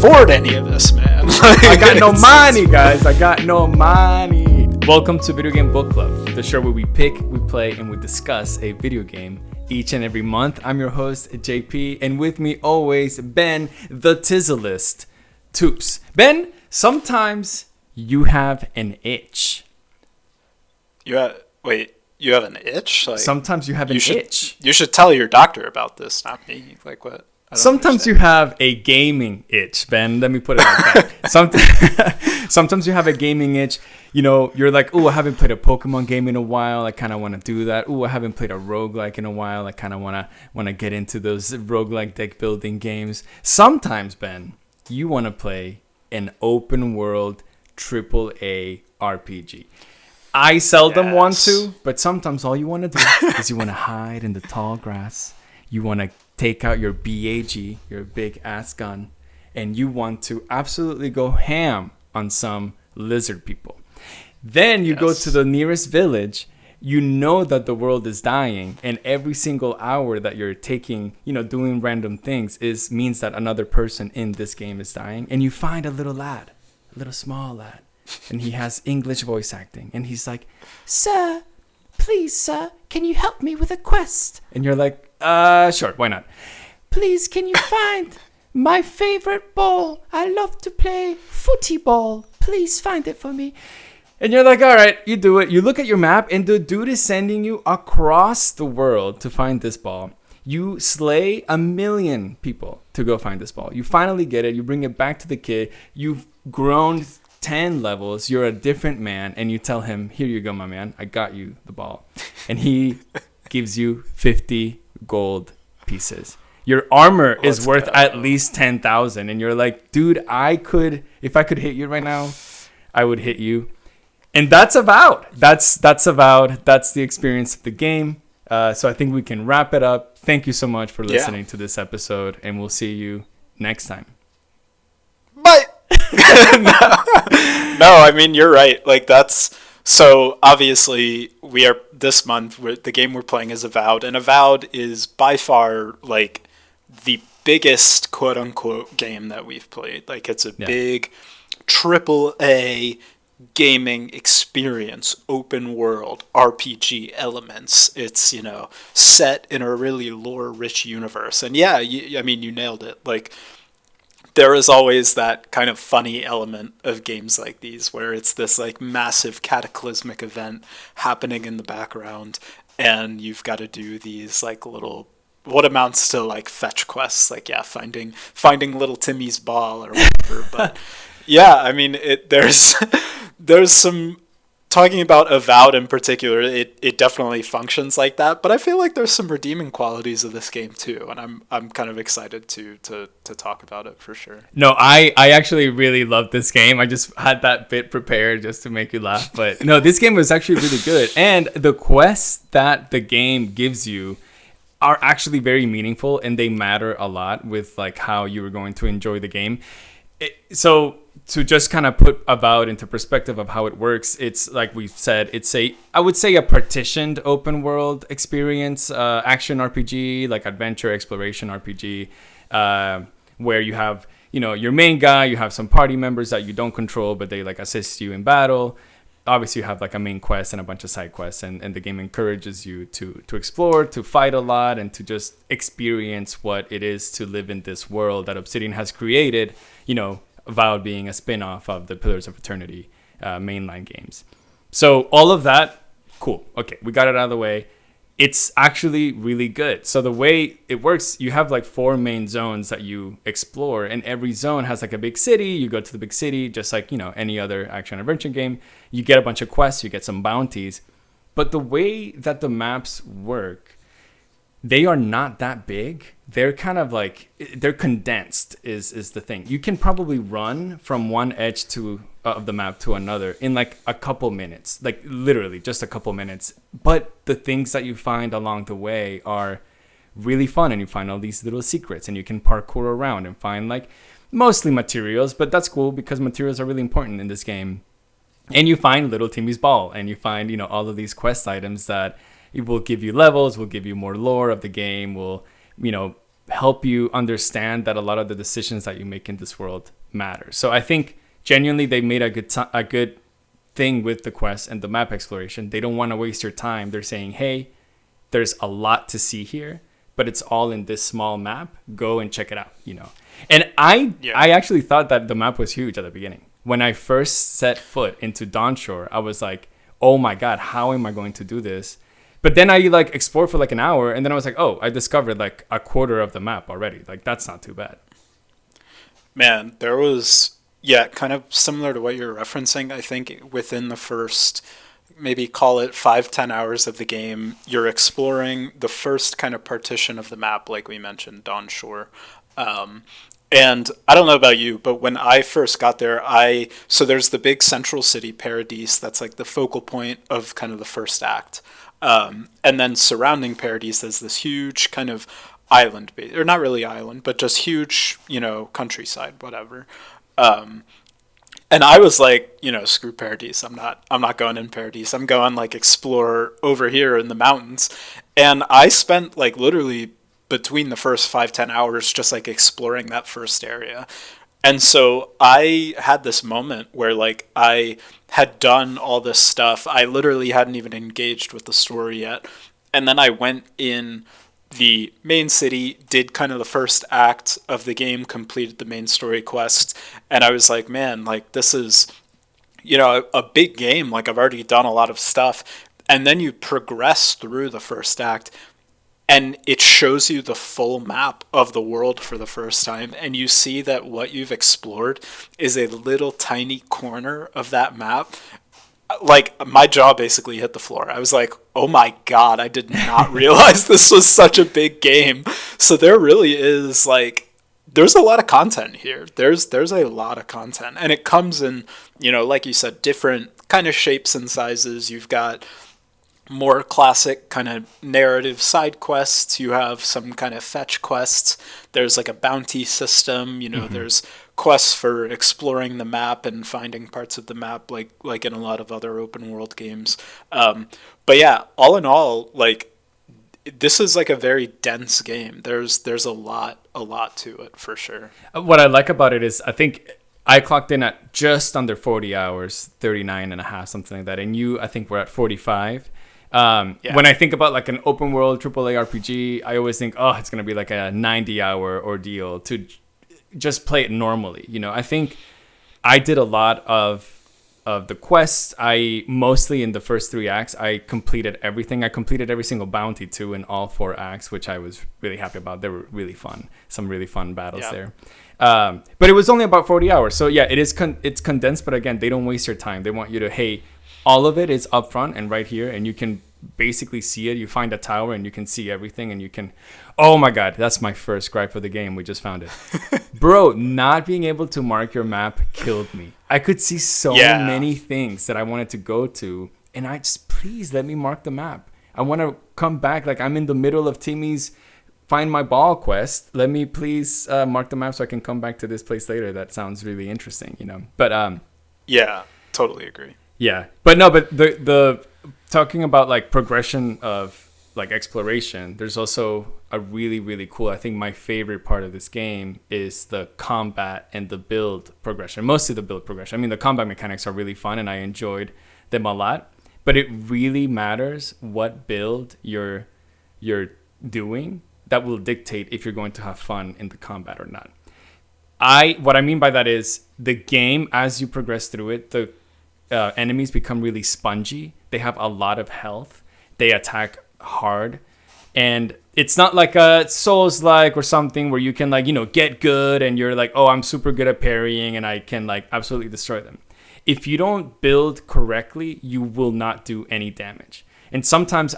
afford any of this, man. I got no money, guys. I got no money. Welcome to Video Game Book Club, the show where we pick, we play, and we discuss a video game each and every month. I'm your host, JP, and with me always, Ben, the Tizzlist. Toops. Ben, sometimes you have an itch. You have an itch? Like, sometimes you have an itch. You should tell your doctor about this, not me. Like what? Sometimes you have a gaming itch, Ben. Let me put it like that. Sometimes you have a gaming itch. You know, you're like, oh, I haven't played a Pokemon game in a while. I kind of want to do that. Oh, I haven't played a roguelike in a while. I kind of want to get into those roguelike deck building games. Sometimes, Ben, you want to play an open world AAA RPG. I seldom want to, but sometimes all you want to do is you want to hide in the tall grass. You want to take out your BAG, your big ass gun, and you want to absolutely go ham on some lizard people. Then you go to the nearest village. You know that the world is dying, and every single hour that you're taking, doing random things means that another person in this game is dying. And you find a little lad, a little small lad, and he has English voice acting, and he's like, "Sir, please, sir, can you help me with a quest?" And you're like, sure, why not? "Please, can you find my favorite ball? I love to play footy ball. Please find it for me." And you're like, all right, you do it. You look at your map, and the dude is sending you across the world to find this ball. You slay 1 million people to go find this ball. You finally get it. You bring it back to the kid. You've grown 10 levels. You're a different man, and you tell him, "Here you go, my man. I got you the ball." And he gives you 50 gold pieces. Your armor is worth at least 10,000. And you're like, dude, if I could hit you right now, I would hit you. And that's Avowed. That's Avowed. That's the experience of the game. So I think we can wrap it up. Thank you so much for listening to this episode, and we'll see you next time. Bye. No, I mean, you're right. Like, that's so obviously this month the game we're playing is Avowed, and Avowed is by far like the biggest quote unquote game that we've played. Like, it's a big AAA gaming experience, open world RPG elements. It's, set in a really lore rich universe. And you nailed it. Like, there is always that kind of funny element of games like these where it's this like massive cataclysmic event happening in the background, and you've got to do these like little, what amounts to like fetch quests, like finding little Timmy's ball or whatever. But I mean, there's some, talking about Avowed in particular, it definitely functions like that, but I feel like there's some redeeming qualities of this game too, and I'm kind of excited to talk about it for sure. No, I actually really love this game. I just had that bit prepared just to make you laugh, but no, this game was actually really good, and the quests that the game gives you are actually very meaningful, and they matter a lot with like how you are going to enjoy the game. So to just kind of put Avowed into perspective of how it works, it's like we've said, I would say a partitioned open world experience, action RPG, like adventure exploration RPG, where you have, your main guy, you have some party members that you don't control, but they like assist you in battle. Obviously you have like a main quest and a bunch of side quests, and the game encourages you to explore, to fight a lot, and to just experience what it is to live in this world that Obsidian has created, Avowed being a spin-off of the Pillars of Eternity mainline games. So all of that, cool. Okay, we got it out of the way. It's actually really good. So the way it works, you have like 4 main zones that you explore, and every zone has like a big city. You go to the big city, just like, any other action adventure game. You get a bunch of quests, you get some bounties. But the way that the maps work, they are not that big. They're kind of like, they're condensed is the thing. You can probably run from one edge of the map to another in like a couple minutes, like literally just a couple minutes. But the things that you find along the way are really fun, and you find all these little secrets, and you can parkour around and find like mostly materials, but that's cool because materials are really important in this game. And you find little Timmy's ball, and you find, all of these quest items that it will give you levels, will give you more lore of the game, will, help you understand that a lot of the decisions that you make in this world matter. So I think genuinely they made a good thing with the quest and the map exploration. They don't want to waste your time. They're saying, hey, there's a lot to see here, but it's all in this small map. Go and check it out, you know. And I actually thought that the map was huge at the beginning. When I first set foot into Dawnshore, I was like, oh my God, how am I going to do this? But then I like explored for like an hour, and then I was like, oh, I discovered like a quarter of the map already. Like, that's not too bad. Man, there was, kind of similar to what you're referencing. I think within the first, maybe call it 5-10 hours of the game, you're exploring the first kind of partition of the map, like we mentioned, Dawnshore. And I don't know about you, but when I first got there, so there's the big central city, Paradise, that's like the focal point of kind of the first act. And then surrounding Paradise, there's this huge kind of island, or not really island, but just huge, countryside, whatever. And I was like, screw Paradise. I'm not going in Paradise. I'm going like explore over here in the mountains. And I spent like literally between the first 5-10 hours just like exploring that first area. And so I had this moment where like I had done all this stuff. I literally hadn't even engaged with the story yet. And then I went in the main city, did kind of the first act of the game, completed the main story quest. And I was like, man, like this is, a big game. Like I've already done a lot of stuff. And then you progress through the first act, and it shows you the full map of the world for the first time. And you see that what you've explored is a little tiny corner of that map. Like, my jaw basically hit the floor. I was like, oh my God, I did not realize this was such a big game. So there really is, like, there's a lot of content here. There's a lot of content. And it comes in, like you said, different kind of shapes and sizes. You've got more classic kind of narrative side quests. You have some kind of fetch quests. There's like a bounty system. There's quests for exploring the map and finding parts of the map, like in a lot of other open world games. But yeah, all in all, like this is like a very dense game. There's a lot to it for sure. What I like about it is I think I clocked in at just under 40 hours, 39 and a half, something like that. And I think we're at 45. When I think about like an open world AAA RPG, I always think, oh, it's going to be like a 90-hour ordeal to just play it normally. I think I did a lot of the quests. I mostly in the first 3 acts, I completed everything. I completed every single bounty too in all 4 acts, which I was really happy about. They were really fun. Some really fun battles there. But it was only about 40 hours. So yeah, it's condensed, but again, they don't waste your time. They want you to, hey, all of it is up front and right here, and you can basically see it. You find a tower and you can see everything, and you can, oh my God, that's my first gripe for the game. We just found it. Bro, not being able to mark your map killed me. I could see so many things that I wanted to go to, and I just, please let me mark the map. I want to come back. Like I'm in the middle of Timmy's find my ball quest. Let me please mark the map so I can come back to this place later. That sounds really interesting, But yeah, totally agree. Yeah, but the talking about like progression of like exploration, there's also a really, really cool, I think my favorite part of this game is the combat and the build progression, mostly the build progression. I mean, the combat mechanics are really fun and I enjoyed them a lot, but it really matters what build you're doing. That will dictate if you're going to have fun in the combat or not. What I mean by that is the game, as you progress through it, the enemies become really spongy. They have a lot of health. They attack hard. And it's not like a Souls-like or something where you can like, get good and you're like, oh, I'm super good at parrying and I can like absolutely destroy them. If you don't build correctly, you will not do any damage. And sometimes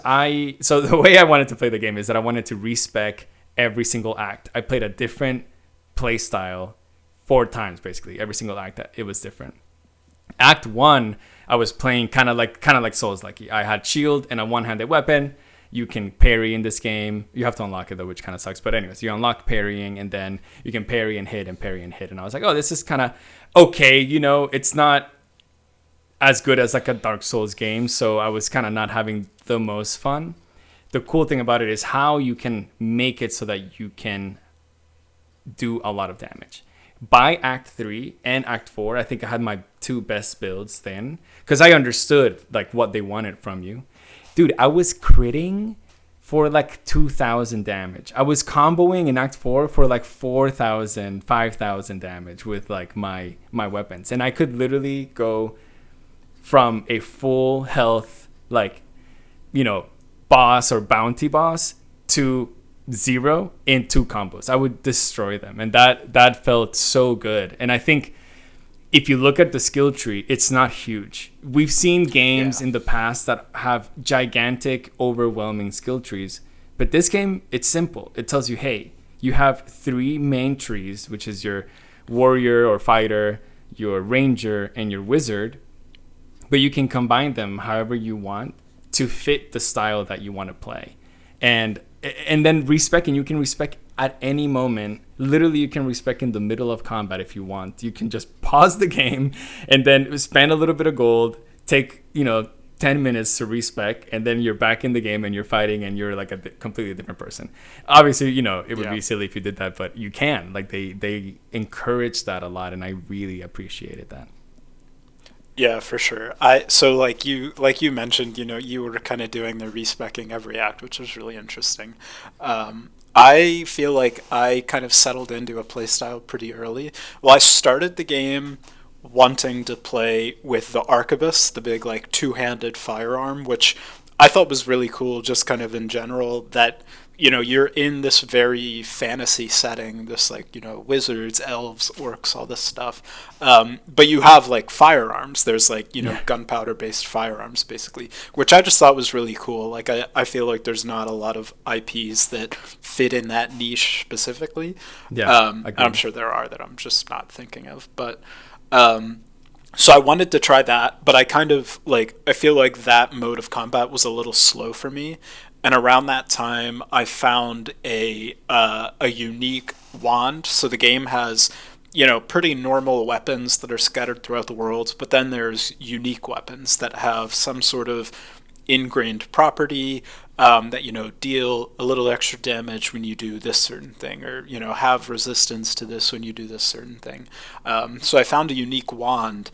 so the way I wanted to play the game is that I wanted to respec every single act. I played a different play style 4 times, basically. Every single act, it was different. Act 1, I was playing kind of like Souls-like. I had shield and a one-handed weapon. You can parry in this game. You have to unlock it though, which kind of sucks. But anyways, you unlock parrying and then you can parry and hit and parry and hit. And I was like, oh, this is kind of okay. It's not as good as like a Dark Souls game. So I was kind of not having the most fun. The cool thing about it is how you can make it so that you can do a lot of damage. By Act 3 and Act 4, I think I had my two best builds then, because I understood like what they wanted from you. Dude, I was critting for like 2,000 damage. I was comboing in Act 4 for like 4,000, 5,000 damage with like my weapons. And I could literally go from a full health, like, you know, boss or bounty boss to 0 in 2 combos. I would destroy them. And that felt so good. And I think if you look at the skill tree, it's not huge. We've seen games in the past that have gigantic, overwhelming skill trees. But this game, it's simple. It tells you, hey, you have 3 main trees, which is your warrior or fighter, your ranger, and your wizard. But you can combine them however you want to fit the style that you want to play. And then respecking, you can respec at any moment. Literally, you can respec in the middle of combat if you want. You can just pause the game and then spend a little bit of gold, take, 10 minutes to respec, and then you're back in the game and you're fighting and you're like a completely different person. Obviously, it would be silly if you did that, but you can. Like they encourage that a lot, and I really appreciated that. Yeah, for sure. Like you mentioned, you were kind of doing the respecking every act, which was really interesting. I feel like I kind of settled into a playstyle pretty early. Well, I started the game wanting to play with the arquebus, the big like two-handed firearm, which I thought was really cool, just kind of in general, that you're in this very fantasy setting, this like, wizards, elves, orcs, all this stuff. But you have like firearms. There's like, gunpowder based firearms basically, which I just thought was really cool. Like I feel like there's not a lot of IPs that fit in that niche specifically. Yeah. I'm sure there are that I'm just not thinking of, but, so I wanted to try that, but I kind of I feel like that mode of combat was a little slow for me. And around that time, I found a unique wand. So the game has, pretty normal weapons that are scattered throughout the world, but then there's unique weapons that have some sort of ingrained property that, deal a little extra damage when you do this certain thing, or, have resistance to this when you do this certain thing. So I found a unique wand,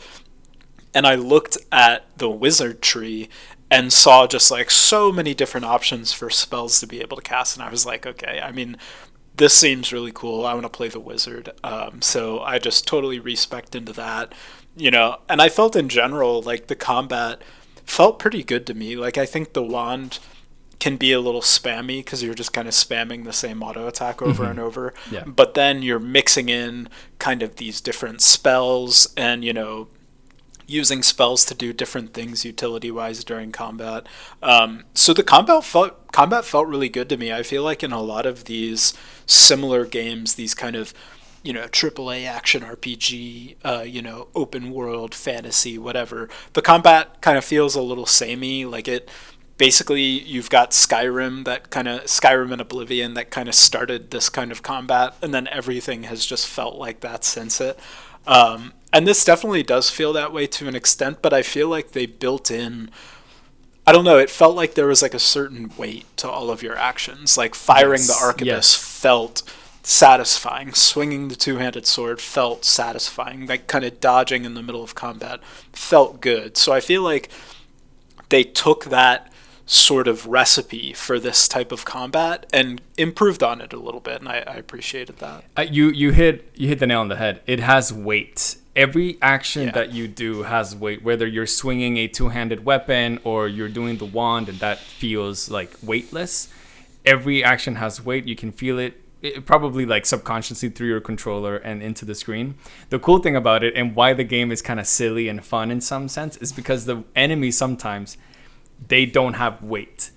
and I looked at the wizard tree and saw just like so many different options for spells to be able to cast. And I was like, okay, I mean, this seems really cool. I want to play the wizard. So I just totally respec'd into that, and I felt in general, like the combat felt pretty good to me. Like I think the wand can be a little spammy because you're just kind of spamming the same auto attack over and over. Yeah. But then you're mixing in kind of these different spells and, using spells to do different things utility-wise during combat. So the combat felt really good to me. I feel like in a lot of these similar games, these kind of, AAA action RPG, open world fantasy, whatever, the combat kind of feels a little samey. Like it, basically, you've got Skyrim and Oblivion that kind of started this kind of combat, and then everything has just felt like that since it. And this definitely does feel that way to an extent, but I feel like they built in, I don't know, it felt like there was like a certain weight to all of your actions. Like firing the arquebus felt satisfying. Swinging the two-handed sword felt satisfying. Like kind of dodging in the middle of combat felt good. So I feel like they took that sort of recipe for this type of combat and improved on it a little bit, and I appreciated that. You hit the nail on the head. It has weight. Every action that you do has weight, whether you're swinging a two-handed weapon or you're doing the wand and that feels like weightless. Every action has weight. You can feel it probably like subconsciously through your controller and into the screen. The cool thing about it, and why the game is kind of silly and fun in some sense, is because the enemies sometimes, they don't have weight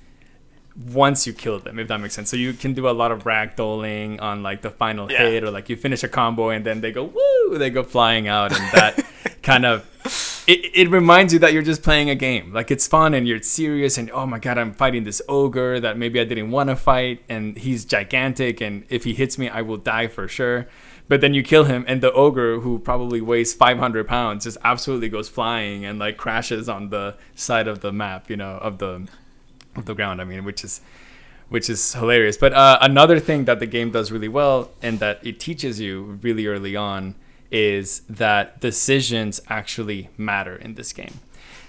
once you kill them, if that makes sense. So you can do a lot of ragdolling on like the final hit, or like you finish a combo and then they go woo, they go flying out, and that kind of it reminds you that you're just playing a game. Like it's fun and you're serious, and oh my god, I'm fighting this ogre that maybe I didn't want to fight, and he's gigantic, and if he hits me I will die for sure. But then you kill him, and the ogre, who probably weighs 500 pounds, just absolutely goes flying and like crashes on the side of the map, of the ground. I mean, which is which is hilarious. But another thing that the game does really well and that it teaches you really early on is that decisions actually matter in this game.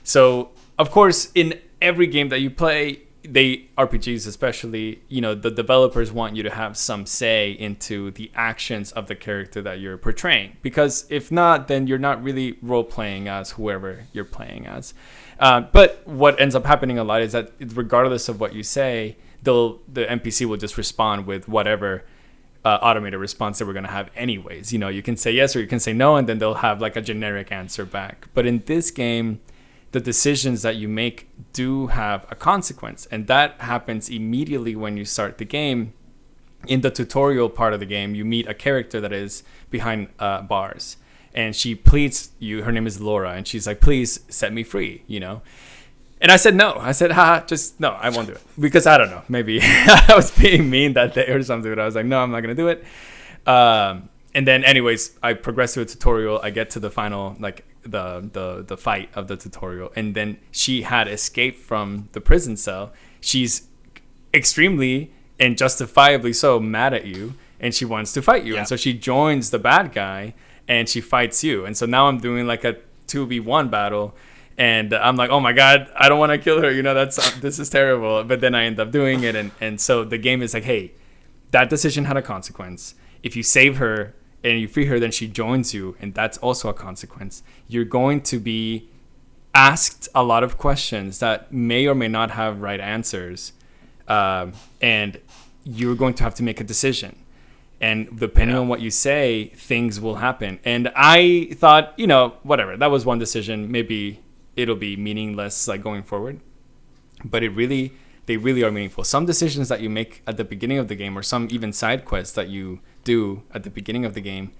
So, of course, in every game that you play, RPGs especially, the developers want you to have some say into the actions of the character that you're portraying. Because if not, then you're not really role-playing as whoever you're playing as. But what ends up happening a lot is that regardless of what you say, the NPC will just respond with whatever automated response that we're going to have anyways. You can say yes or you can say no, and then they'll have like a generic answer back. But in this game, the decisions that you make do have a consequence. And that happens immediately when you start the game. In the tutorial part of the game, you meet a character that is behind bars. And she pleads you, her name is Laura, and she's like, please set me free, And I said no. I said, just no, I won't do it. Because I don't know, maybe I was being mean that day or something, but I was like, no, I'm not going to do it. And then anyways, I progress through a tutorial. I get to the final, like the fight of the tutorial. And then she had escaped from the prison cell. She's extremely and justifiably so mad at you. And she wants to fight you. Yeah. And so she joins the bad guy and she fights you. And so now I'm doing like a 2v1 battle. And I'm like, oh my God, I don't want to kill her. This is terrible. But then I end up doing it. And so the game is like, hey, that decision had a consequence. If you save her and you free her, then she joins you. And that's also a consequence. You're going to be asked a lot of questions that may or may not have right answers. And you're going to have to make a decision. And depending on what you say, things will happen. And I thought, whatever, that was one decision. Maybe it'll be meaningless like going forward. But they really are meaningful. Some decisions that you make at the beginning of the game, or some even side quests that you do at the beginning of the game,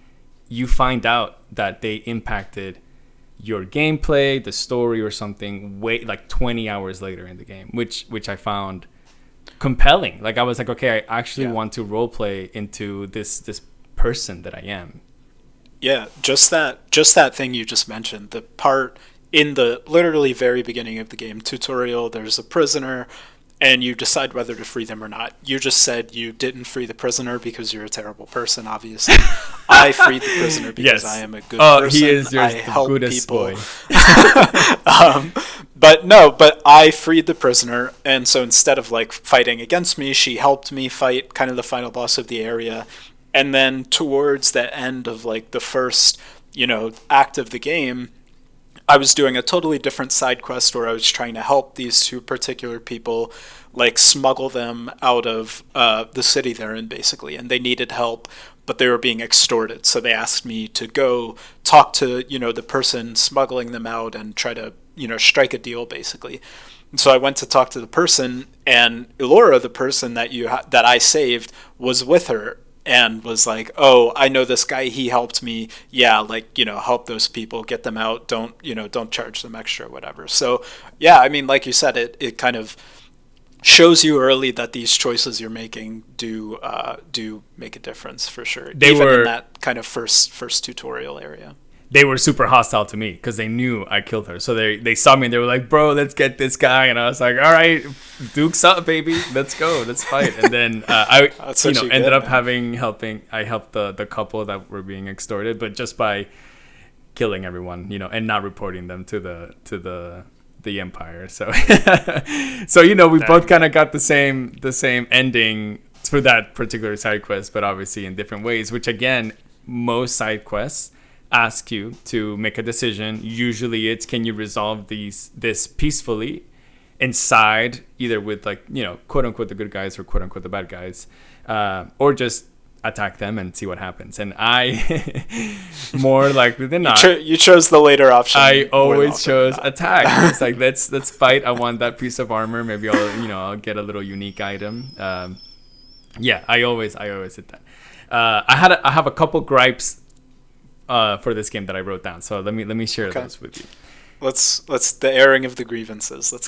you find out that they impacted your gameplay, the story, or something way like 20 hours later in the game, which I found compelling. Like I was like, okay, I actually want to role play into this person that I am. Yeah, just that thing you just mentioned, the part in the literally very beginning of the game tutorial, there's a prisoner and you decide whether to free them or not. You just said you didn't free the prisoner because you're a terrible person, obviously. I freed the prisoner because I am a good person. He is I help goodest people. Boy. But I freed the prisoner, and so instead of like fighting against me, she helped me fight kind of the final boss of the area. And then towards the end of like the first, act of the game, I was doing a totally different side quest where I was trying to help these two particular people, like smuggle them out of the city they're in, basically. And they needed help, but they were being extorted. So they asked me to go talk to, the person smuggling them out and try to, strike a deal, basically. And so I went to talk to the person, and Laura, the person that that I saved, was with her. And was like, oh, I know this guy, he helped me. Yeah, like, help those people, get them out. Don't charge them extra, whatever. So, yeah, I mean, like you said, it kind of shows you early that these choices you're making do make a difference for sure. Even in that kind of first tutorial area. They were super hostile to me because they knew I killed her. So they saw me and they were like, bro, let's get this guy. And I was like, all right, Duke's up, baby. Let's go. Let's fight. And then I ended up I helped the couple that were being extorted, but just by killing everyone, and not reporting them to the Empire. So, we both kind of got the same ending for that particular side quest, but obviously in different ways, which again, most side quests ask you to make a decision. Usually it's, can you resolve this peacefully inside, either with like, quote unquote the good guys or quote unquote the bad guys, or just attack them and see what happens. And I more likely than not, you chose the later option. I always chose attack. It's like, let's fight. I want that piece of armor. Maybe I'll get a little unique item. I always did that. I have a couple gripes for this game that I wrote down. So let me share those with you. Let's the airing of the grievances. Just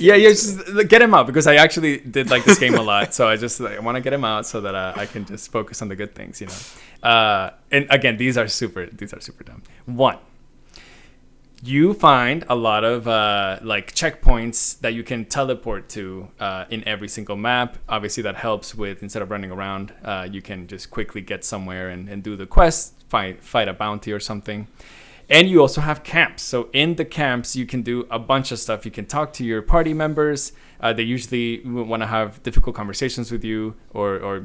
get him out, because I actually did like this game a lot. So I want to get him out so that I can just focus on the good things, And again, these are super dumb. One, you find a lot of like checkpoints that you can teleport to in every single map. Obviously, that helps with, instead of running around, you can just quickly get somewhere and do the quest, fight a bounty or something. And you also have camps. So in the camps, you can do a bunch of stuff. You can talk to your party members. They usually want to have difficult conversations with you, or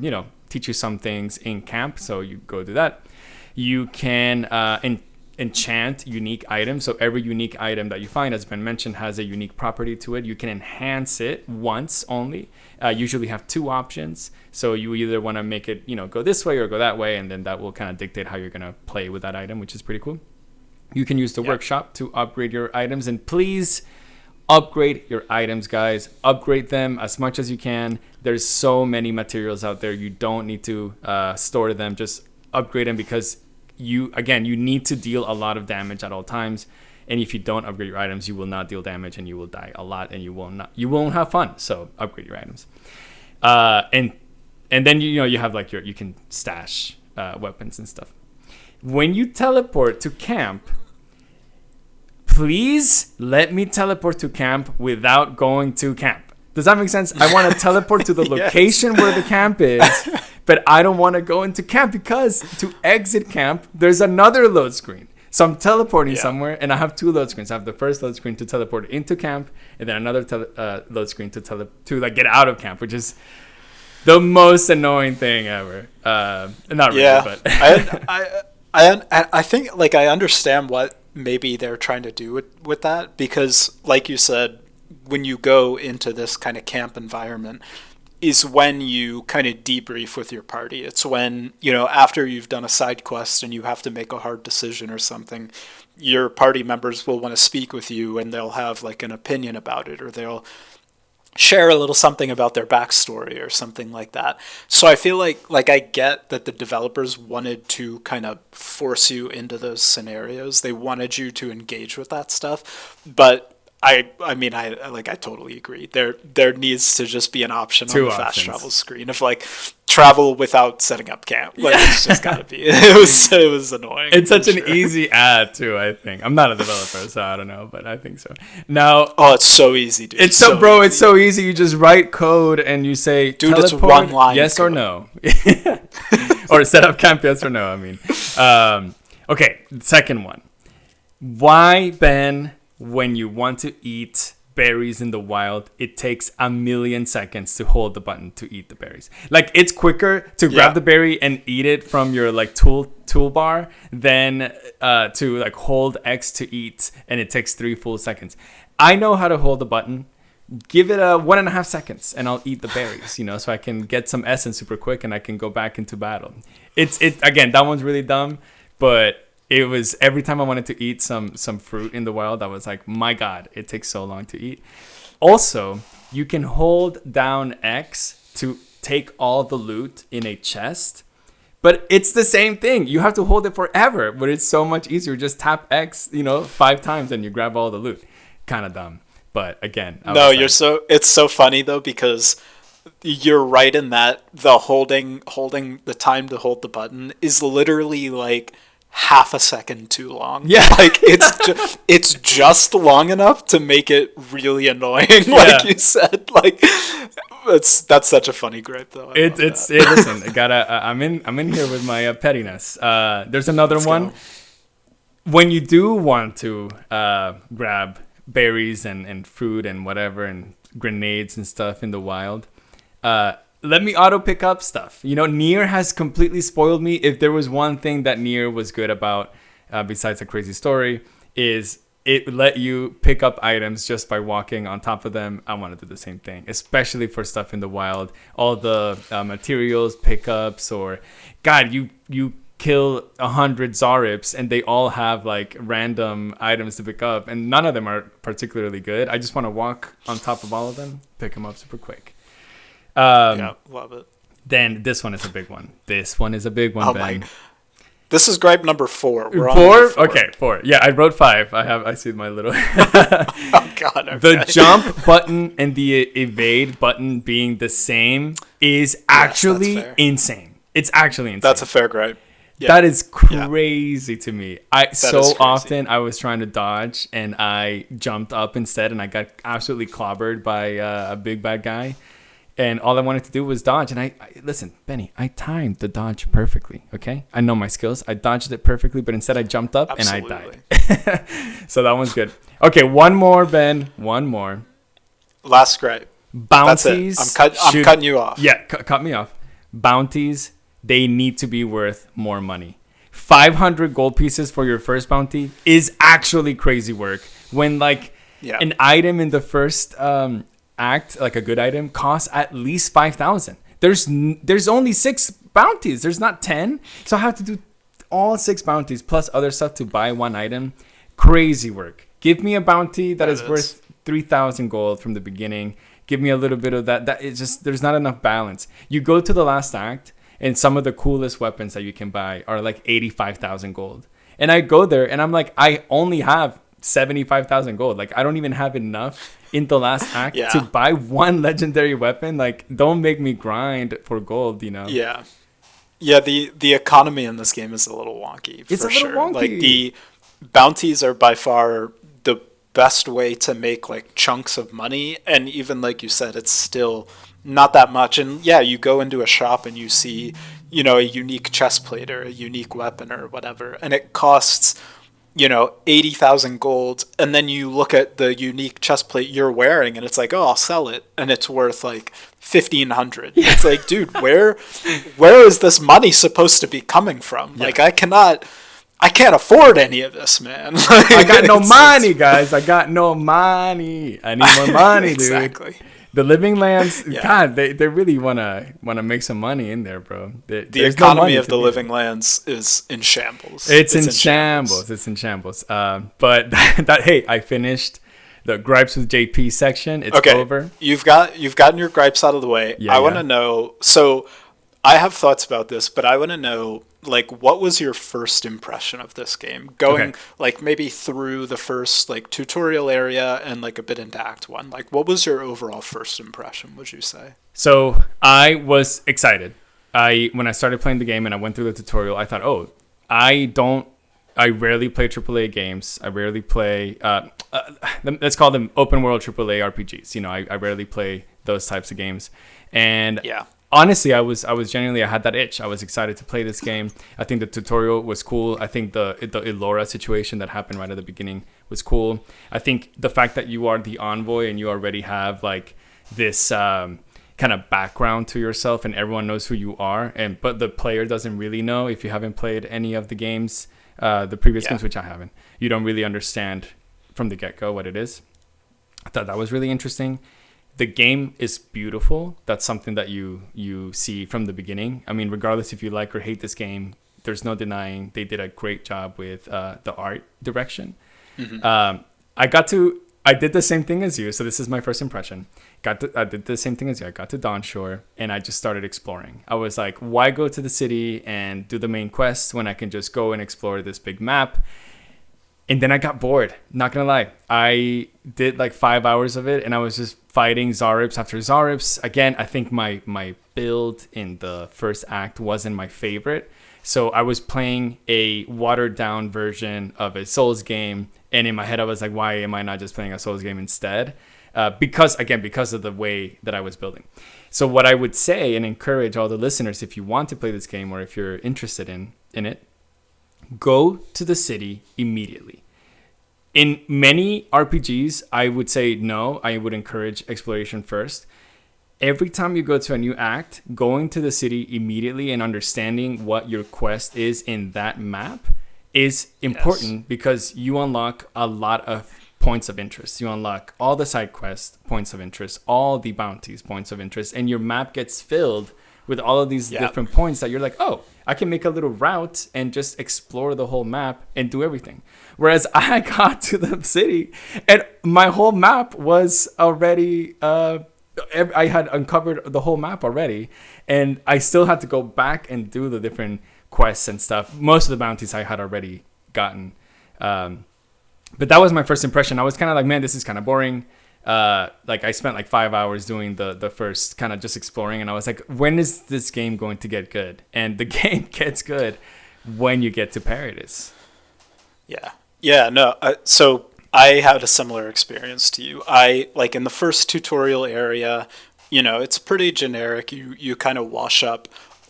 teach you some things in camp. So you go do that. You can enchant unique items. So every unique item that you find, has been mentioned, has a unique property to it. You can enhance it once only. Usually have two options. So you either want to make it, go this way or go that way, and then that will kind of dictate how you're going to play with that item, which is pretty cool. You can use the workshop to upgrade your items, and please upgrade your items, guys. Upgrade them as much as you can. There's so many materials out there. You don't need to store them. Just upgrade them, because you need to deal a lot of damage at all times. And if you don't upgrade your items, you will not deal damage, and you will die a lot, and you won't have fun. So upgrade your items. And then you have like you can stash weapons and stuff. When you teleport to camp, please let me teleport to camp without going to camp. Does that make sense? I want to teleport to the location where the camp is, but I don't want to go into camp, because to exit camp, there's another load screen. So I'm teleporting somewhere, and I have two load screens. I have the first load screen to teleport into camp, and then another load screen to like get out of camp, which is the most annoying thing ever. Not really, but I think, like, I understand what maybe they're trying to do with that, because, like you said, when you go into this kind of camp environment is when you kind of debrief with your party. It's when, after you've done a side quest and you have to make a hard decision or something, your party members will want to speak with you, and they'll have like an opinion about it, or they'll share a little something about their backstory or something like that. So I feel like I get that the developers wanted to kind of force you into those scenarios. They wanted you to engage with that stuff. But I totally agree. There needs to just be an option on the fast travel screen of like travel without setting up camp. Like, it's just gotta be. It was annoying. It's such an easy ad too, I think. I'm not a developer, so I don't know, but I think so. Now, it's so easy, dude. It's so easy. You just write code and you say, dude, it's one line. Yes code. Or no. Or set up camp, yes or no, I mean. Okay, second one. Why, Ben, when you want to eat berries in the wild, it takes 1,000,000 seconds to hold the button to eat the berries? Like, it's quicker to grab the berry and eat it from your like toolbar than to like hold X to eat, and it takes 3 full seconds. I know how to hold the button. Give it 1.5 seconds and I'll eat the berries, so I can get some essence super quick and I can go back into battle. Again, that one's really dumb, but it was every time I wanted to eat some fruit in the wild, I was like, my God, it takes so long to eat. Also, you can hold down X to take all the loot in a chest, but it's the same thing. You have to hold it forever, but it's so much easier. Just tap X, 5 times and you grab all the loot. Kind of dumb. But again, it's so funny though, because you're right in that the holding the time to hold the button is literally like half a second too long. Yeah, like it's just long enough to make it really annoying. Like you said, like that's such a funny gripe though. Listen, I'm in here with my pettiness. There's another one. Go. When you do want to grab berries and fruit and whatever and grenades and stuff in the wild, let me auto pick up stuff. Nier has completely spoiled me. If there was one thing that Nier was good about, besides a crazy story, is it let you pick up items just by walking on top of them. I want to do the same thing, especially for stuff in the wild. All the materials pickups, or God, you kill 100 Zarips and they all have like random items to pick up, and none of them are particularly good. I just want to walk on top of all of them, pick them up super quick. Love it. Then this one is a big one. Oh, Ben. This is gripe number 4. We're on 4? Okay, 4. Yeah, I wrote 5. I see my little oh God. Okay. The jump button and the evade button being the same is actually insane. It's actually insane. That's a fair gripe. That is crazy to me. Crazy. Often I was trying to dodge and I jumped up instead and I got absolutely clobbered by a big bad guy. And all I wanted to do was dodge. And I listen, Benny, I timed the dodge perfectly. Okay, I know my skills. I dodged it perfectly, but instead I jumped up and I died. So that one's good. Okay, one more, Ben. One more. Last gripe. Bounties. I'm cutting you off. Yeah, cut me off. Bounties. They need to be worth more money. 500 gold pieces for your first bounty is actually crazy work. When like an item in the first act, like a good item, costs at least 5,000. There's only 6 bounties. There's not 10. So I have to do all 6 bounties plus other stuff to buy one item. Crazy work. Give me a bounty that is worth 3,000 gold from the beginning. Give me a little bit of that. That is just, there's not enough balance. You go to the last act and some of the coolest weapons that you can buy are like 85,000 gold. And I go there and I'm like, I only have 75,000 gold. Like I don't even have enough in the last act to buy one legendary weapon. Like don't make me grind for gold, you know? Yeah. Yeah, the economy in this game is a little wonky. It's a little wonky. Like the bounties are by far the best way to make like chunks of money. And even like you said, it's still not that much. And yeah, you go into a shop and you see, you know, a unique chest plate or a unique weapon or whatever, and it costs, you know, 80,000 gold. And then you look at the unique chest plate you're wearing and it's like, oh, I'll sell it. And it's worth like 1,500. Yeah. It's like, dude, where is this money supposed to be coming from? Yeah. Like I can't afford any of this, man. Like, I got no money, guys. I got no money. I need more money, dude. Exactly. The Living Lands, God, they really wanna make some money in there, bro. The economy of the Living Lands is in shambles. It's in shambles. It's in shambles. But hey, I finished the gripes with JP section. It's over. You've gotten your gripes out of the way. I want to know. So I have thoughts about this, but I want to know, like, what was your first impression of this game? Going like maybe through the first like tutorial area and like a bit into Act 1. Like, what was your overall first impression, would you say? So I was excited. When I started playing the game and I went through the tutorial, I thought, I rarely play AAA games. I rarely play, let's call them open world AAA RPGs. You know, I rarely play those types of games. And honestly, I was genuinely, I had that itch. I was excited to play this game. I think the tutorial was cool. I think the Elora situation that happened right at the beginning was cool. I think the fact that you are the envoy and you already have like this kind of background to yourself and everyone knows who you are, but the player doesn't really know if you haven't played any of the games, the previous games, which I haven't. You don't really understand from the get-go what it is. I thought that was really interesting. The game is beautiful. That's something that you see from the beginning. I mean, regardless if you like or hate this game, there's no denying they did a great job with the art direction. Mm-hmm. I did the same thing as you. So this is my first impression. I did the same thing as you. I got to Dawnshore and I just started exploring. I was like, why go to the city and do the main quest when I can just go and explore this big map? And then I got bored. Not gonna lie, I did like 5 hours of it, and I was just fighting Zarips after Zarips. Again, I think my build in the first act wasn't my favorite, so I was playing a watered down version of a Souls game. And in my head, I was like, why am I not just playing a Souls game instead? Because of the way that I was building. So what I would say and encourage all the listeners, if you want to play this game or if you're interested in it, go to the city immediately. In many RPGs, I would say no. I would encourage exploration first. Every time you go to a new act, going to the city immediately and understanding what your quest is in that map is important because you unlock a lot of points of interest. You unlock all the side quests points of interest, all the bounties points of interest, and your map gets filled with all of these different points that you're like, oh, I can make a little route and just explore the whole map and do everything. Whereas I got to the city and my whole map was already, I had uncovered the whole map already, and I still had to go back and do the different quests and stuff. Most of the bounties I had already gotten. But that was my first impression. I was kind of like, man, this is kind of boring. Like I spent like 5 hours doing the first kind of just exploring, and I was like, when is this game going to get good? And the game gets good when you get to Paradise. Yeah, no. So I had a similar experience to you. I like in the first tutorial area, it's pretty generic. You kind of wash up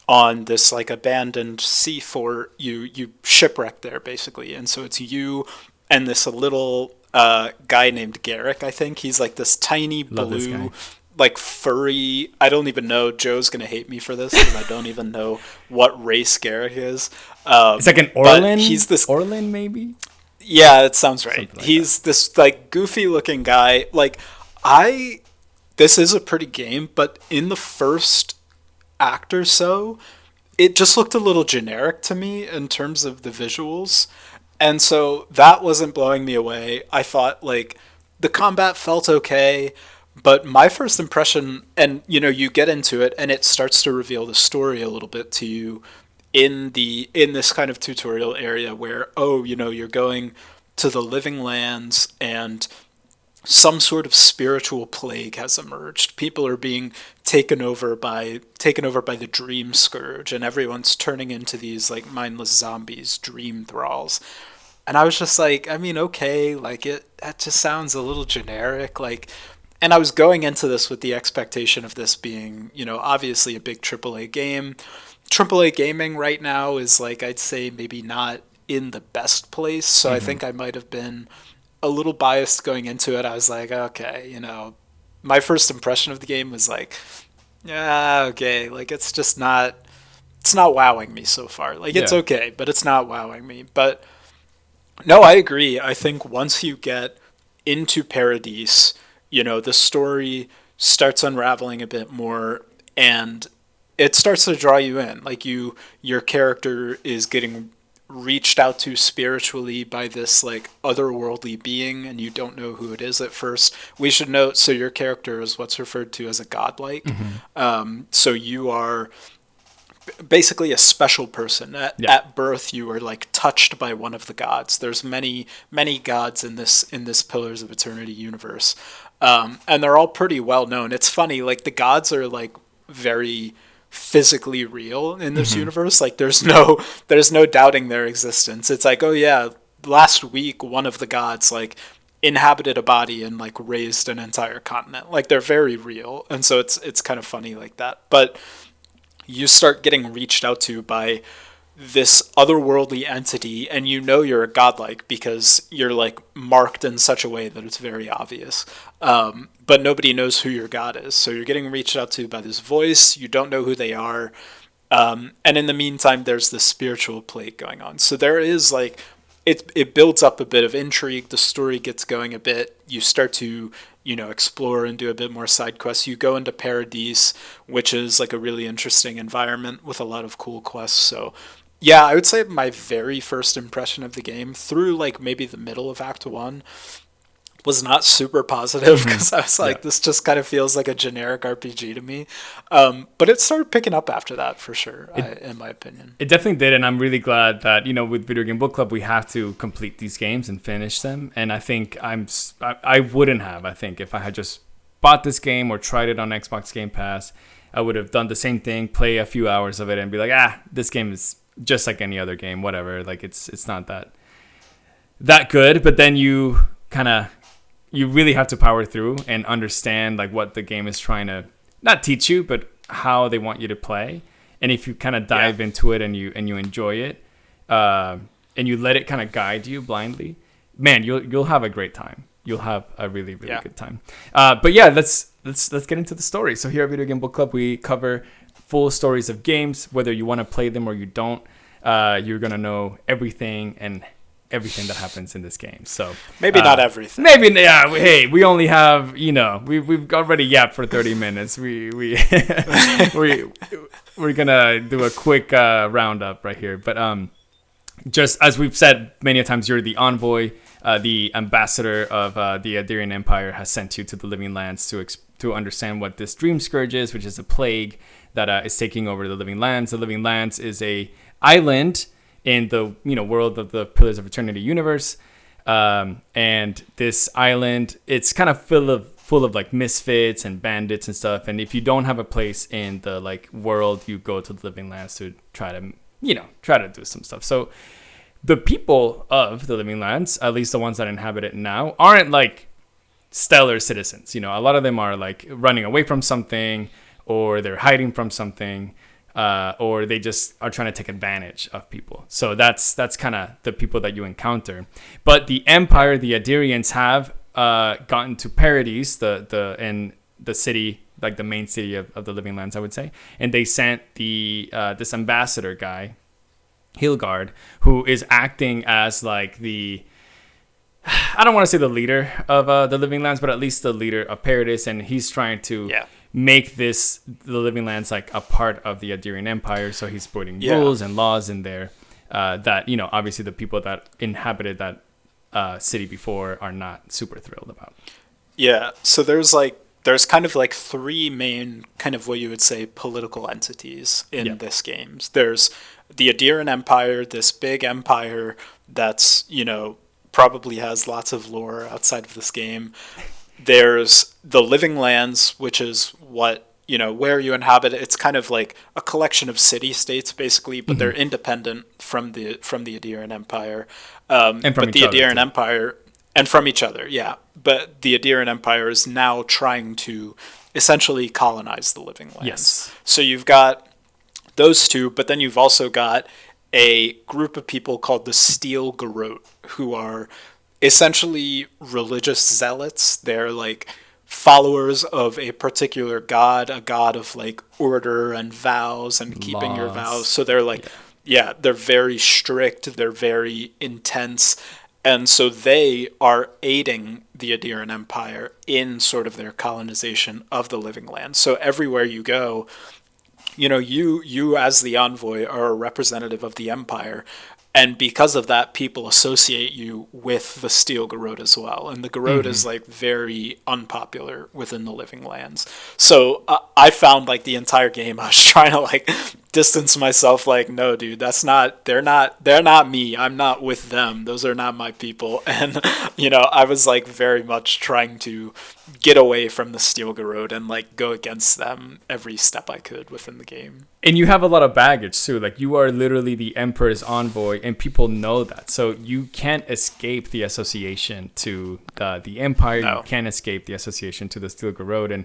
on this like abandoned sea fort. You shipwreck there basically, and so it's you and this little guy named Garrick. I think he's like this tiny blue, like furry. I don't even know. Joe's gonna hate me for this because I don't even know what race Garrick is. It's like an Orlin. He's this Orlin, maybe. Yeah, it sounds right. Like He's this like goofy looking guy. Like this is a pretty game, but in the first act or so, it just looked a little generic to me in terms of the visuals. And so that wasn't blowing me away. I thought like the combat felt okay, but my first impression, and you get into it and it starts to reveal the story a little bit to you in this kind of tutorial area where you're going to the living lands and some sort of spiritual plague has emerged. People are being taken over by the dream scourge, and everyone's turning into these like mindless zombies, dream thralls. And I was just like, I mean, okay, like that just sounds a little generic, like. And I was going into this with the expectation of this being, obviously a big AAA game. AAA gaming right now is like, I'd say maybe not in the best place. So I think I might have been a little biased going into it. I was like, okay, my first impression of the game was like, yeah, okay, like it's not wowing me so far. Like it's okay, but it's not wowing me. But no, I agree. I think once you get into Paradise, the story starts unraveling a bit more and it starts to draw you in. Like your character is getting reached out to spiritually by this like otherworldly being, and you don't know who it is at first. We should note, so your character is what's referred to as a godlike. So you are basically a special person. At birth, you are like touched by one of the gods. There's many gods in this Pillars of Eternity universe, and they're all pretty well known. It's funny, like the gods are like very physically real in this universe. Like there's no doubting their existence. It's like, oh yeah, last week one of the gods like inhabited a body and like raised an entire continent. Like they're very real, and so it's kind of funny like that. But you start getting reached out to by this otherworldly entity, and you're a godlike because you're like marked in such a way that it's very obvious. But nobody knows who your god is. So you're getting reached out to by this voice. You don't know who they are. And in the meantime, there's this spiritual plague going on. So there is like, it builds up a bit of intrigue. The story gets going a bit. You start to, explore and do a bit more side quests. You go into Paradise, which is like a really interesting environment with a lot of cool quests. So yeah, I would say my very first impression of the game through like maybe the middle of Act 1 was not super positive because I was like, this just kind of feels like a generic RPG to me. But it started picking up after that for sure, in my opinion. It definitely did, and I'm really glad that, with Video Game Book Club, we have to complete these games and finish them. And I think I wouldn't have, I think, if I had just bought this game or tried it on Xbox Game Pass, I would have done the same thing, play a few hours of it and be like, this game is just like any other game, whatever. Like it's not that good. But then you really have to power through and understand like what the game is trying to not teach you, but how they want you to play. And if you kind of dive into it and you enjoy it, and you let it kind of guide you blindly, man, you'll have a great time. You'll have a really good time. But yeah, let's get into the story. So here at Video Game Book Club, we cover full stories of games, whether you want to play them or you don't. You're gonna know everything that happens in this game. So maybe not everything. Hey, we only have we've already yapped for 30 minutes. We're gonna do a quick roundup right here. But just as we've said many times, you're the envoy, the ambassador of the Adirian Empire has sent you to the Living Lands to understand what this Dream Scourge is, which is a plague that is taking over the Living Lands. The Living Lands is a island in the world of the Pillars of Eternity universe, and this island, it's kind of full of like misfits and bandits and stuff. And if you don't have a place in the like world, you go to the Living Lands to try to try to do some stuff. So the people of the Living Lands, at least the ones that inhabit it now, aren't like stellar citizens. A lot of them are like running away from something, or they're hiding from something, or they just are trying to take advantage of people. So that's kind of the people that you encounter. But the Empire, the Adirians, have gotten to Paradise, in the city, like the main city of the Living Lands, I would say, and they sent this ambassador guy, Hilgard, who is acting as like I don't want to say the leader of the Living Lands, but at least the leader of Paradise, and he's trying to make the Living Lands like a part of the Adirian Empire. So he's putting rules and laws in there that obviously the people that inhabited that city before are not super thrilled about. Yeah, so there's kind of like three main kind of what you would say political entities in this game. There's the Adirian Empire, this big empire that's, probably has lots of lore outside of this game. There's the Living Lands, which is what, where you inhabit. It's kind of like a collection of city-states, basically, but they're independent from the Adirian Empire. And from but the Adirian Empire, and from each other, yeah. But the Adirian Empire is now trying to essentially colonize the Living Lands. Yes. So you've got those two, but then you've also got a group of people called the Steel Garrote, who are essentially religious zealots. They're like followers of a particular god, a god of like order and vows and keeping your vows. So they're like, they're very strict, they're very intense. And so they are aiding the Adirian Empire in sort of their colonization of the Living Lands. So everywhere you go, you as the envoy are a representative of the Empire. And because of that, people associate you with the Steel Garrote as well. And the Garrote is like very unpopular within the Living Lands. So I found like the entire game, I was trying to like distance myself, like, no, dude, they're not me. I'm not with them. Those are not my people. And, I was like very much trying to get away from the Steel Garrote and like go against them every step I could within the game. And you have a lot of baggage too. Like you are literally the Emperor's envoy, and people know that. So you can't escape the association to the Empire. No. You can't escape the association to the Steel Garrote. And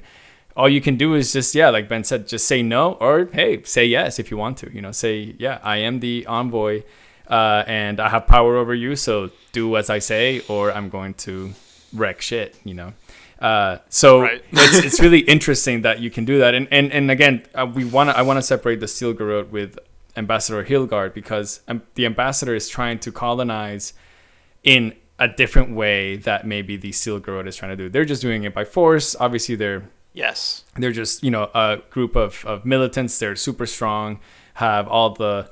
all you can do is just, like Ben said, just say no, or hey, say yes if you want to. Say, I am the envoy, and I have power over you. So do as I say, or I'm going to wreck shit. So right. it's really interesting that you can do that. And again, I want to separate the Steel Garrote with Ambassador Hilgard, because the ambassador is trying to colonize in a different way that maybe the Steel Garrote is trying to do. They're just doing it by force. Obviously, they're just a group of militants. They're super strong, have all the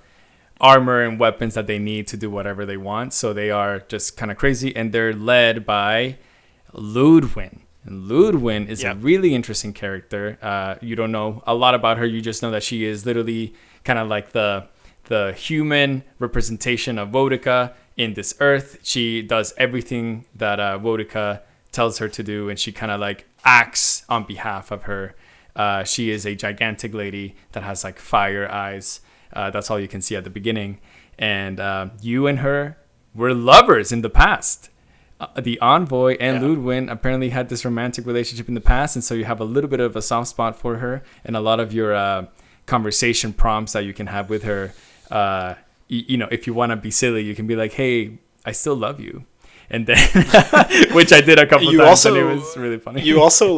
armor and weapons that they need to do whatever they want. So they are just kind of crazy, and they're led by Ludwin. And Ludwin is a really interesting character. You don't know a lot about her. You just know that she is literally kind of like the human representation of Vodica in this earth. She does everything that Vodica tells her to do, and she kind of like acts on behalf of her. She is a gigantic lady that has like fire eyes. That's all you can see at the beginning. And you and her were lovers in the past. The envoy and Ludwin apparently had this romantic relationship in the past, and so you have a little bit of a soft spot for her, and a lot of your conversation prompts that you can have with her. If you want to be silly, you can be like, "Hey, I still love you," and then which I did a couple times, and it was really funny. You also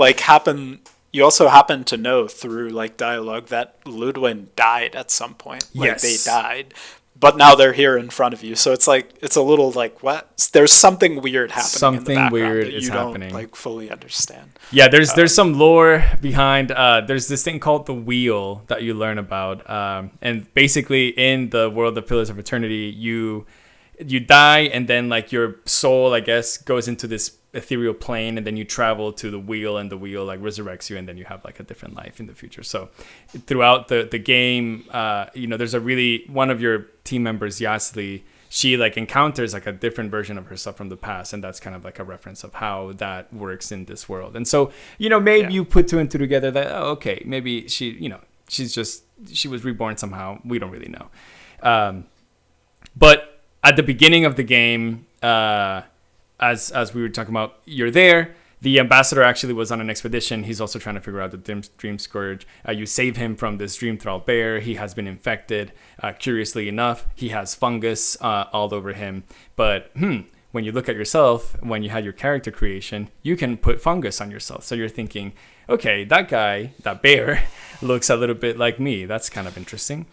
happen to know through like dialogue that Ludwin died at some point. Like they died. But now they're here in front of you, so it's a little like what? There's something weird happening. Something in the weird that is you happening. Don't like fully understand. Yeah, there's some lore behind. There's this thing called the Wheel that you learn about, and basically in the world of Pillars of Eternity, you die, and then like your soul, I guess, goes into this ethereal plane, and then you travel to the Wheel, and the Wheel like resurrects you, and then you have like a different life in the future. So throughout the game, there's one of your team members, Yasli, she like encounters like a different version of herself from the past, and that's kind of like a reference of how that works in this world. And so maybe you put two and two together that maybe she was reborn somehow. We don't really know. But at the beginning of the game, as we were talking about, you're there. The ambassador actually was on an expedition. He's also trying to figure out the dream scourge. You save him from this dream thrall bear. He has been infected. Curiously enough, he has fungus all over him. But when you look at yourself, when you had your character creation, you can put fungus on yourself. So you're thinking, okay, that guy, that bear, looks a little bit like me. That's kind of interesting.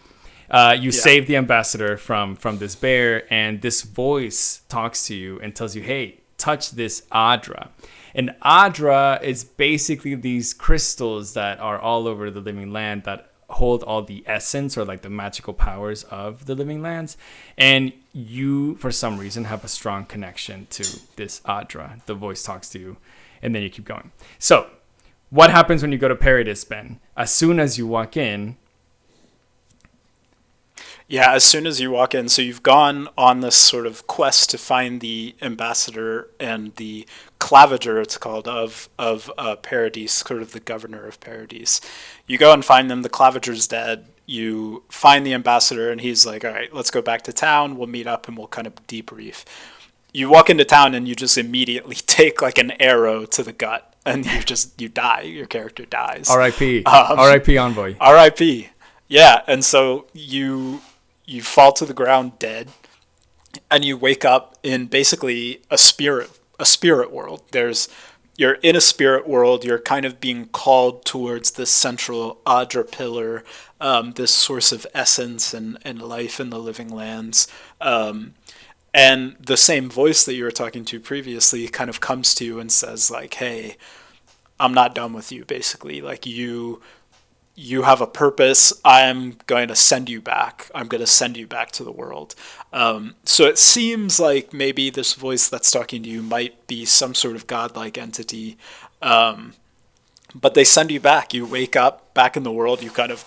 You save the ambassador from this bear, and this voice talks to you and tells you, hey, touch this Adra. And Adra is basically these crystals that are all over the living land that hold all the essence or like the magical powers of the living lands. And you, for some reason, have a strong connection to this Adra. The voice talks to you, and then you keep going. So what happens when you go to Paradis, Ben? As soon as you walk in, yeah, as soon as you walk in, so you've gone on this sort of quest to find the ambassador and the claviger, it's called, of Paradis, sort of the governor of Paradis. You go and find them. The claviger's dead. You find the ambassador, and he's like, all right, let's go back to town. We'll meet up, and we'll kind of debrief. You walk into town, and you just immediately take like an arrow to the gut, and you die. Your character dies. R.I.P. R.I.P. Envoy. R.I.P. Yeah, and so you fall to the ground dead, and you wake up in basically a spirit world. You're in a spirit world. You're kind of being called towards this central Adra pillar, this source of essence and life in the living lands. And the same voice that you were talking to previously kind of comes to you and says like, hey, I'm not done with you, basically. Like you have a purpose. I'm going to send you back. I'm going to send you back to the world. So it seems like maybe this voice that's talking to you might be some sort of godlike entity. But they send you back. You wake up back in the world. You kind of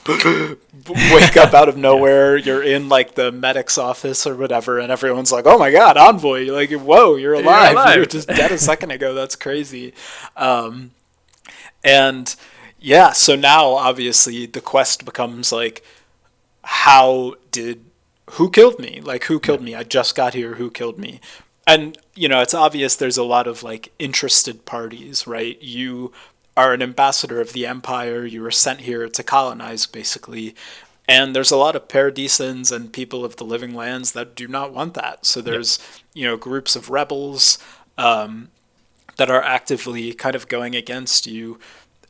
wake up out of nowhere. You're in like the medic's office or whatever. And everyone's like, oh my God, Envoy. You're like, whoa, you're alive. You were just dead a second ago. That's crazy. And yeah, so now obviously the quest becomes like, who killed me? Like, who killed me? I just got here. Who killed me? And, it's obvious there's a lot of like interested parties, right? You are an ambassador of the Empire. You were sent here to colonize, basically. And there's a lot of Paradisans and people of the living lands that do not want that. So there's, groups of rebels that are actively kind of going against you.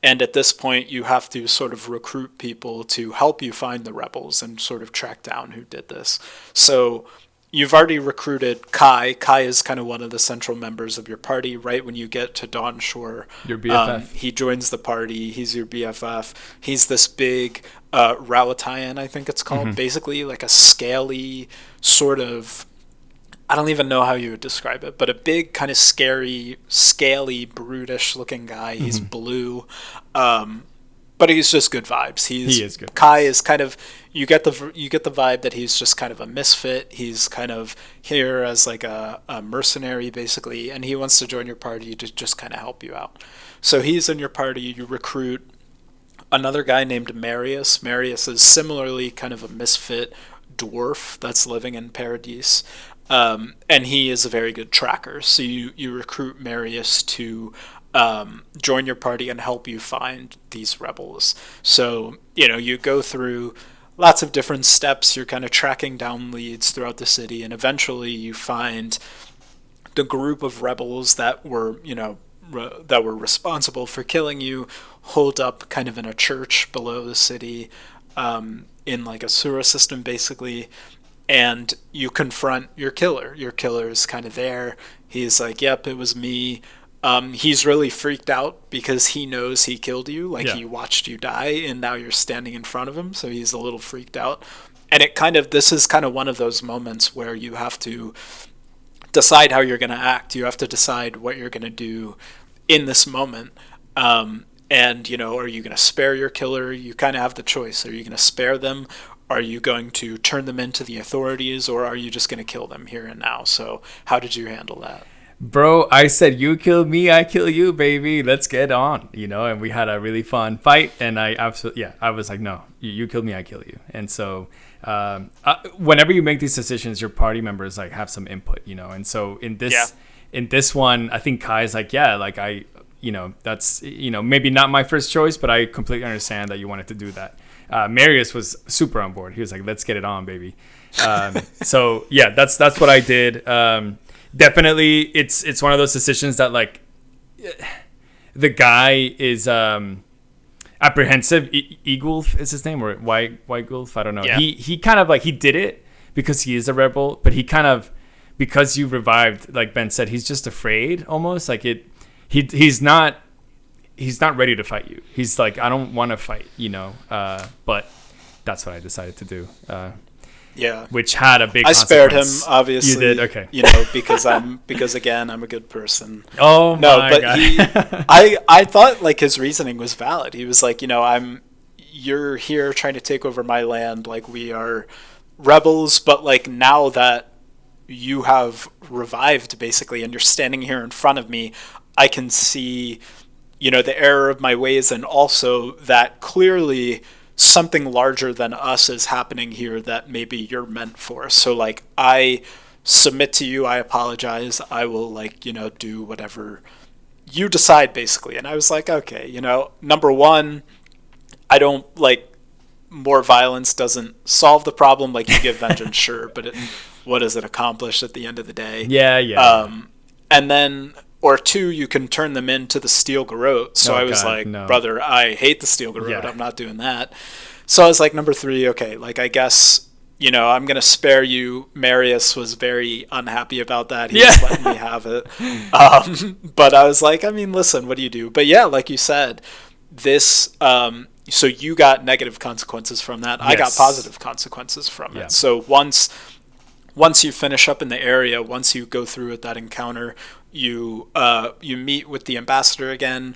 And at this point, you have to sort of recruit people to help you find the rebels and sort of track down who did this. So you've already recruited Kai. Kai is kind of one of the central members of your party. Right when you get to Dawn Shore, your BFF. He joins the party. He's your BFF. He's this big Rawatayan, I think it's called. Basically like a scaly sort of, I don't even know how you would describe it, but a big kind of scary, scaly, brutish looking guy. He's blue. But he's just good vibes. He is good. Kai is kind of, you get the vibe that he's just kind of a misfit. He's kind of here as like a mercenary basically, and he wants to join your party to just kind of help you out. So he's in your party. You recruit another guy named Marius. Marius is similarly kind of a misfit dwarf that's living in Paradis. And he is a very good tracker. So you recruit Marius to join your party and help you find these rebels. So, you go through lots of different steps. You're kind of tracking down leads throughout the city, and eventually you find the group of rebels that were responsible for killing you holed up kind of in a church below the city, in like a sewer system basically. And you confront your killer. Your killer is kind of there. He's like, yep, it was me. He's really freaked out because he knows he killed you. Like, he watched you die, and now you're standing in front of him, so he's a little freaked out. And this is kind of one of those moments where you have to decide how you're going to act. You have to decide what you're going to do in this moment. And, are you going to spare your killer? You kind of have the choice. Are you going to spare them? Are you going to turn them into the authorities, or are you just going to kill them here and now? So how did you handle that? Bro, I said, you kill me, I kill you, baby. Let's get on, and we had a really fun fight. And I was like, no, you kill me, I kill you. And so Whenever you make these decisions, your party members like have some input, and so in this one, I think Kai's like, that's maybe not my first choice, but I completely understand that you wanted to do that. Marius was super on board. He was like, let's get it on, baby. So yeah, that's what I did. Definitely it's one of those decisions that like the guy is apprehensive. Egulf is his name, or Wygulf, I don't know. Yeah. He kind of like, he did it because he is a rebel, but he kind of, because you revived, like Ben said, he's just afraid almost. Like he's not ready to fight you. He's like, I don't want to fight, but that's what I decided to do. Which had a big I spared him, consequence. obviously. You did? Okay. Because again, I'm a good person. Oh no, my but God. I thought like his reasoning was valid. He was like, you're here trying to take over my land, like we are rebels, but like now that you have revived basically and you're standing here in front of me, I can see, the error of my ways, and also that clearly something larger than us is happening here that maybe you're meant for. So like, I submit to you, I apologize, I will like, do whatever you decide basically. And I was like, okay, number one, I don't like, more violence doesn't solve the problem. Like, you give vengeance, sure, but what does it accomplish at the end of the day? Yeah. And then, or two, you can turn them into the Steel Garrote. So I was brother, I hate the Steel Garrote. Yeah. I'm not doing that. So I was like, number three, okay, like, I guess, I'm going to spare you. Marius was very unhappy about that. He was letting me have it. But I was like, I mean, listen, what do you do? But yeah, like you said, this, so you got negative consequences from that. Yes. I got positive consequences from it. So once you finish up in the area, once you go through with that encounter, you meet with the ambassador again.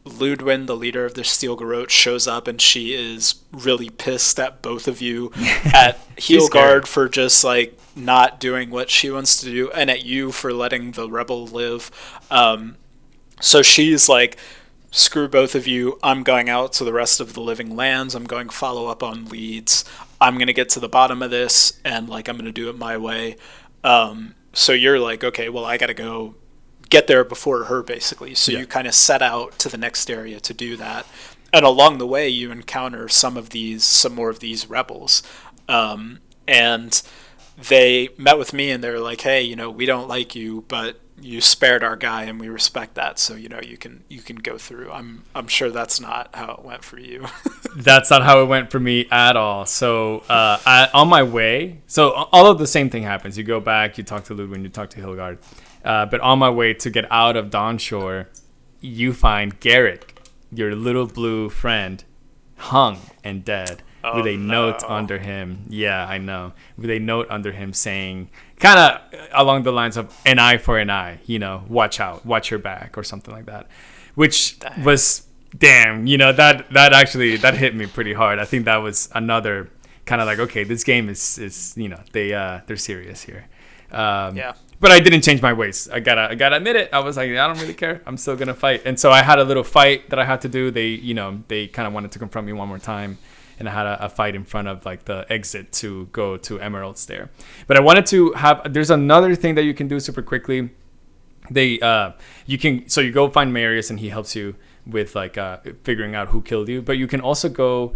Ludwin, the leader of the Steel Garrote, shows up, and she is really pissed at both of you, at Heelguard for just like not doing what she wants to do, and at you for letting the rebel live. So she's like, screw both of you. I'm going out to the rest of the living lands. I'm going follow up on leads. I'm going to get to the bottom of this, and like, I'm going to do it my way. So you're like, okay, well, I got to go get there before her, basically. So you kind of set out to the next area to do that. And along the way, you encounter some more of these rebels. And they met with me, and they're like, hey, we don't like you, but you spared our guy, and we respect that. So, you can go through. I'm sure that's not how it went for you. That's not how it went for me at all. So on my way, so all of the same thing happens. You go back, you talk to Ludwin, you talk to Heelguard. But on my way to get out of Dawnshore, you find Garrick, your little blue friend, hung and dead. With a note under him. Yeah, I know. With a note under him saying, kind of along the lines of an eye for an eye, watch out, watch your back, or something like that. Which was, damn, that hit me pretty hard. I think that was another kind of like, okay, this game is they're serious here. But I didn't change my ways. I gotta admit it. I was like, I don't really care. I'm still gonna fight. And so I had a little fight that I had to do. They kind of wanted to confront me one more time. And I had a fight in front of like the exit to go to Emerald's there. But I wanted to there's another thing that you can do super quickly. You go find Marius, and he helps you with like figuring out who killed you. But you can also go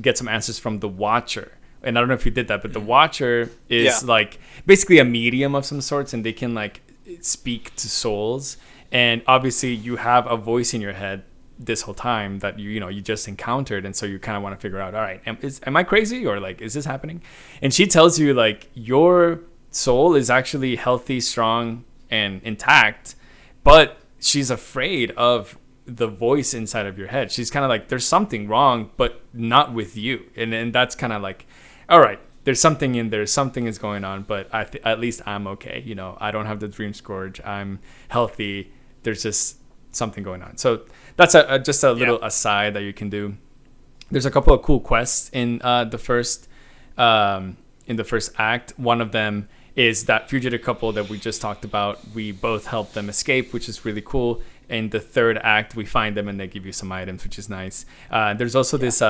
get some answers from the Watcher. And I don't know if you did that, but the Watcher is like basically a medium of some sorts, and they can like speak to souls. And obviously you have a voice in your head this whole time that you just encountered, and so you kind of want to figure out, all right, am I crazy, or like, is this happening? And she tells you like your soul is actually healthy, strong, and intact, but she's afraid of the voice inside of your head. She's kind of like, there's something wrong, but not with you. And that's kind of like, all right, there's something in there, something is going on, but at least I'm okay. I don't have the dream scourge, I'm healthy, there's just something going on. So that's just a little aside that you can do. There's a couple of cool quests in the first act. One of them is that fugitive couple that we just talked about. We both help them escape, which is really cool. In the third act, we find them and they give you some items, which is nice. There's also this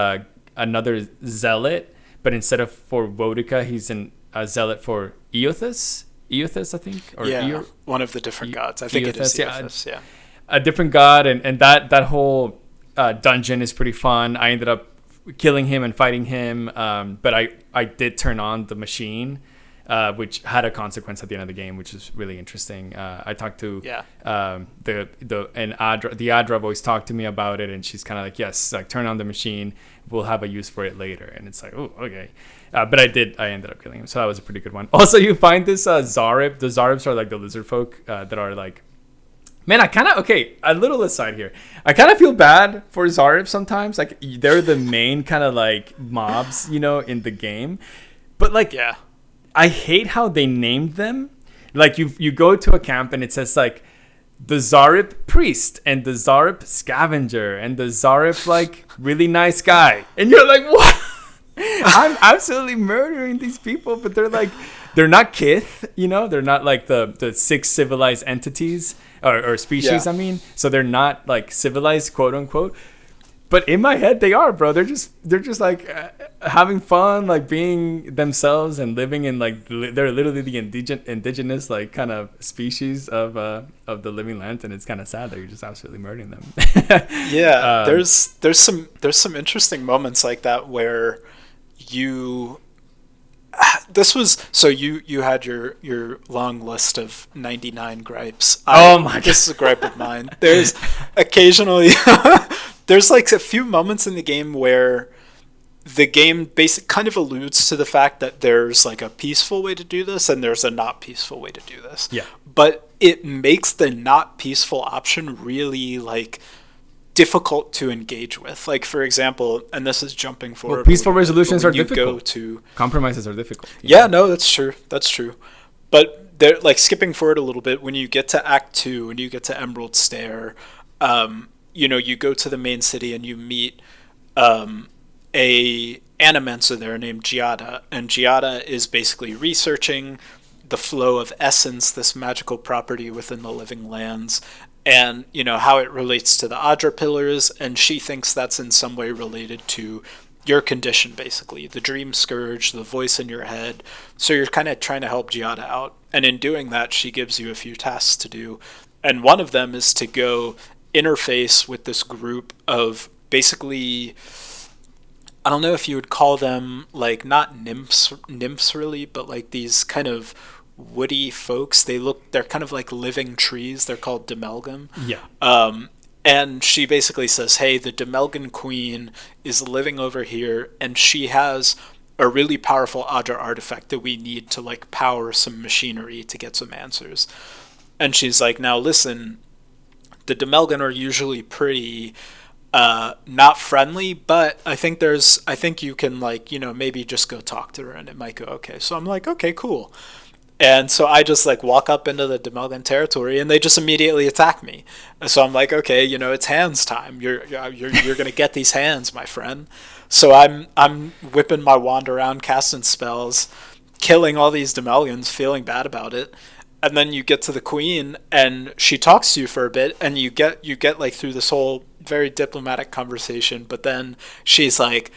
another zealot, but instead of for Boudica, he's a zealot for Eothas. Eothas, I think, or one of the different gods. I think Eothas, it is Eothas. Yeah, a different god, and that whole dungeon is pretty fun. I ended up killing him and fighting him, but I did turn on the machine, which had a consequence at the end of the game, which is really interesting. I talked to the Adra voice talked to me about it, and she's kind of like, yes, like turn on the machine, we'll have a use for it later. And it's like, oh, okay. But I ended up killing him, so that was a pretty good one. Also, you find this Zarib. The Zaribs are like the lizard folk that are like, man, a little aside here. I kind of feel bad for Zarib sometimes. Like, they're the main kind of like mobs, in the game. But like, I hate how they named them. Like, you go to a camp and it says like the Zarib priest and the Zarib scavenger and the Zarib like really nice guy, and you're like, what? I'm absolutely murdering these people, but they're not kith, they're not like the 6 civilized entities or species. I mean, so they're not like civilized, quote unquote. But in my head, they are, bro. They're just like having fun, like being themselves and living in like they're literally the indigenous like kind of species of the living land, and it's kind of sad that you're just absolutely murdering them. There's some interesting moments like that where you had your long list of 99 gripes. This is a gripe of mine. There's occasionally there's like a few moments in the game where the game kind of alludes to the fact that there's like a peaceful way to do this and there's a not peaceful way to do this. Yeah. But it makes the not peaceful option really like difficult to engage with. Like, for example, and this is jumping forward. Well, peaceful resolutions are difficult. Compromises are difficult. No, that's true. But they're like skipping forward a little bit. When you get to Act 2, when you get to Emerald Stair, you go to the main city and you meet a animancer there named Giada, and Giada is basically researching the flow of essence, this magical property within the living lands, and how it relates to the Adra pillars, and she thinks that's in some way related to your condition, basically the dream scourge, the voice in your head. So you're kind of trying to help Giada out, and in doing that she gives you a few tasks to do, and one of them is to go interface with this group of basically, I don't know if you would call them like not nymphs really, but like these kind of woody folks. They're kind of like living trees. They're called Demelgam. And she basically says, hey, the Demelgan queen is living over here, and she has a really powerful Adra artifact that we need to like power some machinery to get some answers. And she's like, now listen, the Demelgan are usually pretty not friendly, but I think you can like, maybe just go talk to her and it might go okay. So I'm like, okay, cool. And so I just like walk up into the Demelgan territory and they just immediately attack me. So I'm like, okay, it's hands time. You're gonna get these hands, my friend. So I'm whipping my wand around, casting spells, killing all these Demelgans, feeling bad about it. And then you get to the queen and she talks to you for a bit, and you get like through this whole very diplomatic conversation, but then she's like,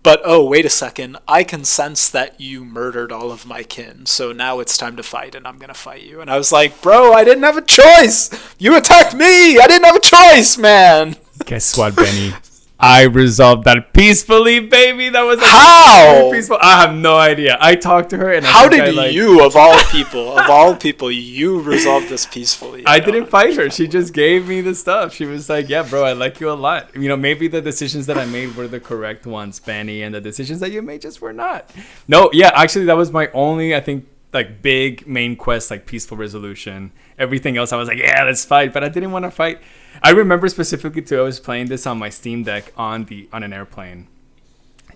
but oh, wait a second, I can sense that you murdered all of my kin, so now it's time to fight, and I'm gonna fight you. And I was like, bro, I didn't have a choice! You attacked me! I didn't have a choice, man! Guess what, Benny? I resolved that peacefully, baby. That was how peaceful. I have no idea. I talked to her, and how did you, of all people, you resolved this peacefully? I didn't fight her. She just gave me the stuff. She was like, "Yeah, bro, I like you a lot. Maybe the decisions that I made were the correct ones, Benny, and the decisions that you made just were not." No, yeah, actually, that was my only, I think, like big main quest, like peaceful resolution. Everything else, I was like, "Yeah, let's fight," but I didn't want to fight. I remember specifically too, I was playing this on my Steam Deck on an airplane,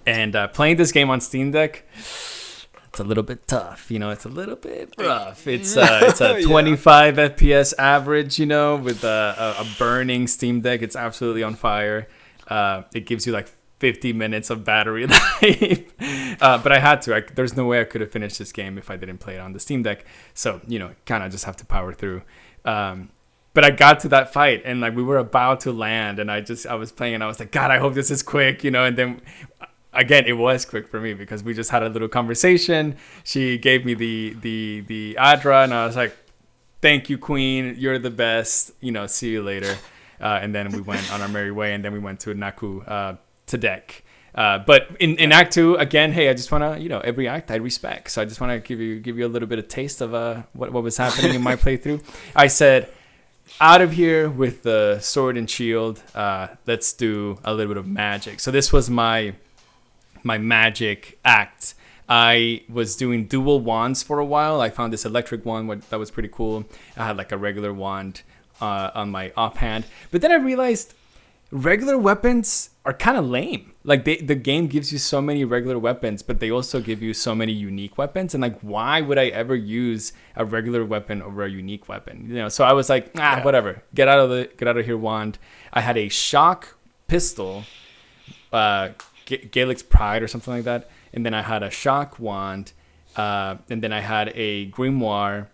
and playing this game on Steam Deck, it's a little bit tough. It's a little bit rough. It's a 25 FPS average. With a burning Steam Deck, it's absolutely on fire. It gives you like 50 minutes of battery life, but I had to. There's no way I could have finished this game if I didn't play it on the Steam Deck. So kind of just have to power through. But I got to that fight, and like we were about to land, and I was playing, and I was like, God, I hope this is quick, and then again, it was quick for me because we just had a little conversation. She gave me the Adra, and I was like, "Thank you, Queen. You're the best. See you later." And then we went on our merry way, and then we went to Naku Tadek. But in Act 2, again, hey, I just want to, every act I respect. So I just want to give you a little bit of taste of what was happening in my playthrough. I said, out of here with the sword and shield. Let's do a little bit of magic. So this was my magic act. I was doing dual wands for a while. I found this electric wand that was pretty cool. I had like a regular wand on my offhand. But then I realized regular weapons are kind of lame. Like the game gives you so many regular weapons, but they also give you so many unique weapons. And like, why would I ever use a regular weapon over a unique weapon? So I was like, whatever. Get out of here, wand. I had a shock pistol, Gaelix Pride or something like that. And then I had a shock wand, and then I had a grimoire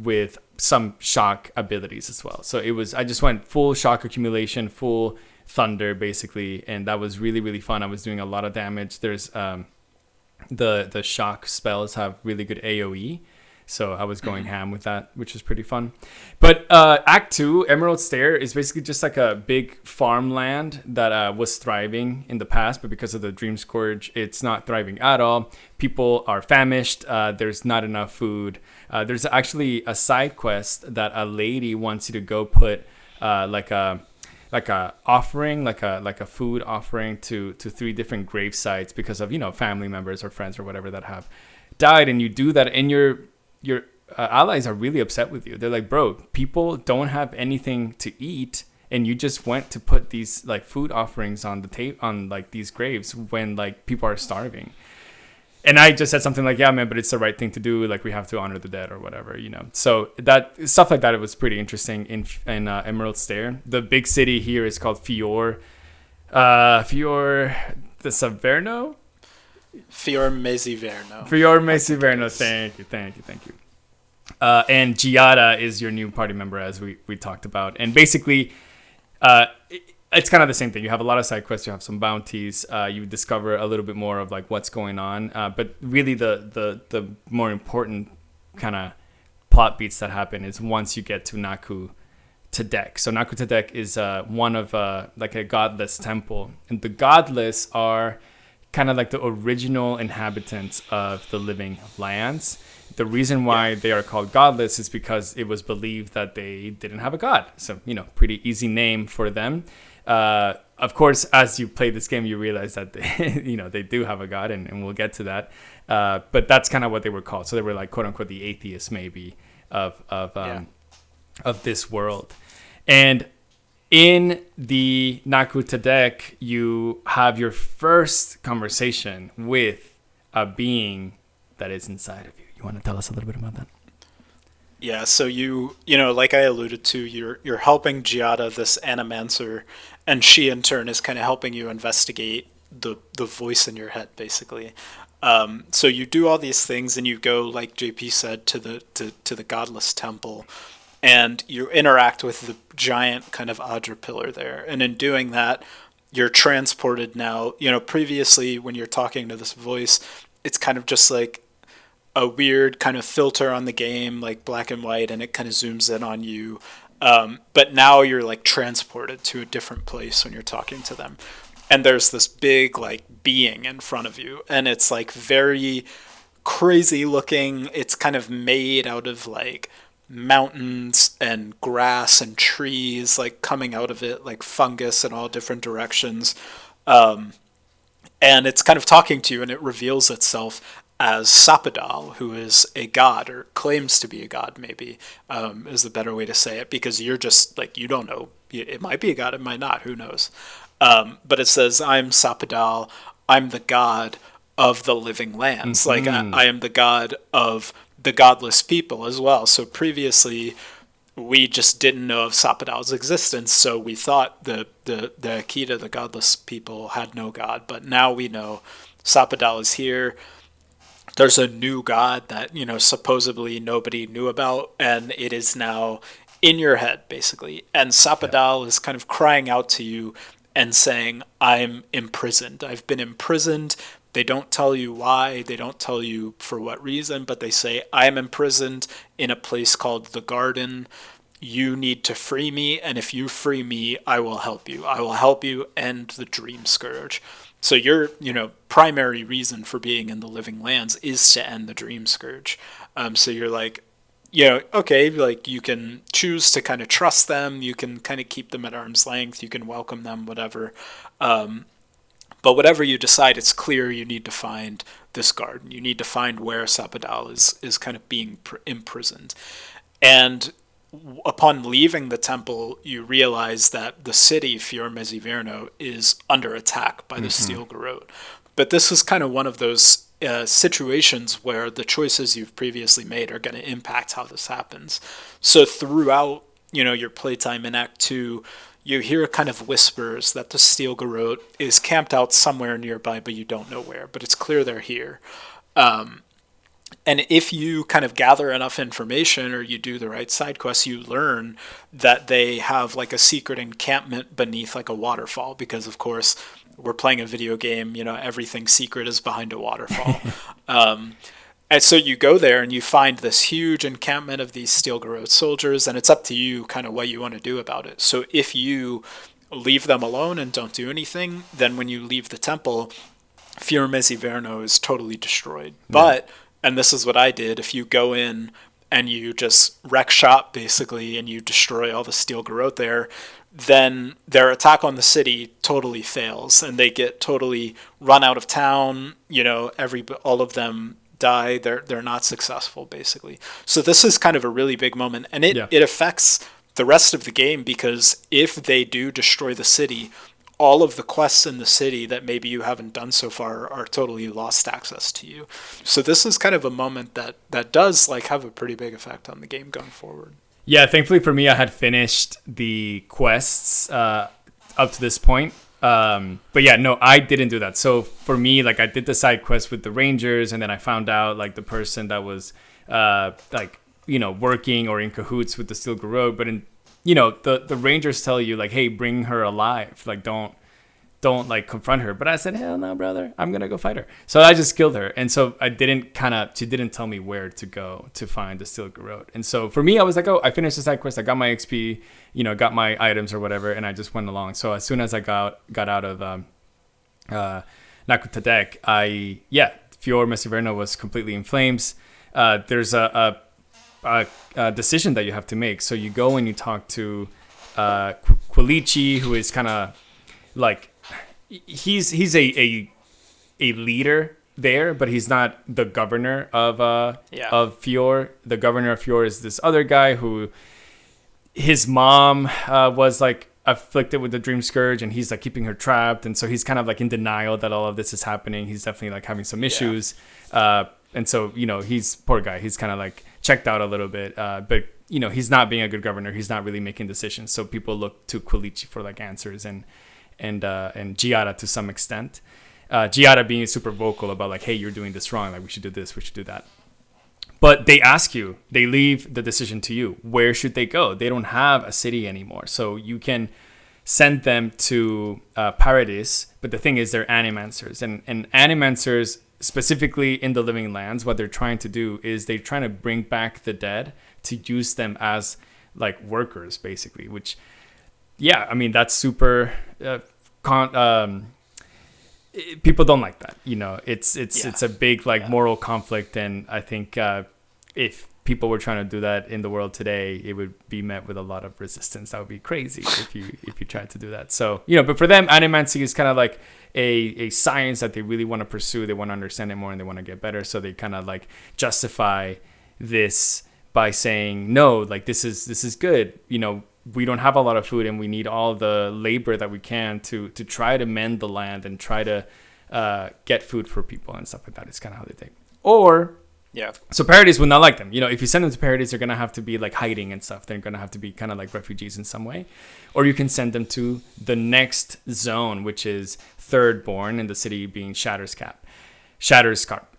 with some shock abilities as well. So I just went full shock accumulation, full thunder basically, and that was really, really fun. I was doing a lot of damage. There's the shock spells have really good AoE, so I was going ham with that, which was pretty fun. But Act 2, Emerald Stair, is basically just like a big farmland that was thriving in the past, but because of the Dream Scourge, it's not thriving at all. People are famished. There's not enough food. There's actually a side quest that a lady wants you to go put like a offering, like a food offering to 3 different grave sites because of family members or friends or whatever that have died, and you do that, and your allies are really upset with you. They're like, bro, people don't have anything to eat, and you just went to put these like food offerings on the on like these graves when like people are starving. And I just said something like, yeah, man, but it's the right thing to do. Like, we have to honor the dead or whatever, So that stuff like that, it was pretty interesting in Emerald Stair. The big city here is called Fior the Saverno? Fior Mesiverno. Fior Mesiverno. Thank you. And Giada is your new party member, as we talked about. And basically, it's kind of the same thing. You have a lot of side quests. You have some bounties. You discover a little bit more of like what's going on. But really, the more important kind of plot beats that happen is once you get to Naku Tadek. So Naku Tadek is one of like a godless temple, and the godless are kind of like the original inhabitants of the living lands. The reason why they are called godless is because it was believed that they didn't have a god. So, pretty easy name for them. Of course, as you play this game, you realize that they do have a god, and we'll get to that. But that's kind of what they were called. So they were like, quote unquote, the atheists maybe of this world. And in the Naku Tadek, you have your first conversation with a being that is inside of you. You want to tell us a little bit about that? Yeah, so you like I alluded to, you're helping Giada, this animancer, and she in turn is kind of helping you investigate the voice in your head, basically. So you do all these things, and you go, like JP said, to the godless temple, and you interact with the giant kind of Adra pillar there. And in doing that, you're transported now. Previously when you're talking to this voice, it's kind of just like a weird kind of filter on the game, like black and white, and it kind of zooms in on you. But now you're like transported to a different place when you're talking to them. And there's this big like being in front of you, and it's like very crazy looking. It's kind of made out of like mountains and grass and trees, like coming out of it, like fungus in all different directions. And it's kind of talking to you, and it reveals itself as Sapadal, who is a god, or claims to be a god, maybe, is the better way to say it, because you're just like, you don't know. It might be a god, it might not, who knows. But it says, I'm Sapadal, I'm the god of the living lands. Mm-hmm. Like, I am the god of the godless people as well. So previously, we just didn't know of Sapadal's existence, so we thought the Akita, the godless people, had no god. But now we know Sapadal is here. There's a new god that, supposedly nobody knew about, and it is now in your head, basically. And Sapadal is kind of crying out to you and saying, I'm imprisoned. I've been imprisoned. They don't tell you why. They don't tell you for what reason, but they say, I'm imprisoned in a place called the Garden. You need to free me, and if you free me, I will help you. I will help you end the Dream Scourge. So your, primary reason for being in the Living Lands is to end the Dream Scourge. So you're like, okay, like you can choose to kind of trust them. You can kind of keep them at arm's length. You can welcome them, whatever. But whatever you decide, it's clear you need to find this garden. You need to find where Sapadal is kind of being imprisoned. And upon leaving the temple, you realize that the city, Fior Mezzoverno, is under attack by the Steel Garrote. But this is kind of one of those situations where the choices you've previously made are going to impact how this happens. So throughout, your playtime in Act 2, you hear kind of whispers that the Steel Garrote is camped out somewhere nearby, but you don't know where. But it's clear they're here. And if you kind of gather enough information or you do the right side quests, you learn that they have like a secret encampment beneath like a waterfall, because of course we're playing a video game, everything secret is behind a waterfall. And so you go there and you find this huge encampment of these Steel Garrote soldiers, and it's up to you kind of what you want to do about it. So if you leave them alone and don't do anything, then when you leave the temple, Fior Mezzoverno is totally destroyed. Yeah. But, and this is what I did, if you go in and you just wreck shop basically and you destroy all the Steel Garrote there, then their attack on the city totally fails and they get totally run out of town. All of them die. They're not successful basically. So this is kind of a really big moment, and it affects the rest of the game, because if they do destroy the city, all of the quests in the city that maybe you haven't done so far are totally lost access to you. So this is kind of a moment that does like have a pretty big effect on the game going forward. Yeah, thankfully for me, I had finished the quests up to this point. But yeah, no, I didn't do that. So for me, like I did the side quest with the Rangers, and then I found out like the person that was working or in cahoots with the Steel Garrote. But the Rangers tell you like, hey, bring her alive. Like don't like confront her. But I said, hell no, brother, I'm gonna go fight her. So I just killed her. And so she didn't tell me where to go to find the Steel Garrote. And so for me, I was like, oh, I finished the side quest, I got my XP, got my items or whatever, and I just went along. So as soon as I got out of Nakutadek, Fior Mezzoverno was completely in flames. There's a decision that you have to make. So you go and you talk to Quilici, who is kind of like, he's a leader there, but he's not the governor of Fior. The governor of Fior is this other guy who his mom was like afflicted with the Dream Scourge, and he's like keeping her trapped, and so he's kind of like in denial that all of this is happening. He's definitely like having some issues, and so he's poor guy. He's kind of like checked out a little bit, but he's not being a good governor. He's not really making decisions. So people look to Quilici for like answers, and Giada to some extent. Giada being super vocal about like, hey, you're doing this wrong. Like we should do this, we should do that. But they leave the decision to you. Where should they go? They don't have a city anymore. So you can send them to Paradis. But the thing is, they're animancers. And animancers, specifically in the Living Lands, what they're trying to do is they're trying to bring back the dead to use them as like workers, basically. Which, yeah, I mean, that's super... people don't like that. It's a big moral conflict, and I think if people were trying to do that in the world today, it would be met with a lot of resistance. That would be crazy if you tried to do that. So but for them, animancy is kind of like a science that they really want to pursue. They want to understand it more and they want to get better. So they kind of like justify this by saying, no, like this is good. We don't have a lot of food, and we need all the labor that we can to try to mend the land and try to get food for people and stuff like that. It's kind of how they think. Or, so Paradis would not like them. If you send them to Paradis, they're going to have to be like hiding and stuff. They're going to have to be kind of like refugees in some way. Or you can send them to the next zone, which is Thirdborn, in the city being Shatterscarp.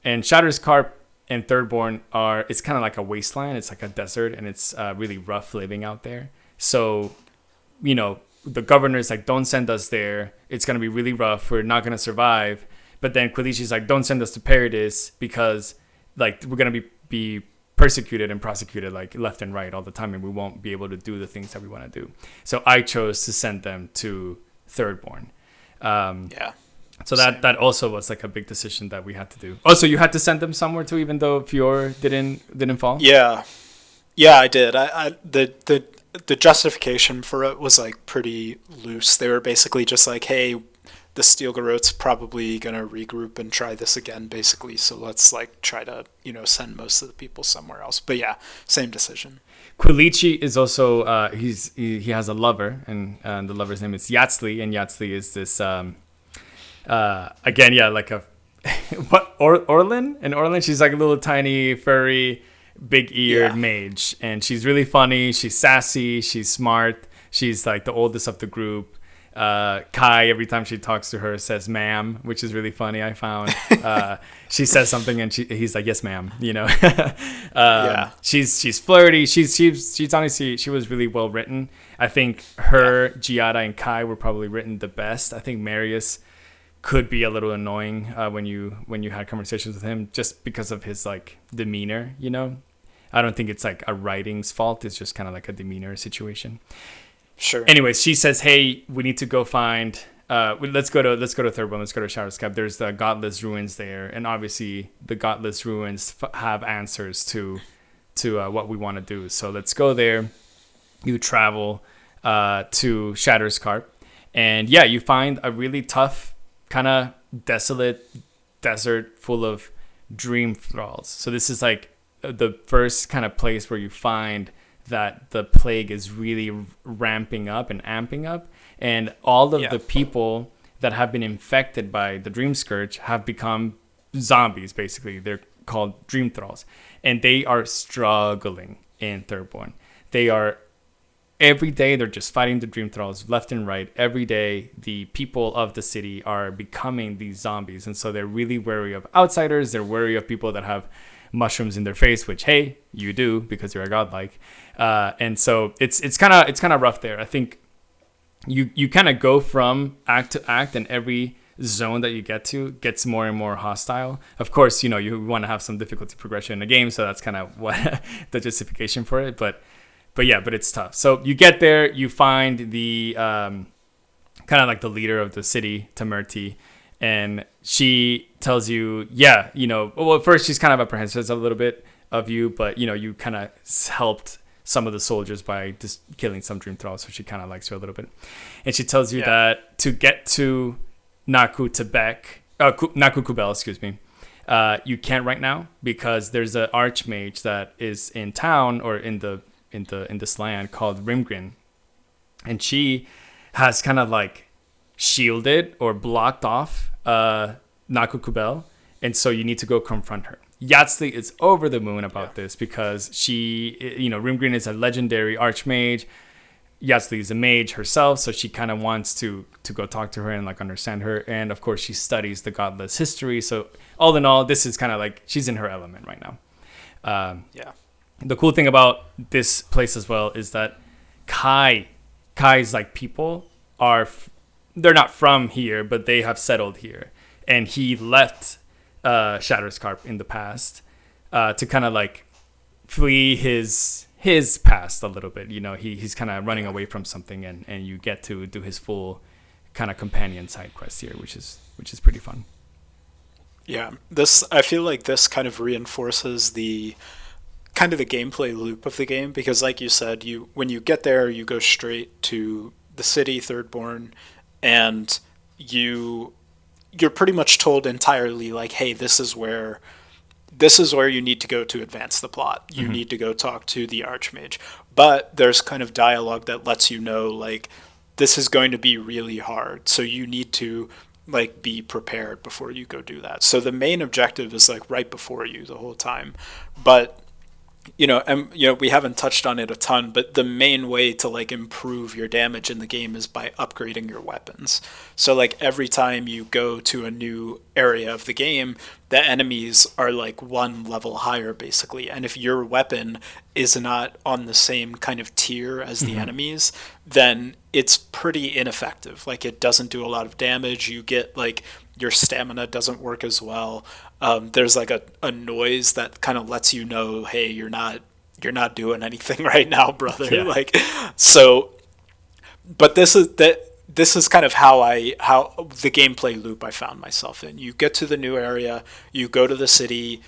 And Shatterscarp and Thirdborn it's kind of like a wasteland. It's like a desert, and it's really rough living out there. So, the governor's like, don't send us there. It's going to be really rough. We're not going to survive. But then Quilici's like, don't send us to Paradis because like we're going to be persecuted and prosecuted like left and right all the time, and we won't be able to do the things that we want to do. So I chose to send them to Thirdborn. So that also was like a big decision that we had to do. Oh, so you had to send them somewhere too, even though Fior didn't fall? Yeah, I did. The justification for it was like pretty loose. They were basically just like, hey, the Steel Garrote's probably gonna regroup and try this again, basically. So let's like try to send most of the people somewhere else. But yeah, same decision. Quilici is also he has a lover, and the lover's name is Yatzli, and Yatzli is this again, yeah, like a what Orlin? And Orlin, she's like a little tiny furry, big-eared mage, and she's really funny. She's sassy. She's smart. She's like the oldest of the group. Kai, every time she talks to her, says "ma'am," which is really funny. I found she says something and he's like, "Yes, ma'am." She's flirty. She's honestly, she was really well written. I think her, Giada, and Kai were probably written the best. I think Marius could be a little annoying when you had conversations with him, just because of his like demeanor. I don't think it's like a writing's fault. It's just kind of like a demeanor situation. Sure. Anyways, she says, "Hey, we need to go find. Let's go to Thirdborn. Let's go to Shadow's Cap. There's the Godless Ruins there, and obviously the Godless Ruins have answers to what we want to do. So let's go there." You travel to Shatter's Carp, and yeah, you find a really tough, kind of desolate desert full of dream thralls. So this is like the first kind of place where you find that the plague is really ramping up and amping up, and all of the people that have been infected by the Dream Scourge have become zombies. Basically, they're called Dream Thralls, and they are struggling in Thirdborn. They are every day they're just fighting the Dream Thralls left and right. Every day, the people of the city are becoming these zombies, and so they're really wary of outsiders. They're wary of people that have mushrooms in their face, which, hey, you do because you're a godlike. And so it's kind of rough there. I think you kind of go from act to act, and every zone that you get to gets more and more hostile. Of course, you want to have some difficulty progression in the game, so that's kind of what the justification for it. But it's tough. So you get there, you find the kind of like the leader of the city, Tamerti, and she tells you, well, at first she's kind of apprehensive a little bit of you, but you kind of helped some of the soldiers by just killing some Dream Thralls, so she kind of likes you a little bit. And she tells you that to get to Naku Kubel, excuse me, you can't right now because there's an archmage that is in town or in this land called Rimgrin, and she has kind of like shielded or blocked off Naku Kubel, and so you need to go confront her. Yatzli is over the moon about this because she, Rimgrin is a legendary archmage. Yatzli is a mage herself, so she kind of wants to go talk to her and like understand her. And of course, she studies the godless history. So all in all, this is kind of like she's in her element right now. The cool thing about this place as well is that Kai's like people they're not from here, but they have settled here, and he left Shatter's Carp in the past to kind of like flee his past a little bit. He's kind of running away from something, and you get to do his full kind of companion side quest here, which is pretty fun. Yeah, I feel like this kind of reinforces the gameplay loop of the game, because like you said, when you get there, you go straight to the city, Thirdborn, and you're pretty much told entirely like, hey, this is where you need to go to advance the plot. You need to go talk to the Archmage. But there's kind of dialogue that lets you know like this is going to be really hard. So you need to like be prepared before you go do that. So the main objective is like right before you the whole time. But we haven't touched on it a ton, but the main way to like improve your damage in the game is by upgrading your weapons. So like every time you go to a new area of the game, the enemies are like one level higher basically. And if your weapon is not on the same kind of tier as the enemies, then it's pretty ineffective. Like, it doesn't do a lot of damage. You get like your stamina doesn't work as well. There's like a noise that kind of lets you know, hey, you're not doing anything right now, brother. Yeah. Like, so, but this is kind of how the gameplay loop I found myself in. You get to the new area, you go to the city,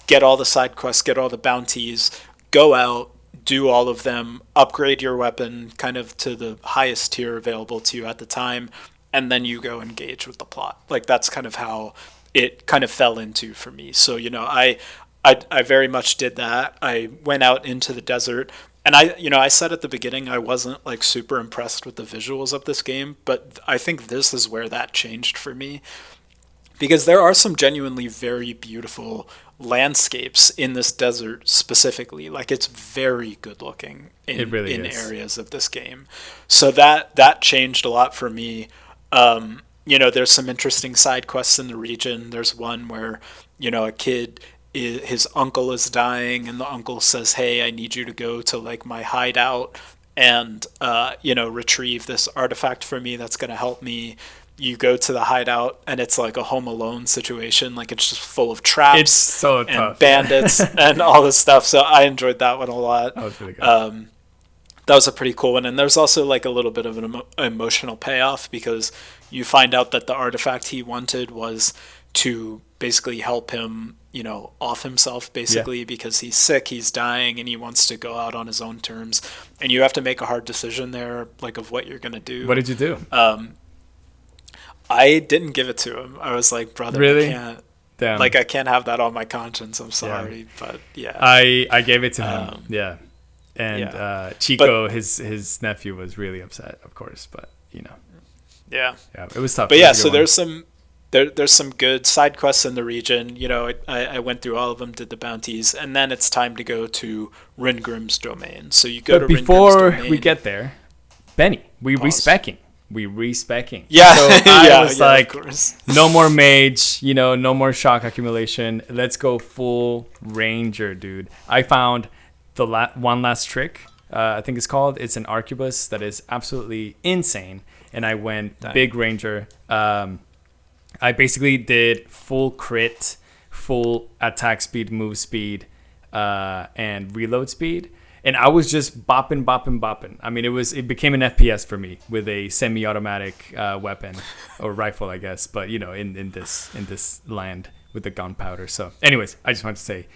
get all the side quests, get all the bounties, go out, do all of them, upgrade your weapon kind of to the highest tier available to you at the time, and then you go engage with the plot. Like, that's kind of how it kind of fell into for me. So, I very much did that. I went out into the desert, and I said at the beginning I wasn't like super impressed with the visuals of this game, but I think this is where that changed for me, because there are some genuinely very beautiful landscapes in this desert specifically. Like, it's very good looking It really in is. areas of this game. So that changed a lot for me. There's some interesting side quests in the region. There's one where, a kid, his uncle is dying, and the uncle says, hey, I need you to go to like my hideout and retrieve this artifact for me that's going to help me. You go to the hideout, and it's like a Home Alone situation. Like, it's just full of traps It's so and tough. bandits and all this stuff. So I enjoyed that one a lot. That was really good. That was a pretty cool one. And there's also like a little bit of an emotional payoff, because you find out that the artifact he wanted was to basically help him, off himself, basically, because he's sick, he's dying, and he wants to go out on his own terms. And you have to make a hard decision there, like, of what you're going to do. What did you do? I didn't give it to him. I was like, brother, Really? I can't. Damn. Like, I can't have that on my conscience. I'm sorry, but yeah. I gave it to him. Yeah. And Yeah. Chico, his nephew, was really upset, of course, but Yeah. it was tough. But It yeah, was a so good there's there's some good side quests in the region. I went through all of them, did the bounties, and then it's time to go to Ringrim's domain. So you go But to before Ringrim's domain. we get there, Benny, we Pause. respecking. We respecking. Yeah, So I was yeah, like, of course. no more mage, no more shock accumulation. Let's go full ranger, dude. I found the one last trick. I think it's called. It's an arquebus that is absolutely insane. And I went Dang. big ranger. I basically did full crit, full attack speed, move speed, and reload speed. And I was just bopping. I mean, it became an FPS for me with a semi-automatic weapon or rifle, I guess. But in this land with the gunpowder. So, anyways, I just wanted to say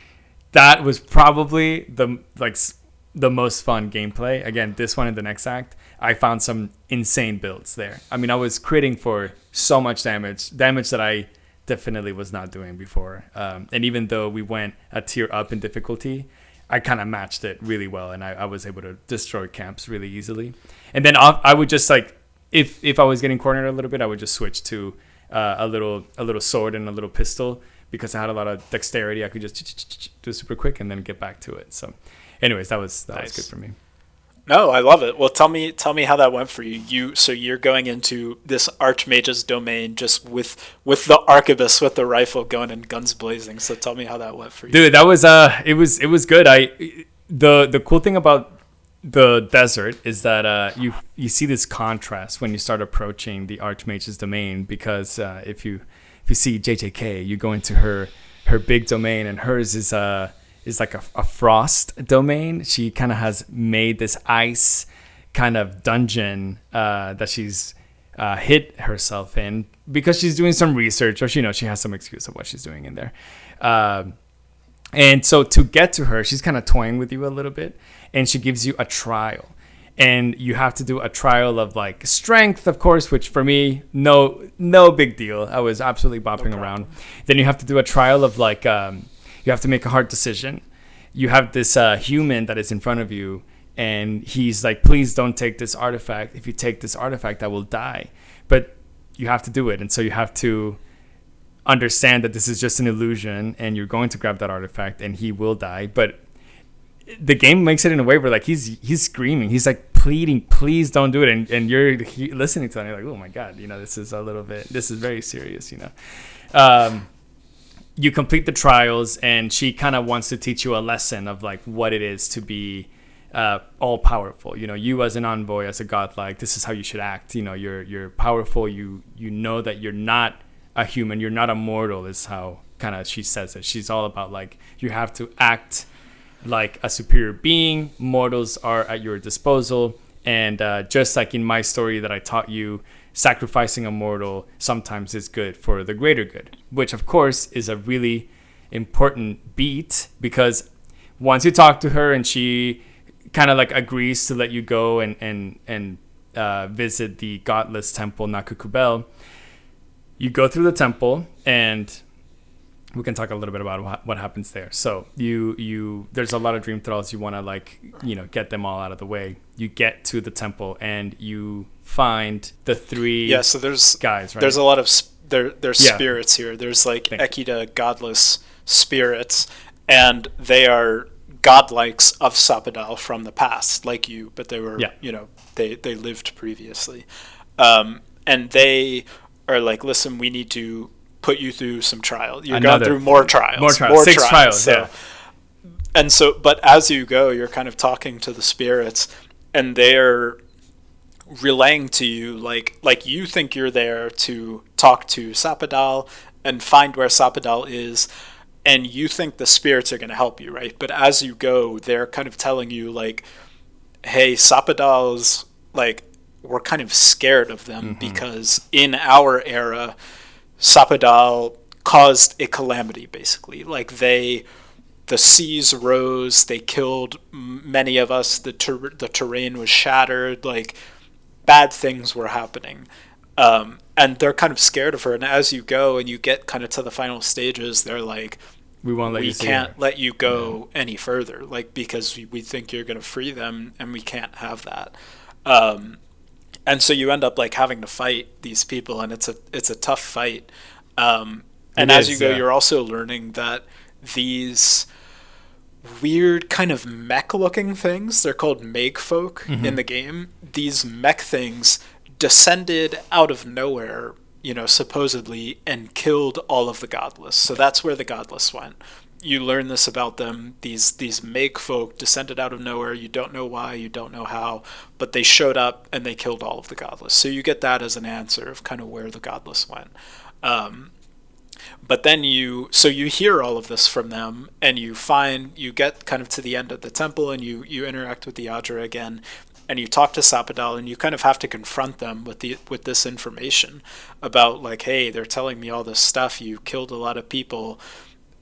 that was probably the most fun gameplay. Again, this one in the next act, I found some insane builds there. I mean, I was critting for so much damage that I definitely was not doing before. And even though we went a tier up in difficulty, I kind of matched it really well, and I was able to destroy camps really easily. And then I would just like, if I was getting cornered a little bit, I would just switch to a little sword and a little pistol, because I had a lot of dexterity. I could just do it super quick and then get back to it. So, anyways, that was good for me. No, I love it. Well, tell me how that went for you. So you're going into this Archmage's domain just with the arquebus, with the rifle going and guns blazing. So tell me how that went for you. Dude, that was it was good. The cool thing about the desert is that you see this contrast when you start approaching the Archmage's domain, because if you see JJK, you go into her big domain, and hers is like a frost domain. She kind of has made this ice kind of dungeon that she's hid herself in, because she's doing some research, or she has some excuse of what she's doing in there. And so to get to her, she's kind of toying with you a little bit, and she gives you a trial. And you have to do a trial of like strength, of course, which for me, no big deal. I was absolutely bopping around. Then you have to do a trial of like, you have to make a hard decision. You have this human that is in front of you, and he's like, please don't take this artifact. If you take this artifact, I will die. But you have to do it. And so you have to understand that this is just an illusion, and you're going to grab that artifact, and he will die. But the game makes it in a way where like he's screaming. He's like pleading, please don't do it. And you're listening to it, and you're like, oh my God, this is very serious, You complete the trials, and she kind of wants to teach you a lesson of like what it is to be all powerful. You as an envoy, as a godlike, this is how you should act. You're powerful. You know that you're not a human. You're not a mortal. Is how kind of she says it. She's all about like you have to act like a superior being. Mortals are at your disposal. And just like in my story that I taught you, sacrificing a mortal sometimes is good for the greater good, which of course is a really important beat, because once you talk to her and she kind of like agrees to let you go and visit the godless temple Nakukubel, you go through the temple, and we can talk a little bit about what happens there. So you there's a lot of dream thralls. You want to like, get them all out of the way. You get to the temple and you find the three so there's guys, right? There's a lot of there's spirits here. There's like Ekida godless spirits, and they are godlikes of Sapadal from the past, like you, but they were they lived previously. And they are like, listen, we need to put you through some trials. You're going through more trials. Six trials. So, and so, but as you go, you're kind of talking to the spirits, and they're relaying to you, like you think you're there to talk to Sapadal and find where Sapadal is, and you think the spirits are going to help you, right? But as you go, they're kind of telling you, like, hey, Sapadal's, like, we're kind of scared of them because in our era, Sapadal caused a calamity, basically. Like, the seas rose, they killed many of us, the terrain was shattered, like, bad things were happening. And they're kind of scared of her. And as you go and you get kind of to the final stages, they're like, we can't let you go any further, like, because we think you're going to free them, and we can't have that. And so you end up like having to fight these people, and it's a tough fight. And as you go, you're also learning that these weird kind of mech-looking things, they're called Meg folk in the game. These mech things descended out of nowhere, supposedly, and killed all of the godless. So that's where the godless went. You learn this about them. These Meg folk descended out of nowhere. You don't know why, you don't know how, but they showed up and they killed all of the godless. So you get that as an answer of kind of where the godless went. But then you hear all of this from them, and you get kind of to the end of the temple, and you interact with the Adra again, and you talk to Sapadal, and you kind of have to confront them with this information about, like, hey, they're telling me all this stuff. You killed a lot of people.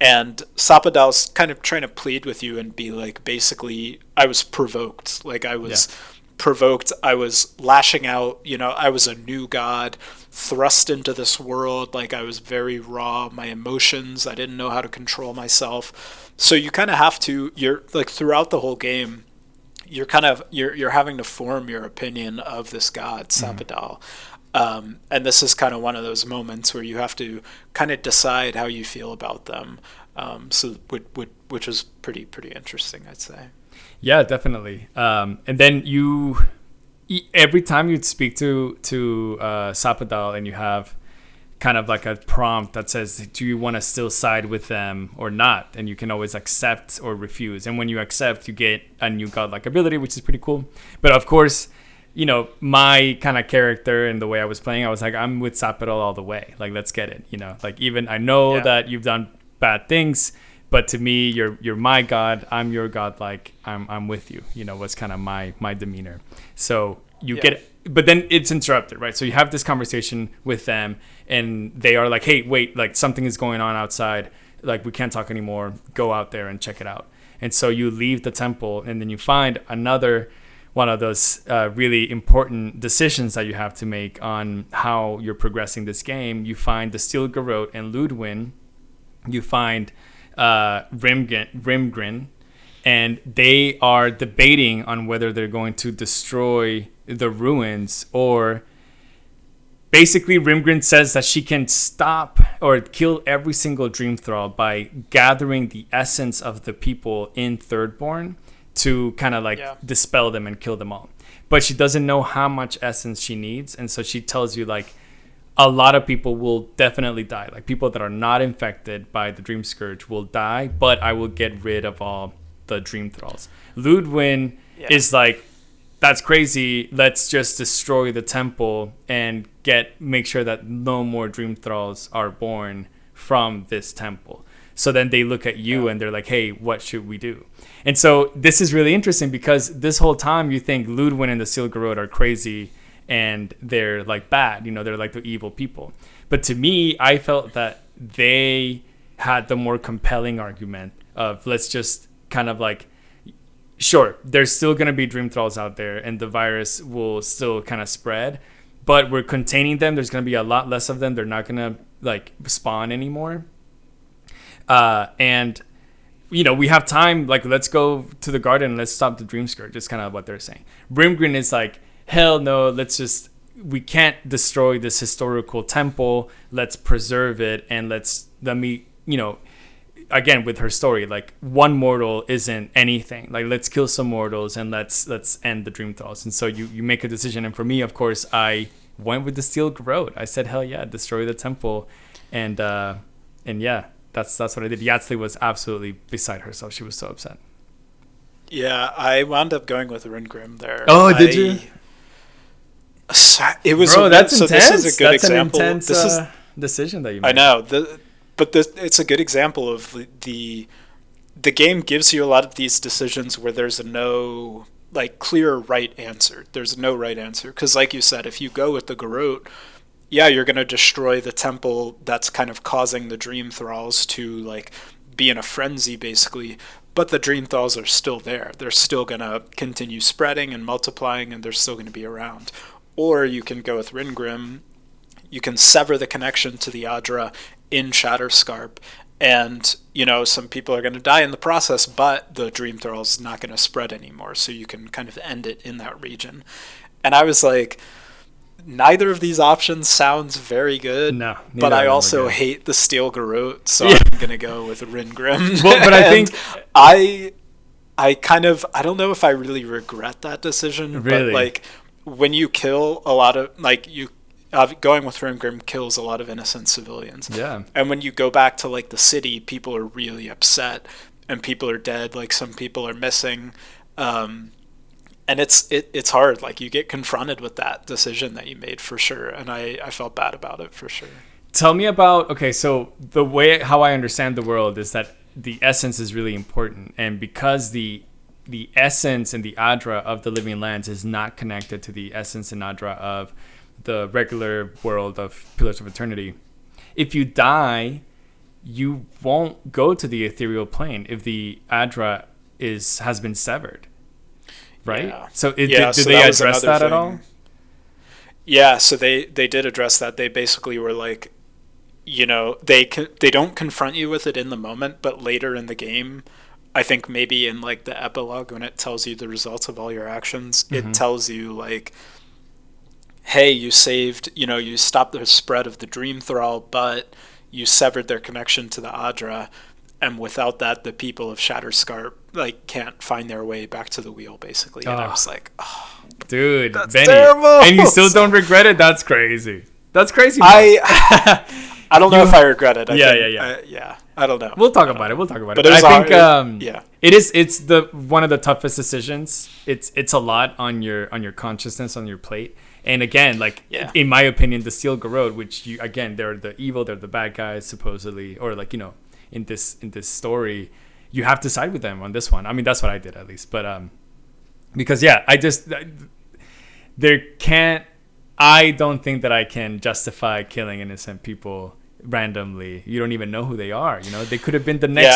And Sapadal's kind of trying to plead with you and be like, basically, I was provoked. Like, I was provoked. I was lashing out. I was a new god thrust into this world. Like, I was very raw. My emotions, I didn't know how to control myself. So you kind of have to, you're like, throughout the whole game, you're having to form your opinion of this god, Sapadal. And this is kind of one of those moments where you have to kind of decide how you feel about them. Which was pretty interesting, I'd say. Yeah, definitely. And then every time you'd speak to Sapadal, and you have kind of like a prompt that says, do you want to still side with them or not? And you can always accept or refuse. And when you accept, you get a new godlike ability, which is pretty cool. But of course, my kind of character and the way I was playing, I was like, I'm with Sapadal all the way. Like, let's get it. Like, even I know that you've done bad things, but to me, you're my god. I'm your god. Like, I'm with you. Was kind of my demeanor. So you get it, but then it's interrupted, right? So you have this conversation with them, and they are like, hey, wait, like, something is going on outside. Like, we can't talk anymore. Go out there and check it out. And so you leave the temple, and then you find another one of those really important decisions that you have to make on how you're progressing this game. You find the Steel Garrote and Ludwin. You find Rimgrin, and they are debating on whether they're going to destroy the ruins, or basically Rimgrin says that she can stop or kill every single Dream Thrall by gathering the essence of the people in Thirdborn to kind of like dispel them and kill them all. But she doesn't know how much essence she needs, and so she tells you, like, a lot of people will definitely die. Like, people that are not infected by the Dream Scourge will die, but I will get rid of all the Dream Thralls. Ludwin is like, that's crazy. Let's just destroy the temple and make sure that no more dream thralls are born from this temple. So then they look at you and they're like, hey, what should we do? And so this is really interesting because this whole time you think Ludwin and the Steel Garrote are crazy and they're like bad, they're like the evil people. But to me, I felt that they had the more compelling argument of, let's just kind of like, sure, there's still going to be dream thralls out there and the virus will still kind of spread, but we're containing them. There's going to be a lot less of them. They're not going to like spawn anymore. And we have time, like, let's go to the garden and let's stop the dream scourge. Just kind of what they're saying. Brimgrin is like, hell no, we can't destroy this historical temple. Let's preserve it. And let me, again, with her story, like, one mortal isn't anything. Like, let's kill some mortals and let's end the dream thralls. And so you make a decision. And for me, of course, I went with the Steel Garrote. I said, hell yeah, destroy the temple. And yeah, that's what I did. Yatzli was absolutely beside herself. She was so upset. Yeah, I wound up going with Rundgrim there. Oh, did you? It was that's intense. This is a good example. An intense, decision that you made. I know, but it's a good example of the game gives you a lot of these decisions where there's no like clear right answer. There's no right answer because, like you said, if you go with the Garrote, yeah, you're going to destroy the temple that's kind of causing the dream thralls to like be in a frenzy, basically. But the dream thralls are still there. They're still going to continue spreading and multiplying, and they're still going to be around. Or you can go with Rundgrim. You can sever the connection to the Adra in Shatterscarp, and some people are going to die in the process, but the dream thrall's not going to spread anymore. So you can kind of end it in that region. And I was like, neither of these options sounds very good. No, but I also hate the Steel Garrote, so I'm gonna go with Rundgrim. Well, but I think I don't know if I really regret that decision. Really? But like when you kill a lot of going with Rundgrim kills a lot of innocent civilians. Yeah. And when you go back to like the city, people are really upset and people are dead. Like some people are missing. And it's hard. Like you get confronted with that decision that you made for sure. And I felt bad about it for sure. Tell me about, so the way how I understand the world is that the essence is really important. And because the essence and the Adra of the Living Lands is not connected to the essence and Adra of the regular world of Pillars of Eternity, if you die, you won't go to the ethereal plane if the Adra has been severed. Right? Yeah. So did they address that at all? Yeah, so they did address that. They basically were like, they don't confront you with it in the moment, but later in the game, I think maybe in like the epilogue when it tells you the results of all your actions, it tells you like, hey, you saved, you stopped the spread of the Dream Thrall, but you severed their connection to the Adra. And without that, the people of Shatterscarp like can't find their way back to the wheel, basically. And I was like, oh, dude, that's Benny, terrible. And you still don't regret it? That's crazy. That's crazy. I don't know if I regret it. Yeah. I don't know. We'll talk about it. But I think, it's the one of the toughest decisions. It's a lot on your consciousness, on your plate. And again, in my opinion, the Steel Garrote, which they're the evil, they're the bad guys supposedly, or in this story, you have to side with them on this one. I mean, that's what I did at least. But because I don't think that I can justify killing innocent people randomly. You don't even know who they are. They could have been the next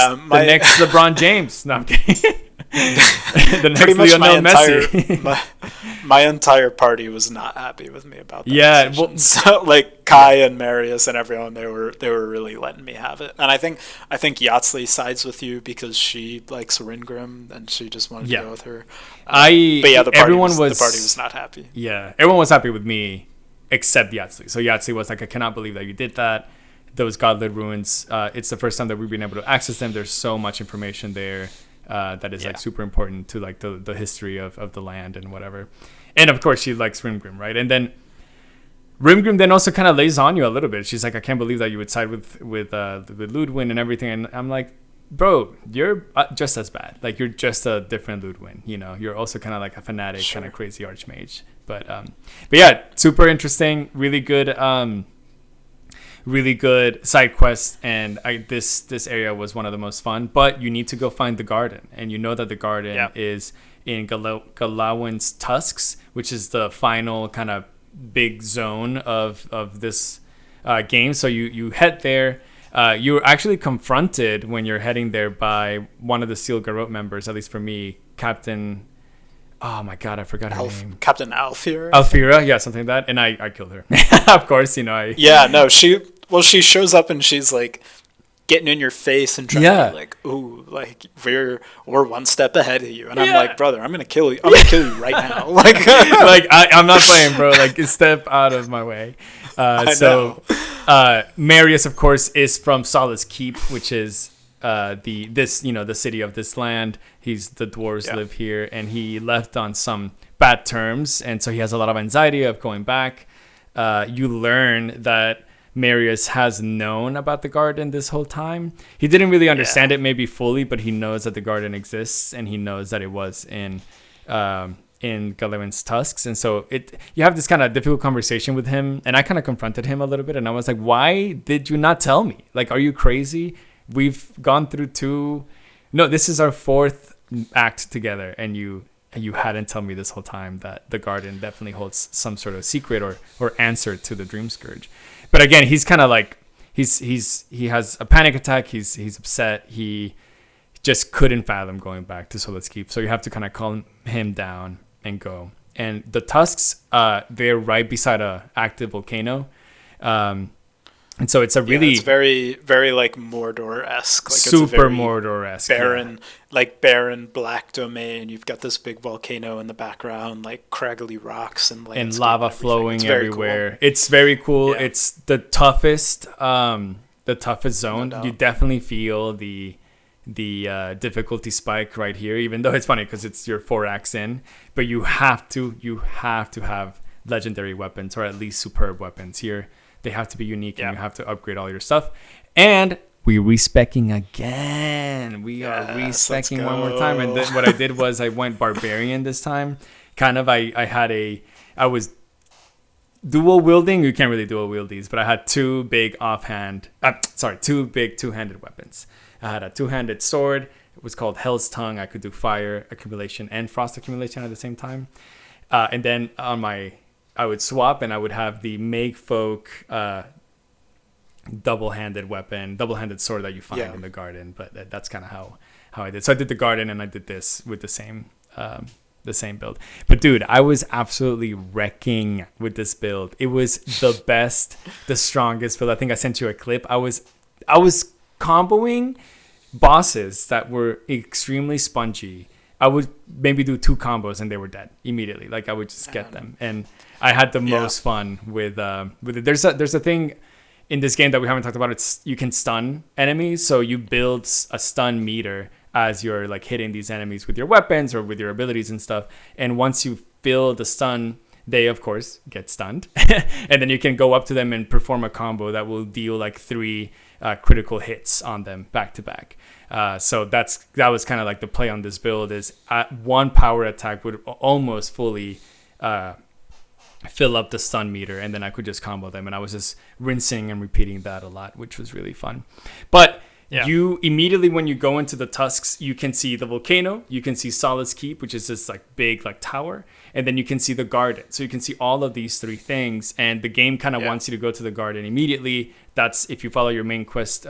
LeBron James. No, I'm kidding. The next pretty much Lionel Messi. my entire party was not happy with me about that. Yeah, well, so like Kai and Marius and everyone, they were really letting me have it. And I think Yatzli sides with you because she likes Rundgrim and she just wanted to go with her. But yeah, the party was not happy. Yeah, everyone was happy with me except Yatzli. So Yatzli was like, I cannot believe that you did that. Those godlit ruins. It's the first time that we've been able to access them. There's so much information there. That is like super important to like the history of the land and whatever. And of course she likes Rundgrim, right? And then Rundgrim then also kind of lays on you a little bit. She's like, I can't believe that you would side with Ludwin and everything. And I'm like, bro, you're just as bad. Like, you're just a different Ludwig, you know. You're also kind of like a fanatic, kind of crazy archmage. But yeah, super interesting, really good side quests, and this area was one of the most fun. But you need to go find the garden, and you know that the garden is in Galawin's tusks, which is the final kind of big zone of this game. So you head there. You're actually confronted when you're heading there by one of the Steel Garrote members, at least for me, Captain. Oh my god, I forgot her name. Captain Alfira. Alfira, yeah, something like that. And I killed her. Of course, you know. She shows up and she's like getting in your face and trying to be like, ooh, like we're one step ahead of you. And I'm like, brother, I'm gonna kill you. I'm gonna kill you right now. Like I'm not playing, bro. Like, step out of my way. Marius, of course, is from Solace Keep, which is the city of this land. The dwarves live here, and he left on some bad terms, and so he has a lot of anxiety of going back. You learn that Marius has known about the garden this whole time. He didn't really understand it maybe fully, but he knows that the garden exists, and he knows that it was in Galawin's tusks. And so you have this kind of difficult conversation with him, and I kind of confronted him a little bit, and I was like, why did you not tell me? Like, are you crazy? We've gone through this is our 4th act together, and you hadn't told me this whole time that the garden definitely holds some sort of secret or answer to the Dream Scourge. But again, he's kind of like he has a panic attack. He's upset. He just couldn't fathom going back to Solace Keep. So you have to kind of calm him down and go. And the tusks, they're right beside a active volcano. And so it's a really it's very, very like Mordor-esque, like super Mordor-esque, barren black domain. You've got this big volcano in the background, like craggly rocks and lava flowing everywhere. Cool. It's very cool. Yeah. It's the toughest zone. No, you definitely feel the difficulty spike right here, even though it's funny because it's your 4 acts in, but you have to have legendary weapons, or at least superb weapons here. They have to be unique, and you have to upgrade all your stuff. And we're respecking again. We are respecking one more time. And then what I did was I went barbarian this time. Kind of, I was dual wielding. You can't really dual wield these, but I had two big two-handed weapons. I had a two-handed sword. It was called Hell's Tongue. I could do fire accumulation and frost accumulation at the same time. And then I would swap, and I would have the Make Folk double-handed sword that you find in the garden. But that's kind of how I did. So I did the garden, and I did this with the same build. But dude, I was absolutely wrecking with this build. It was the best, the strongest build. I think I sent you a clip. I was comboing bosses that were extremely spongy. I would maybe do 2 combos and they were dead immediately. Like, I would just get them, and I had the most fun with it. There's a thing in this game that we haven't talked about. It's you can stun enemies, so you build a stun meter as you're like hitting these enemies with your weapons or with your abilities and stuff. And once you fill the stun, they of course get stunned, and then you can go up to them and perform a combo that will deal like 3 critical hits on them back to back. So that was kind of like the play on this build, is one power attack would almost fully fill up the stun meter, and then I could just combo them, and I was just rinsing and repeating that a lot, which was really fun. But you immediately, when you go into the tusks, you can see the volcano, you can see Solace Keep, which is this like big like tower, and then you can see the garden. So you can see all of these 3 things, and the game kind of wants you to go to the garden immediately. That's if you follow your main quest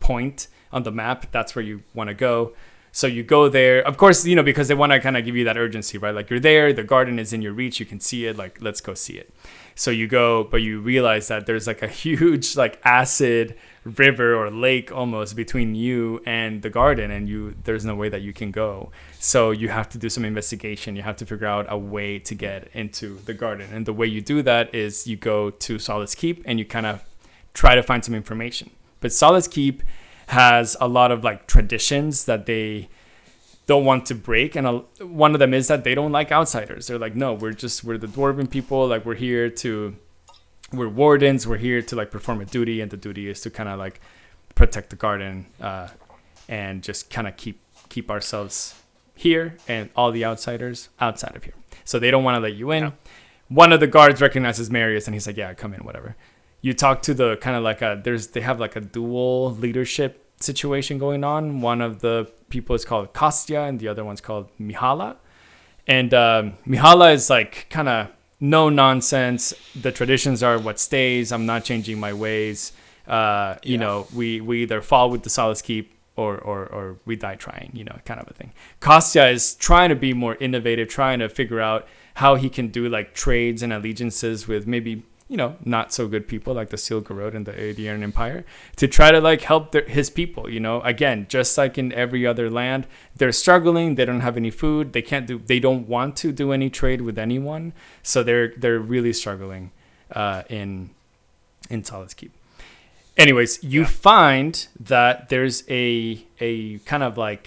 point on the map, that's where you want to go. So you go there, of course, because they want to kind of give you that urgency, right? Like, you're there, the garden is in your reach, you can see it, like, let's go see it. So you go, but you realize that there's like a huge like acid river or lake almost between you and the garden, and there's no way that you can go. So you have to do some investigation. You have to figure out a way to get into the garden. And the way you do that is you go to Solace Keep and you kind of try to find some information. But Solace Keep has a lot of like traditions that they don't want to break, and one of them is that they don't like outsiders. They're like, no, we're the dwarven people, like we're wardens, we're here to like perform a duty, and the duty is to kind of like protect the garden and just kind of keep ourselves here and all the outsiders outside of here. So they don't want to let you in. Yeah. One of the guards recognizes Marius, and he's like, yeah, come in, whatever. You talk to the kind of like they have like a dual leadership situation going on. One of the people is called Kostya, and the other one's called Mihala. And Mihala is like kind of no nonsense. The traditions are what stays. I'm not changing my ways. You know, we either fall with the Solace Keep or we die trying, you know, kind of a thing. Kostya is trying to be more innovative, trying to figure out how he can do like trades and allegiances with maybe, you know, not so good people like the Silgarode and the Aedian Empire to try to like help his people, you know. Again, just like in every other land, they're struggling. They don't have any food. They don't want to do any trade with anyone. So they're really struggling in Solace Keep. Anyways, you find that there's a kind of like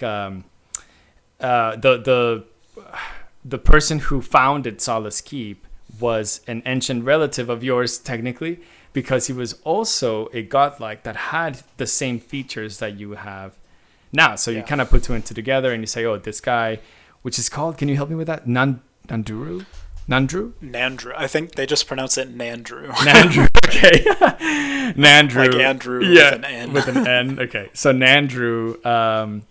the person who founded Solace Keep was an ancient relative of yours, technically, because he was also a godlike that had the same features that you have now. So you kind of put two and two together, and you say, oh, this guy, which is called, can you help me with that? Nandru? Nandru. I think they just pronounce it Nandru. Nandru, okay. Nandru. Like Andrew with an N. With an N, okay. So Nandru,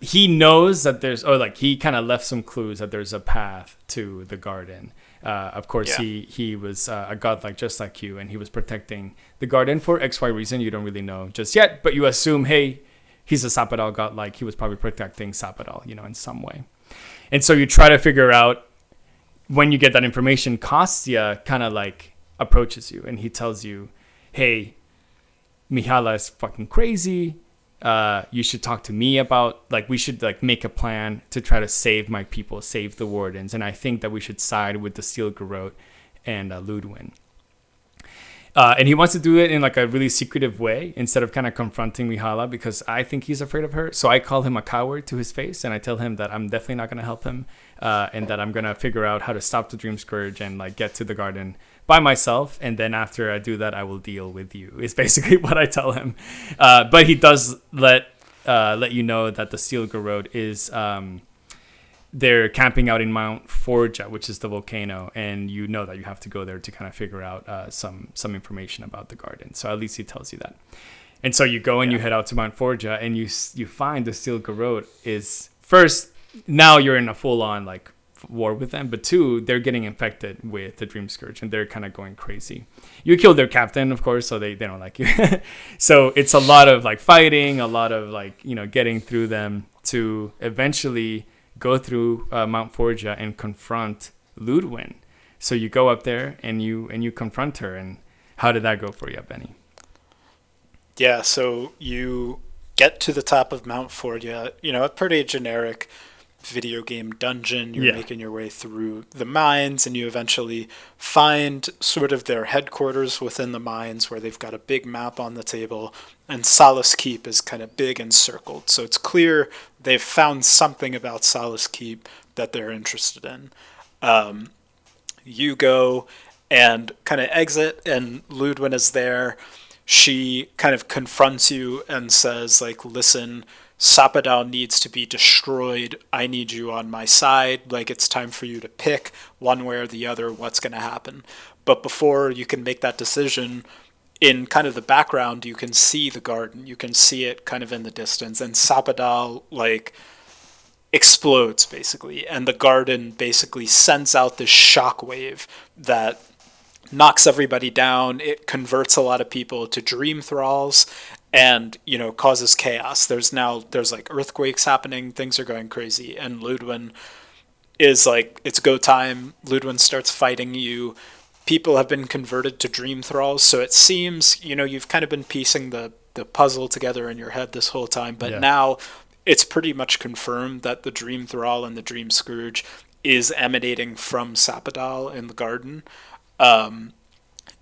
he knows that he kind of left some clues that there's a path to the garden. Of course, he was a godlike just like you, and he was protecting the garden for XY reason. You don't really know just yet, but you assume, hey, he's a Sapadal godlike. He was probably protecting Sapadal, you know, in some way. And so you try to figure out, when you get that information, Kostya kind of like approaches you and he tells you, hey, Mihala is fucking crazy. You should talk to me about, like, we should like make a plan to try to save my people, save the wardens. And I think that we should side with the Silgarode and Ludwin. And he wants to do it in like a really secretive way instead of kind of confronting Mihala, because I think he's afraid of her. So I call him a coward to his face, and I tell him that I'm definitely not going to help him, and that I'm going to figure out how to stop the Dream Scourge and like get to the garden by myself. And then after I do that, I will deal with you, is basically what I tell him. But he does let you know that the Silgarode is... they're camping out in Mount Forja, which is the volcano, and you know that you have to go there to kind of figure out some information about the garden. So at least he tells you that. And so you go and you head out to Mount Forja, and you find the Silgarode is, first, now you're in a full-on like war with them, but two, they're getting infected with the Dream Scourge, and they're kind of going crazy. You killed their captain, of course, so they don't like you. So it's a lot of like fighting, a lot of like, you know, getting through them to eventually go through Mount Forja and confront Ludwin. So you go up there and you confront her. And how did that go for you, Benny? Yeah, so you get to the top of Mount Forja, you know, a pretty generic video game dungeon. You're making your way through the mines, and you eventually find sort of their headquarters within the mines, where they've got a big map on the table, and Solace Keep is kind of big and circled. So it's clear they've found something about Solace Keep that they're interested in. You go and kind of exit, and Ludwin is there. She kind of confronts you and says, like, listen, Sapadal needs to be destroyed. I need you on my side. Like, it's time for you to pick one way or the other what's going to happen. But before you can make that decision, in kind of the background, you can see the garden. You can see it kind of in the distance. And Sapadal, like, explodes, basically. And the garden basically sends out this shockwave that knocks everybody down. It converts a lot of people to dream thralls, and, you know, causes chaos. There's like earthquakes happening. Things are going crazy. And Ludwin is like, it's go time. Ludwin starts fighting you. People have been converted to dream thralls. So it seems, you know, you've kind of been piecing the puzzle together in your head this whole time. But now it's pretty much confirmed that the dream thrall and the dream scourge is emanating from Sapadal in the garden.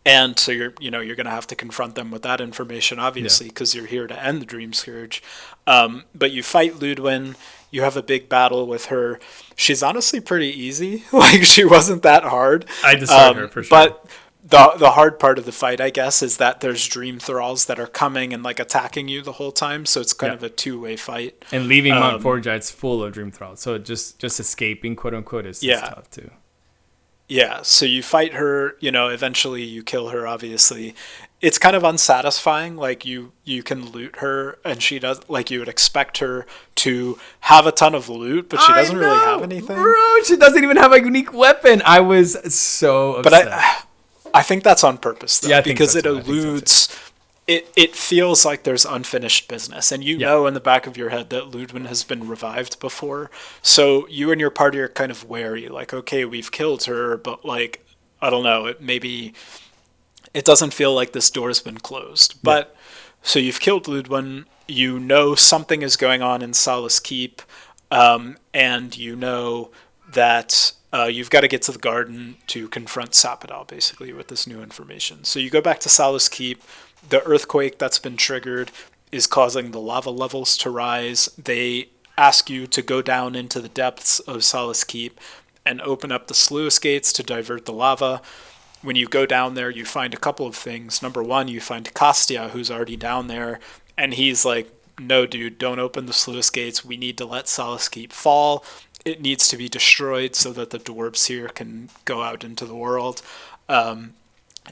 And so you're going to have to confront them with that information, obviously, because you're here to end the Dream Scourge. But you fight Ludwin. You have a big battle with her. She's honestly pretty easy. Like, she wasn't that hard. I deserve her, for sure. But the hard part of the fight, I guess, is that there's dream thralls that are coming and like attacking you the whole time. So it's kind of a two-way fight. And leaving Mount Forja, it's full of dream thralls. So just escaping, quote unquote, is tough too. Yeah. So you fight her. Eventually you kill her. Obviously, it's kind of unsatisfying. Like you can loot her, and she does, like, you would expect her to have a ton of loot, but she doesn't really have anything. Bro, she doesn't even have a unique weapon. I was so upset. But I think that's on purpose, though, yeah, because it alludes. It feels like there's unfinished business, and know in the back of your head that Ludwig has been revived before. So you and your party are kind of wary, like, okay, we've killed her, but like, I don't know, it doesn't feel like this door's been closed. But so you've killed Ludwig, something is going on in Solace Keep, and that you've got to get to the garden to confront Sapadal, basically, with this new information. So you go back to Solace Keep. The earthquake that's been triggered is causing the lava levels to rise. They ask you to go down into the depths of Solace Keep and open up the sluice gates to divert the lava. When you go down there, you find a couple of things. Number one, you find Kastia, who's already down there, and he's like, no, dude, don't open the sluice gates. We need to let Solace Keep fall. It needs to be destroyed so that the dwarves here can go out into the world.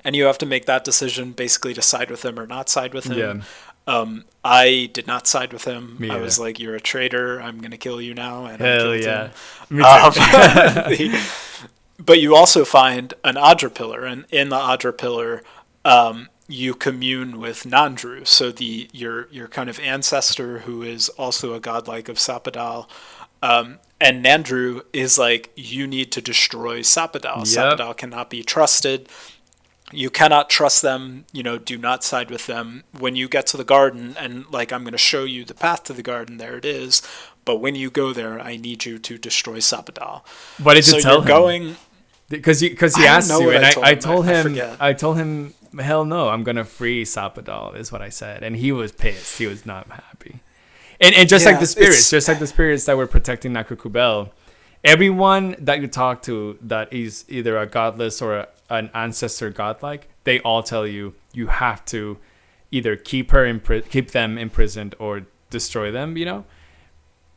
And you have to make that decision, basically, to side with him or not side with him. Yeah. I did not side with him. I was like, you're a traitor. I'm going to kill you now. And hell yeah. Me too. But you also find an Adra pillar, and in the Adra pillar, you commune with Nandru, so your kind of ancestor, who is also a godlike of Sapadal. And Nandru is like, you need to destroy Sapadal. Yep. Sapadal cannot be trusted. You cannot trust them, do not side with them. When you get to the garden, and like, I'm going to show you the path to the garden, there it is. But when you go there, I need you to destroy Sapadal. What did you tell him? Because he asked you, and I told him, hell no, I'm going to free Sapadal, is what I said. And he was pissed. He was not happy. And just like the spirits that were protecting Nakukubel, everyone that you talk to that is either a godless or an ancestor godlike, they all tell you have to either keep them imprisoned or destroy them,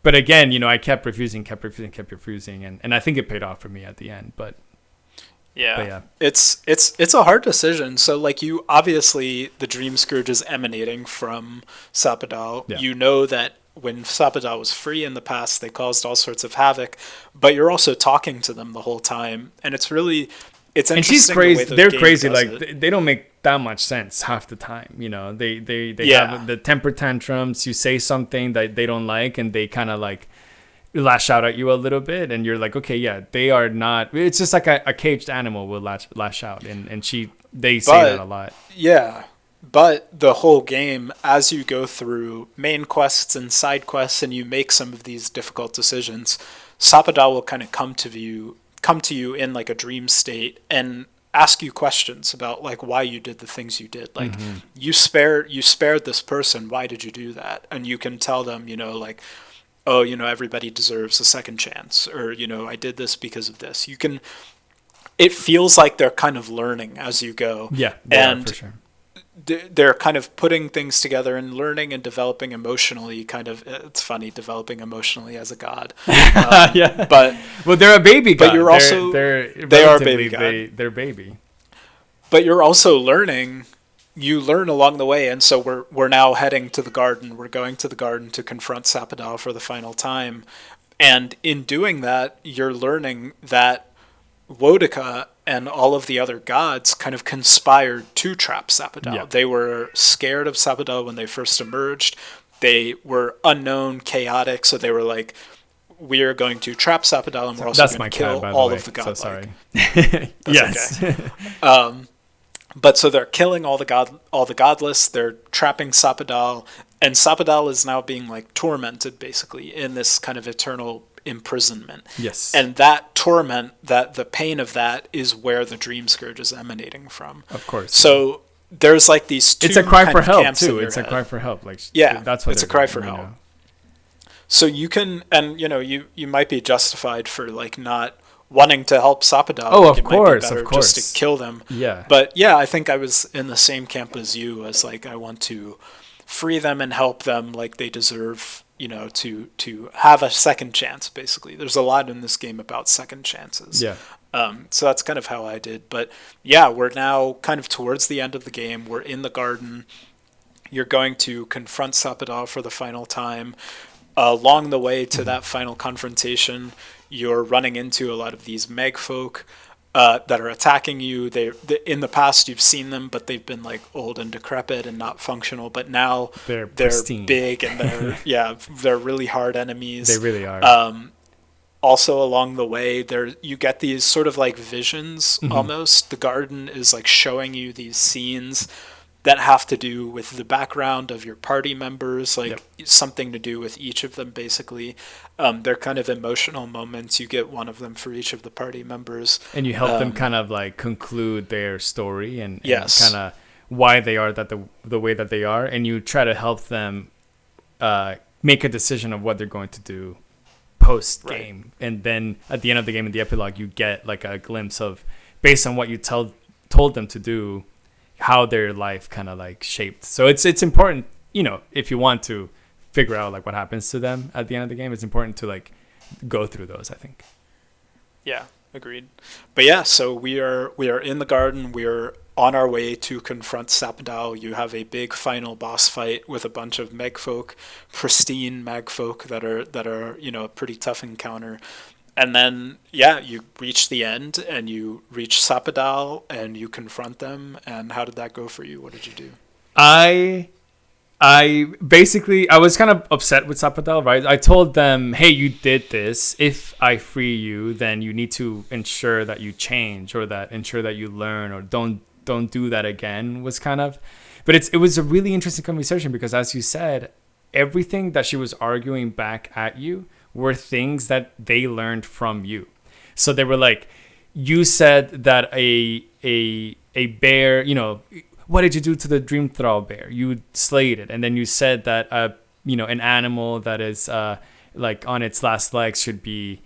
But again, I kept refusing, and I think it paid off for me at the end. But yeah. It's a hard decision. So like, you obviously, the Dream Scourge is emanating from Sapadal. Yeah. You know that when Sapadal was free in the past, they caused all sorts of havoc, but you're also talking to them the whole time, and it's interesting. And she's crazy. They're crazy. Like, they don't make that much sense half the time. They have the temper tantrums. You say something that they don't like, and they kind of like lash out at you a little bit, and you're like, okay, yeah, they are not. It's just like a caged animal will lash out, and they say that a lot. Yeah. But the whole game, as you go through main quests and side quests, and you make some of these difficult decisions, Sapadal will kind of come to you in like a dream state and ask you questions about like why you did the things you did. Like, you spared this person. Why did you do that? And you can tell them, like, oh, everybody deserves a second chance, or I did this because of this. It feels like they're kind of learning as you go. Yeah, for sure. They're kind of putting things together and learning and developing emotionally. It's funny, developing emotionally as a god. Yeah, but they're a baby god. But you're also they are a baby god. They're baby. But you're also learning. You learn along the way, and so we're now heading to the garden. We're going to the garden to confront Sapadal for the final time, and in doing that, you're learning that Wodika and all of the other gods kind of conspired to trap Sapadal. Yeah. They were scared of Sapadal when they first emerged. They were unknown, chaotic, so they were like, we are going to trap Sapadal, and we're also going to kill all of the gods. So sorry. Yes. Okay. But so they're killing all the godless. They're trapping Sapadal, and Sapadal is now being like tormented, basically, in this kind of eternal imprisonment. Yes. And that torment, that the pain of that, is where the Dream Scourge is emanating from. Of course. So there's like these two. It's a cry for help too. It's a cry for help. Like, yeah, that's what it's a cry for help. So you can, and you might be justified for like not wanting to help Sapadal. Oh, like, of it course, might be better of course. just to kill them. Yeah. But yeah, I think I was in the same camp as you, as like, I want to free them and help them like they deserve, to have a second chance, basically. There's a lot in this game about second chances. Yeah. So that's kind of how I did. But yeah, we're now kind of towards the end of the game. We're in the garden. You're going to confront Sapadal for the final time. Along the way to that final confrontation, you're running into a lot of these Meg folk that are attacking you. They in the past you've seen them, but they've been like old and decrepit and not functional. But now They're big and they're really hard enemies. They really are. Also along the way, you get these sort of like visions. Almost the garden is like showing you these scenes that have to do with the background of your party members, like something to do with each of them, basically. They're kind of emotional moments. You get one of them for each of the party members. And you help them kind of like conclude their story and yes. kind of why they are the way that they are. And you try to help them make a decision of what they're going to do post game. Right. And then at the end of the game, in the epilogue, you get like a glimpse of, based on what you told them to do, how their life kind of like shaped. So it's important, if you want to figure out like what happens to them at the end of the game, it's important to like go through those, I think. Yeah, agreed. But yeah, so we are in the garden. We're on our way to confront Sapadal. You have a big final boss fight with a bunch of Megfolk, pristine Megfolk that are a pretty tough encounter. And then, you reach the end, and you reach Sapadal, and you confront them. And how did that go for you? What did you do? I basically, I was kind of upset with Sapadal, right? I told them, hey, you did this. If I free you, then you need to ensure that you change, or ensure that you learn, or don't do that again, was kind of. But it was a really interesting conversation because, as you said, everything that she was arguing back at you were things that they learned from you. So they were like, you said that a bear, what did you do to the dream thrall bear? You slayed it. And then you said that an animal that is like on its last legs should be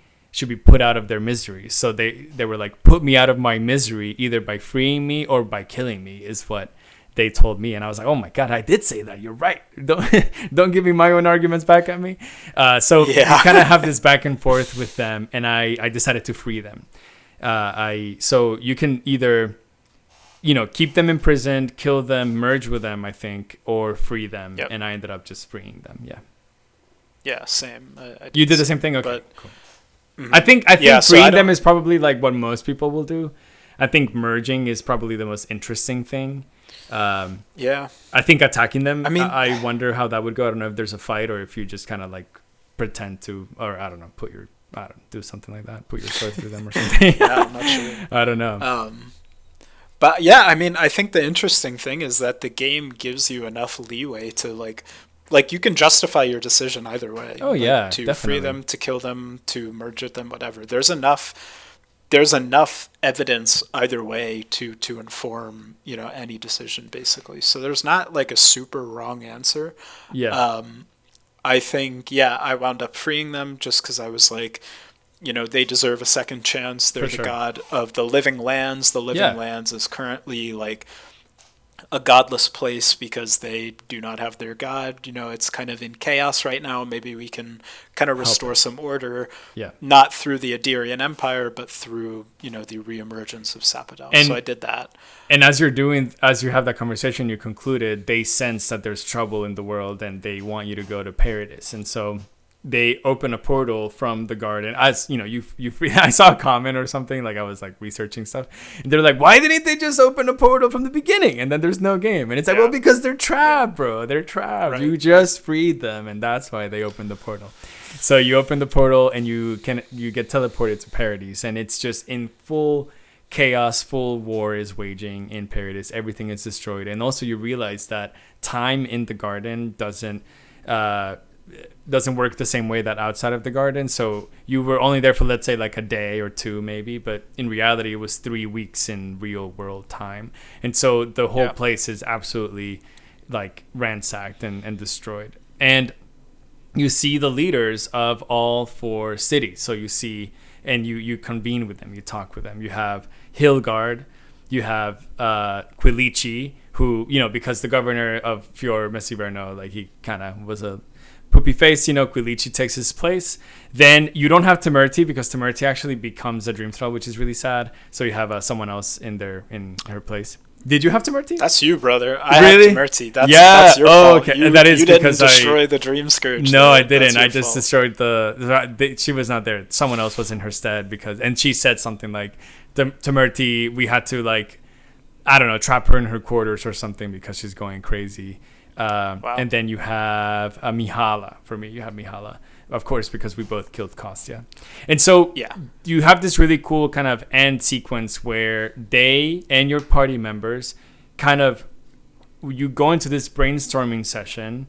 put out of their misery. So they were like, put me out of my misery either by freeing me or by killing me, is what they told me. And I was like, oh my God, I did say that. You're right. Don't give me my own arguments back at me. So you kind of have this back and forth with them. And I decided to free them. So you can either, keep them imprisoned, kill them, merge with them, I think, or free them. Yep. And I ended up just freeing them. Yeah. Yeah, same. You did the same thing? Okay, cool. Mm-hmm. I think freeing them is probably like what most people will do. I think merging is probably the most interesting thing. I think attacking them, I wonder how that would go. I don't know if there's a fight or if you just kind of like pretend to, or I don't know, do something like that, put your sword through them or something. I'm not sure. I don't know. But yeah, I think the interesting thing is that the game gives you enough leeway to like you can justify your decision either way. Oh yeah, to definitely. Free them, to kill them, to merge with them, whatever. There's enough evidence either way to inform any decision, basically. So there's not like a super wrong answer. I think I wound up freeing them just because I was like, they deserve a second chance. They're the god of the living lands. The living lands is currently like a godless place because they do not have their god. It's kind of in chaos right now. Maybe we can kind of restore some order, not through the Adirian Empire, but through, the reemergence of Sapadal. So I did that. And as you have that conversation, you concluded they sense that there's trouble in the world and they want you to go to Paradis. And so they open a portal from the garden. As I saw a comment or something, like I was like researching stuff, and they're like, why didn't they just open a portal from the beginning and then there's no game? And it's like, well, because they're trapped, bro. They're trapped. Right. You just freed them, and that's why they opened the portal. So you open the portal and you get teleported to Paradis, and it's just in full chaos, full war is waging in Paradis. Everything is destroyed, and also you realize that time in the garden doesn't work the same way that outside of the garden. So you were only there for, let's say, like a day or two maybe, but in reality it was 3 weeks in real world time. And so the whole place is absolutely like ransacked and destroyed. And you see the leaders of all 4 cities. So you see and you convene with them, you talk with them. You have Hilgard, you have Quilici, who, you know, because the governor of Fior Messiverno, like, he kind of was a poopy face, you know, Quilici takes his place. Then you don't have Temerti, because Temerti actually becomes a dream thrall, which is really sad. So you have someone else in her place. Did you have Temerti? That's you, brother. I really? had Temerti. That's your fault. Okay. You, that is you didn't because destroy the Dream Scourge. No, I didn't. I just fault. destroyed she was not there. Someone else was in her stead, and she said something like, Temerti, we had to, like, I don't know, trap her in her quarters or something because she's going crazy. Wow. And then you have Mihala. For me, you have Mihala, of course, because we both killed Kostya. And so you have this really cool kind of end sequence where they and your party members kind of, you go into this brainstorming session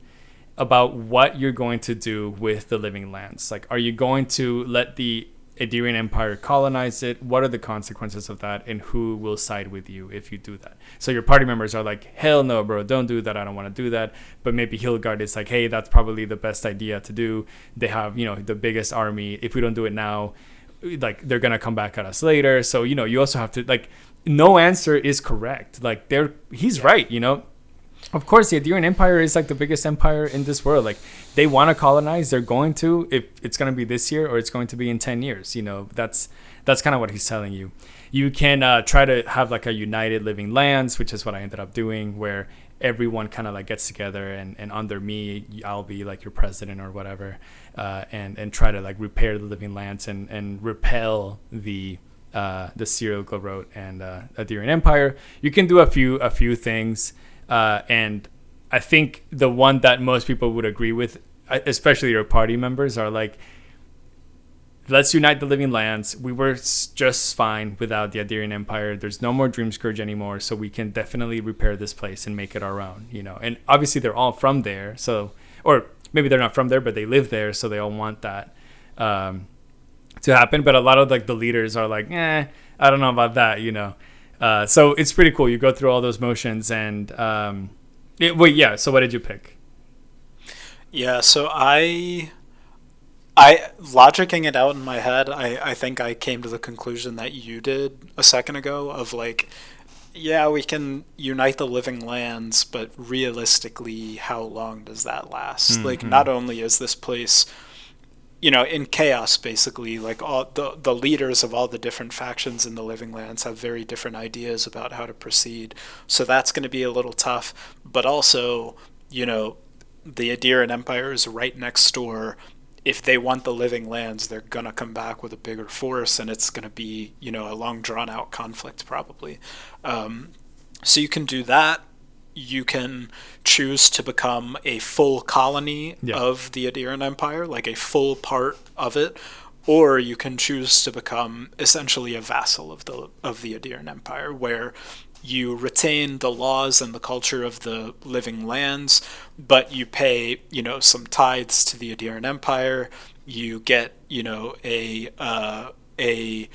about what you're going to do with the living lands. Like, are you going to let the Adirian Empire colonize it? What are the consequences of that, and who will side with you if you do that? So your party members are like, hell no, bro, don't do that. I don't want to do that. But maybe Hilgard is like, hey, that's probably the best idea to do. They have, you know, the biggest army. If we don't do it now, like, they're gonna come back at us later. So, you know, you also have to, like, no answer is correct. Like, he's right, you know. Of course, the Adirian Empire is, like, the biggest empire in this world. Like, they want to colonize. They're going to. If it's going to be this year or it's going to be in 10 years, you know, that's kind of what he's telling you. You can try to have, like, a united living lands, which is what I ended up doing, where everyone kind of, like, gets together, and under me, I'll be, like, your president or whatever, and try to, like, repair the living lands and repel the Serial Garrote and Adirian Empire. You can do a few things. And I think the one that most people would agree with, especially your party members, are like, let's unite the living lands. We were just fine without the Adirian Empire. There's no more Dream Scourge anymore, so we can definitely repair this place and make it our own, you know. And obviously they're all from there, so, or maybe they're not from there, but they live there, so they all want that to happen. But a lot of, like, the leaders are like, I don't know about that, you know. So it's pretty cool. You go through all those motions, and so what did you pick? Yeah, so I logicking it out in my head, I think I came to the conclusion that you did a second ago of, like, yeah, we can unite the living lands, but realistically, how long does that last? Mm-hmm. Like, not only is this place, you know, in chaos, basically, like, all the leaders of all the different factions in the living lands have very different ideas about how to proceed. So that's going to be a little tough. But also, you know, the Adirian Empire is right next door. If they want the living lands, they're going to come back with a bigger force, and it's going to be, you know, a long drawn out conflict probably. So you can do that. You can choose to become a full colony of the Adirian Empire, like a full part of it, or you can choose to become essentially a vassal of the Adirian Empire, where you retain the laws and the culture of the living lands, but you pay, you know, some tithes to the Adirian Empire. You get, you know, a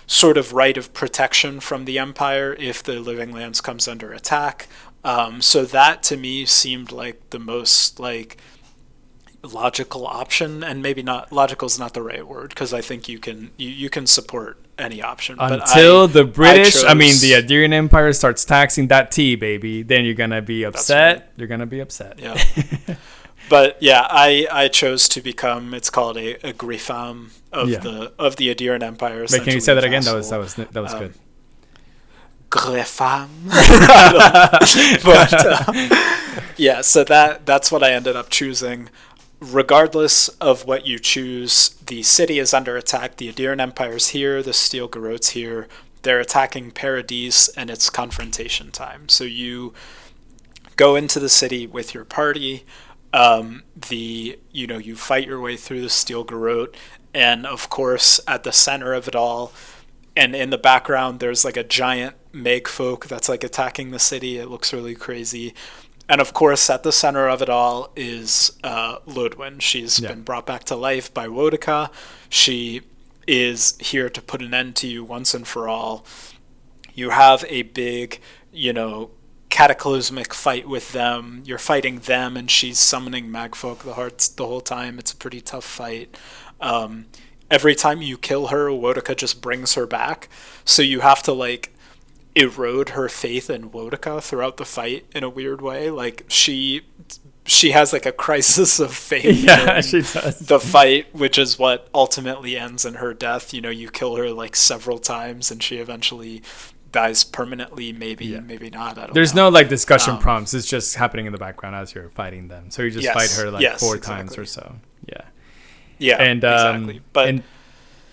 sort of right of protection from the Empire if the living lands comes under attack. So that to me seemed like the most, like, logical option, and maybe not logical is not the right word, because I think you can support any option until the British, the Adirian Empire starts taxing that tea, baby. Then you're gonna be upset. Right. You're gonna be upset. Yeah. But yeah, I chose to become, it's called a Griffam of the Adirian Empire. Wait, can you say that again? That was good. Griffam. But yeah, so that's what I ended up choosing. Regardless of what you choose, the city is under attack. The Adirian Empire's here, the Steel Garrote's here. They're attacking Paradise, and it's confrontation time. So you go into the city with your party. You fight your way through the Steel Garrote, and of course, at the center of it all, and in the background, there's, like, a giant Megfolk that's, like, attacking the city. It looks really crazy. And of course, at the center of it all is Ludwin. She's been brought back to life by Wodika. She is here to put an end to you once and for all. You have a big, you know, cataclysmic fight with them. You're fighting them, and she's summoning Magfolk the whole time. It's a pretty tough fight. And every time you kill her, Wodaka just brings her back. So you have to like erode her faith in Wodaka throughout the fight in a weird way. Like she has like a crisis of faith Yeah, she does. the fight, which is what ultimately ends in her death. You know, you kill her like several times and she eventually dies permanently, maybe not. I don't There's know. no like discussion prompts. It's just happening in the background as you're fighting them. So you just fight her like four times or so. Yeah. Yeah, and exactly. But and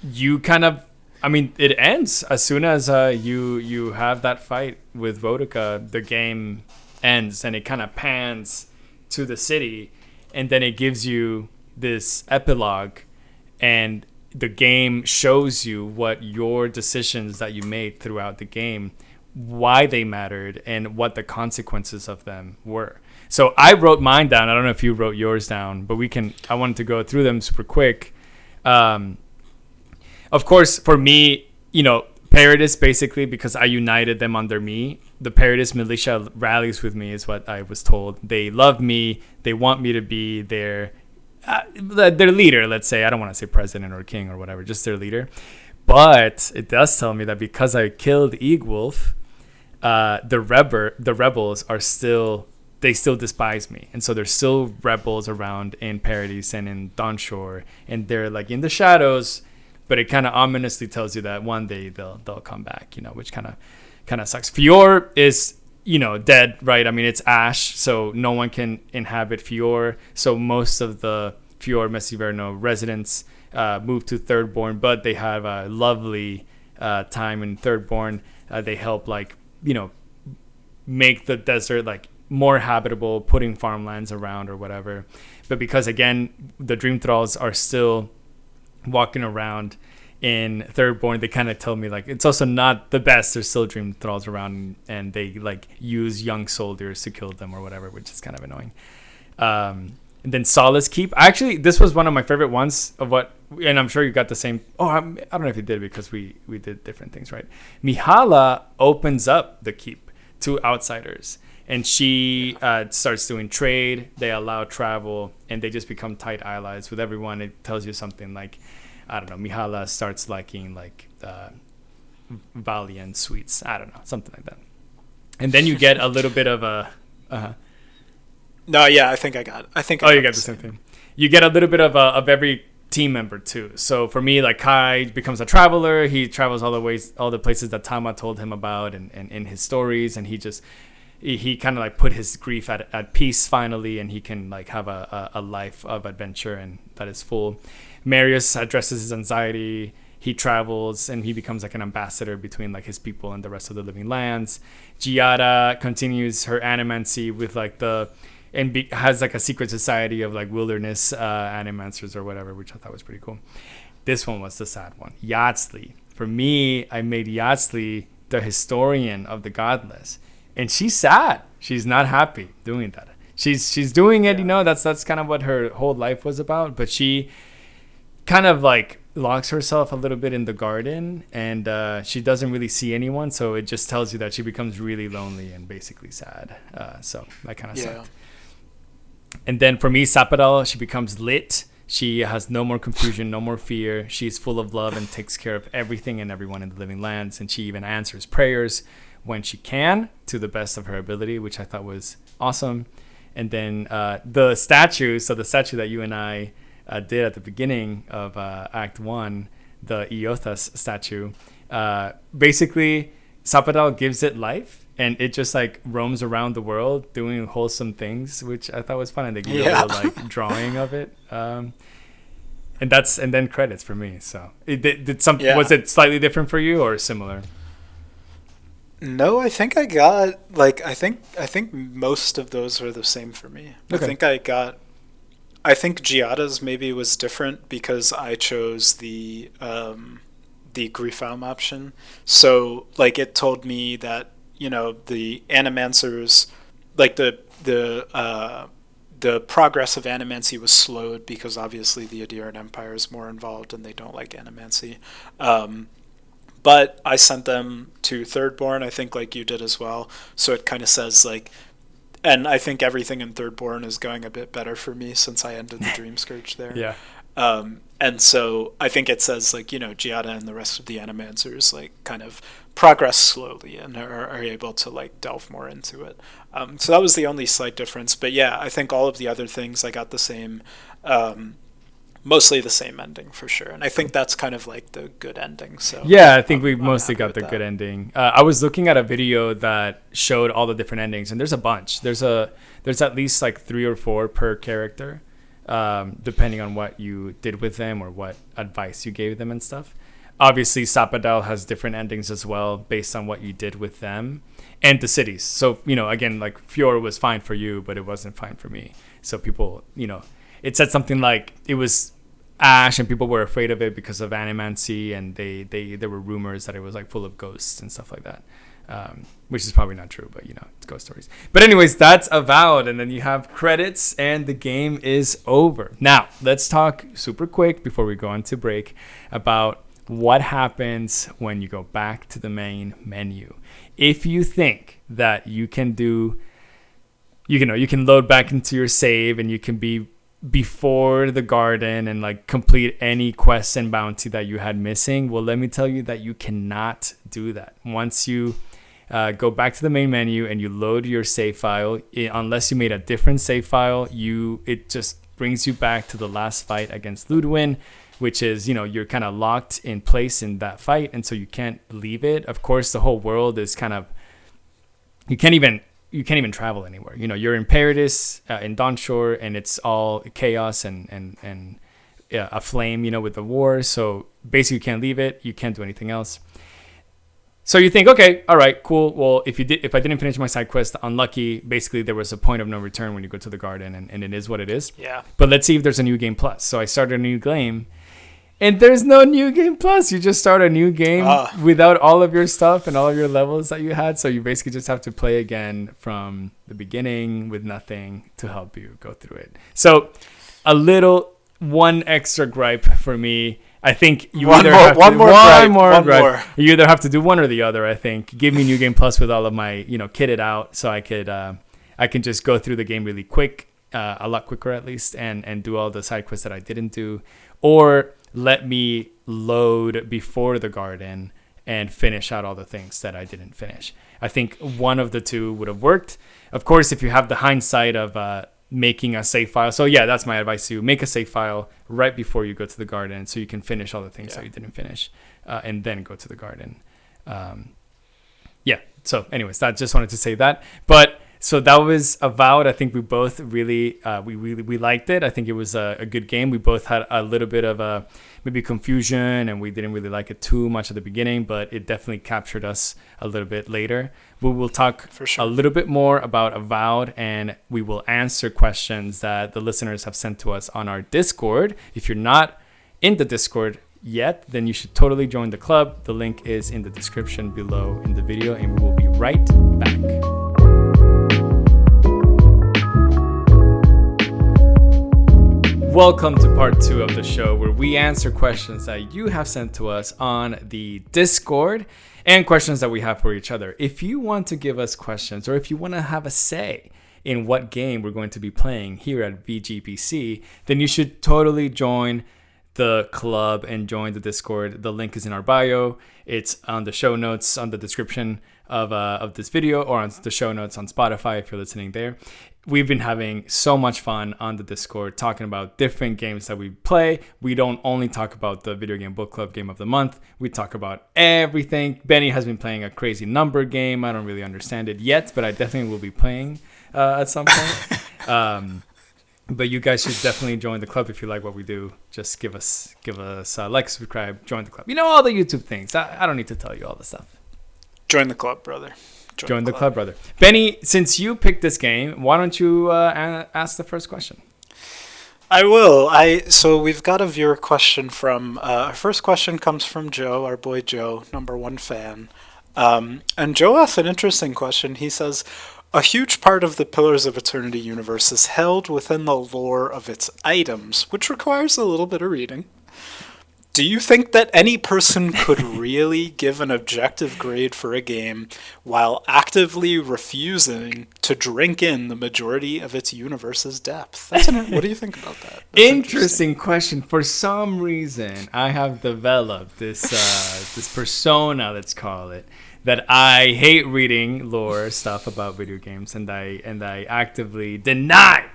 you kind of, I mean, it ends as soon as you have that fight with Vodka. The game ends and it kind of pans to the city, and then it gives you this epilogue, and the game shows you what your decisions that you made throughout the game, why they mattered, and what the consequences of them were. So I wrote mine down. I don't know if you wrote yours down, but I wanted to go through them super quick. Of course, for me, Paradis, basically, because I united them under me. The Paradis militia rallies with me, is what I was told. They love me. They want me to be their leader, let's say. I don't want to say president or king or whatever, just their leader. But it does tell me that because I killed Eagwolf, the rebels are still despise me. And so there's still rebels around in Paradis and in Dawnshore, and they're like in the shadows. But it kind of ominously tells you that one day they'll come back, which kind of sucks. Fior is, dead, right? I mean, it's ash, so no one can inhabit Fior. So most of the Fior Messiverno residents move to Thirdborn, but they have a lovely time in Thirdborn. They help, make the desert, more habitable, putting farmlands around or whatever. But because, again, the Dream Thralls are still walking around in Thirdborn, they kind of tell me it's also not the best. There's still Dream Thralls around, and they use young soldiers to kill them or whatever, which is kind of annoying. And then Solace Keep. Actually, this was one of my favorite ones and I'm sure you got the same. I don't know if you did, because we did different things, right? Mihala opens up the keep to outsiders, and she starts doing trade. They allow travel, and they just become tight allies with everyone. It tells you something like, I don't know, Mihala starts liking Valiant sweets. I don't know, something like that. And then you get a little bit of a. No, yeah, I think I got. You got the same thing. You get a little bit of every team member too. So for me, Kai becomes a traveler. He travels all the places that Tama told him about, and in his stories, and he kind of put his grief at peace finally, and he can have a life of adventure, and that is full. Marius addresses his anxiety. He travels, and he becomes an ambassador between his people and the rest of the living lands. Giada continues her animancy with has a secret society of wilderness animancers or whatever, which I thought was pretty cool. This one was the sad one. Yatsli. For me, I made Yatsli the historian of the godless. And she's sad. She's not happy doing that. She's doing it, that's kind of what her whole life was about. But she kind of locks herself a little bit in the garden, and she doesn't really see anyone. So it just tells you that she becomes really lonely and basically sad. So that kind of sucked. And then for me, Sapadal, she becomes lit. She has no more confusion, no more fear. She's full of love and takes care of everything and everyone in the living lands. And she even answers prayers when she can, to the best of her ability, which I thought was awesome. And then the statue that you and I did at the beginning of Act 1, the Iothas statue, basically Sapadal gives it life, and it just roams around the world doing wholesome things, which I thought was fun. And they gave a little drawing of it. And then credits for me. So was it slightly different for you or similar? No, I think I got I think most of those were the same for me. Okay. I think Giada's maybe was different because I chose the Griefalm option. So it told me that the animancers, the progress of animancy was slowed because obviously the Adiran Empire is more involved and they don't like animancy. But I sent them to Thirdborn, I think you did as well. So it kind of says and I think everything in Thirdborn is going a bit better for me since I ended the Dream Scourge there. Yeah. And so I think it says, like, Giada and the rest of the Animancers, like, kind of progress slowly and are able to, like, delve more into it. So that was the only slight difference. But yeah, I think all of the other things I got the same, mostly the same ending for sure. And I think that's kind of like the good ending. So yeah, I think we mostly got the that. good ending. I was looking at a video that showed all the different endings, and there's a bunch. There's at least like 3 or 4 per character, depending on what you did with them or what advice you gave them and stuff. Obviously, Sapadal has different endings as well based on what you did with them and the cities. So, again, like Fior was fine for you, but it wasn't fine for me. So people, it said something like it was ash and people were afraid of it because of animancy, and there were rumors that it was like full of ghosts and stuff like that. Which is probably not true, but it's ghost stories. But anyways, that's Avowed, and then you have credits, and the game is over. Now, let's talk super quick before we go on to break about what happens when you go back to the main menu. If you think that you can you can load back into your save and you can be before the garden and like complete any quest and bounty that you had missing, well, let me tell you that you cannot do that. Once you go back to the main menu and you load your save file, unless you made a different save file, it just brings you back to the last fight against Ludwin, which is, you're kind of locked in place in that fight, and so you can't leave it. Of course, the whole world is kind of, you can't even travel anywhere. You're in Paradis, in Dawnshore, and it's all chaos and a flame, with the war. So basically, you can't leave it. You can't do anything else. So you think, okay, all right, cool. Well, if I didn't finish my side quest, unlucky. Basically, there was a point of no return when you go to the garden, and it is what it is. Yeah. But let's see if there's a new game plus. So I started a new game. And there's no new game plus. You just start a new game without all of your stuff and all of your levels that you had. So you basically just have to play again from the beginning with nothing to help you go through it. So one extra gripe for me. I think you You either have to do one or the other. I think give me new game plus with all of my kitted out, so I can just go through the game really quick, a lot quicker at least, and do all the side quests that I didn't do, or let me load before the garden and finish out all the things that I didn't finish. I think one of the two would have worked. Of course, if you have the hindsight of making a save file. So yeah, that's my advice to you. Make a save file right before you go to the garden so you can finish all the things that you didn't finish, and then go to the garden. So anyways, I just wanted to say that. But so that was Avowed. I think we both really we liked it. I think it was a good game. We both had a little bit of maybe confusion, and we didn't really like it too much at the beginning, but it definitely captured us a little bit later. We will talk a little bit more about Avowed, and we will answer questions that the listeners have sent to us on our Discord. If you're not in the Discord yet, then you should totally join the club. The link is in the description below in the video, and we will be right back. Welcome to part 2 of the show, where we answer questions that you have sent to us on the Discord and questions that we have for each other. If you want to give us questions, or if you want to have a say in what game we're going to be playing here at VGBC, then you should totally join the club and join the Discord. The link is in our bio. It's on the show notes, on the description of this video, or on the show notes on Spotify if you're listening there. We've been having so much fun on the Discord talking about different games that we play. We don't only talk about the Video Game Book Club Game of the Month. We talk about everything. Benny has been playing a crazy number game. I don't really understand it yet, but I definitely will be playing at some point. But you guys should definitely join the club if you like what we do. Just give us like, subscribe, join the club. All the YouTube things. I don't need to tell you all the stuff. Join the club, brother. Join the club, brother. Benny, since you picked this game, why don't you ask the first question? I will. So we've got a viewer question from... our first question comes from Joe, our boy Joe, #1 fan. And Joe asked an interesting question. He says, a huge part of the Pillars of Eternity universe is held within the lore of its items, which requires a little bit of reading. Do you think that any person could really give an objective grade for a game while actively refusing to drink in the majority of its universe's depth? What do you think about that? That's interesting question. For some reason, I have developed this persona, let's call it, that I hate reading lore stuff about video games, and I actively deny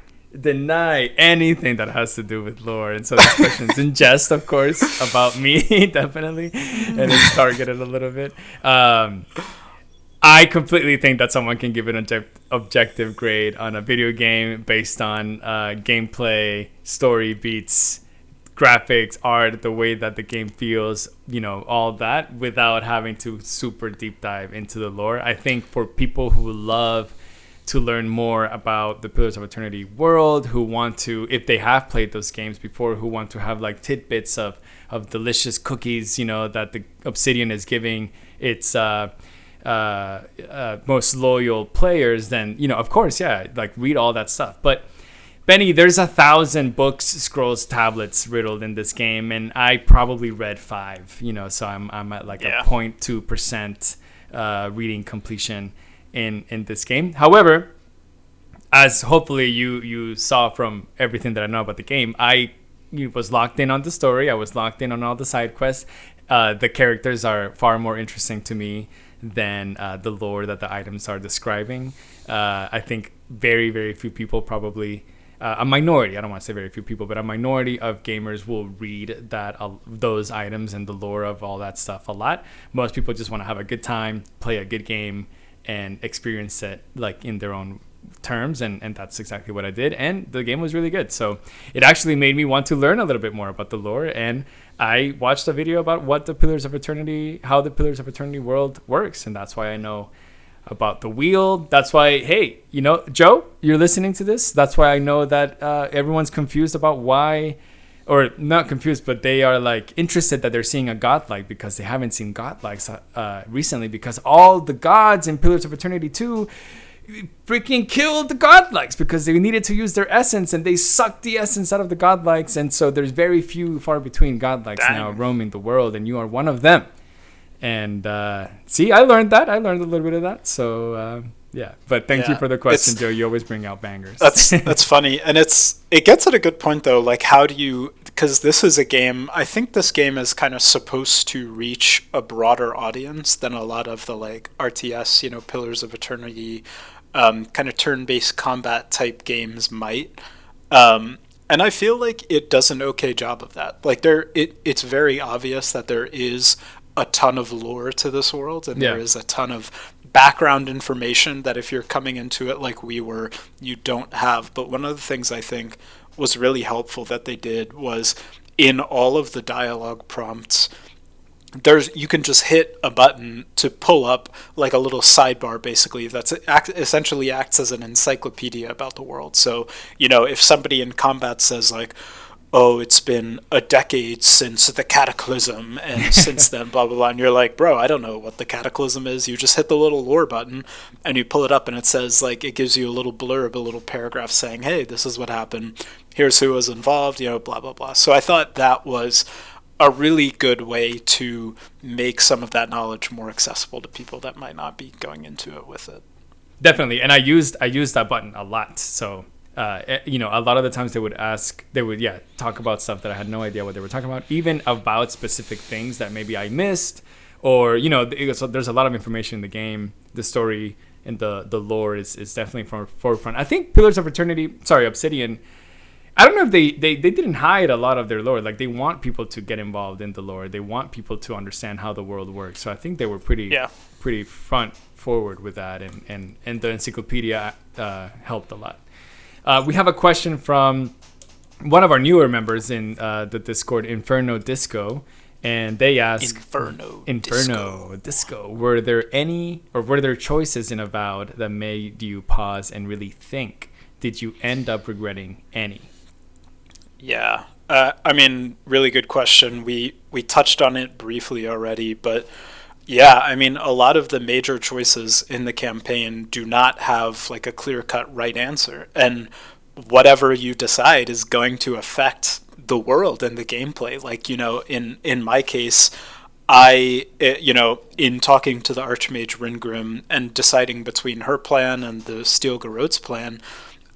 anything that has to do with lore. And so this question's in jest, of course, about me, definitely, and it's targeted a little bit. I completely think that someone can give an objective grade on a video game based on gameplay, story beats, graphics, art, the way that the game feels, all that, without having to super deep dive into the lore. I think for people who love to learn more about the Pillars of Eternity world, who want to, if they have played those games before, who want to have like tidbits of delicious cookies, that the Obsidian is giving its most loyal players, then, of course, yeah, like read all that stuff. But Benny, there's 1,000 books, scrolls, tablets riddled in this game, and I probably read 5, so I'm at like a 0.2% reading completion in this game. However, as hopefully you saw from everything that I know about the game, I was locked in on the story. I was locked in on all the side quests. The characters are far more interesting to me than the lore that the items are describing. I think very, very few people, probably a minority, I don't want to say very few people, but a minority of gamers will read those items and the lore of all that stuff a lot. Most people just want to have a good time, play a good game, and experience it like in their own terms, and that's exactly what I did, and the game was really good. So it actually made me want to learn a little bit more about the lore, and I watched a video about how the Pillars of Eternity world works, and that's why I know about the wheel. That's why, hey, Joe, you're listening to this, that's why I know that everyone's confused about why, or not confused, but they are like interested that they're seeing a godlike, because they haven't seen godlikes recently, because all the gods in Pillars of Eternity 2 freaking killed the godlikes because they needed to use their essence, and they sucked the essence out of the godlikes, and so there's very far between godlikes now roaming the world, and you are one of them. And see, I learned a little bit of that, so yeah. But thank you for the question, Joe. You always bring out bangers. That's funny, and it gets at a good point though. Like, how do you? Because this is a game. I think this game is kind of supposed to reach a broader audience than a lot of the like RTS, Pillars of Eternity, kind of turn-based combat type games might. And I feel like it does an okay job of that. Like it's very obvious that there is a ton of lore to this world, and there is a ton of background information that if you're coming into it like we were, you don't have. But one of the things I think was really helpful that they did was in all of the dialogue prompts, you can just hit a button to pull up like a little sidebar, basically, that's essentially acts as an encyclopedia about the world. So, if somebody in combat says like, oh, it's been a decade since the cataclysm, and since then, blah, blah, blah. And you're like, bro, I don't know what the cataclysm is. You just hit the little lore button, and you pull it up, and it says, like, it gives you a little blurb, a little paragraph saying, hey, this is what happened. Here's who was involved, blah, blah, blah. So I thought that was a really good way to make some of that knowledge more accessible to people that might not be going into it with it. Definitely. And I used that button a lot. So a lot of the times they would talk about stuff that I had no idea what they were talking about, even about specific things that maybe I missed, or so there's a lot of information in the game. The story and the lore is definitely from forefront. I think Obsidian, I don't know if they didn't hide a lot of their lore. Like, they want people to get involved in the lore. They want people to understand how the world works. So I think they were pretty front forward with that, and the encyclopedia helped a lot. We have a question from one of our newer members in the Discord, Inferno Disco, and they ask, Inferno Disco, were there choices in Avowed that made you pause and really think? Did you end up regretting any? Yeah, really good question. We touched on it briefly already, but yeah, a lot of the major choices in the campaign do not have like a clear-cut right answer, and whatever you decide is going to affect the world and the gameplay. Like, in my case, in talking to the Archmage Ringrim and deciding between her plan and the Steel Garrote's plan,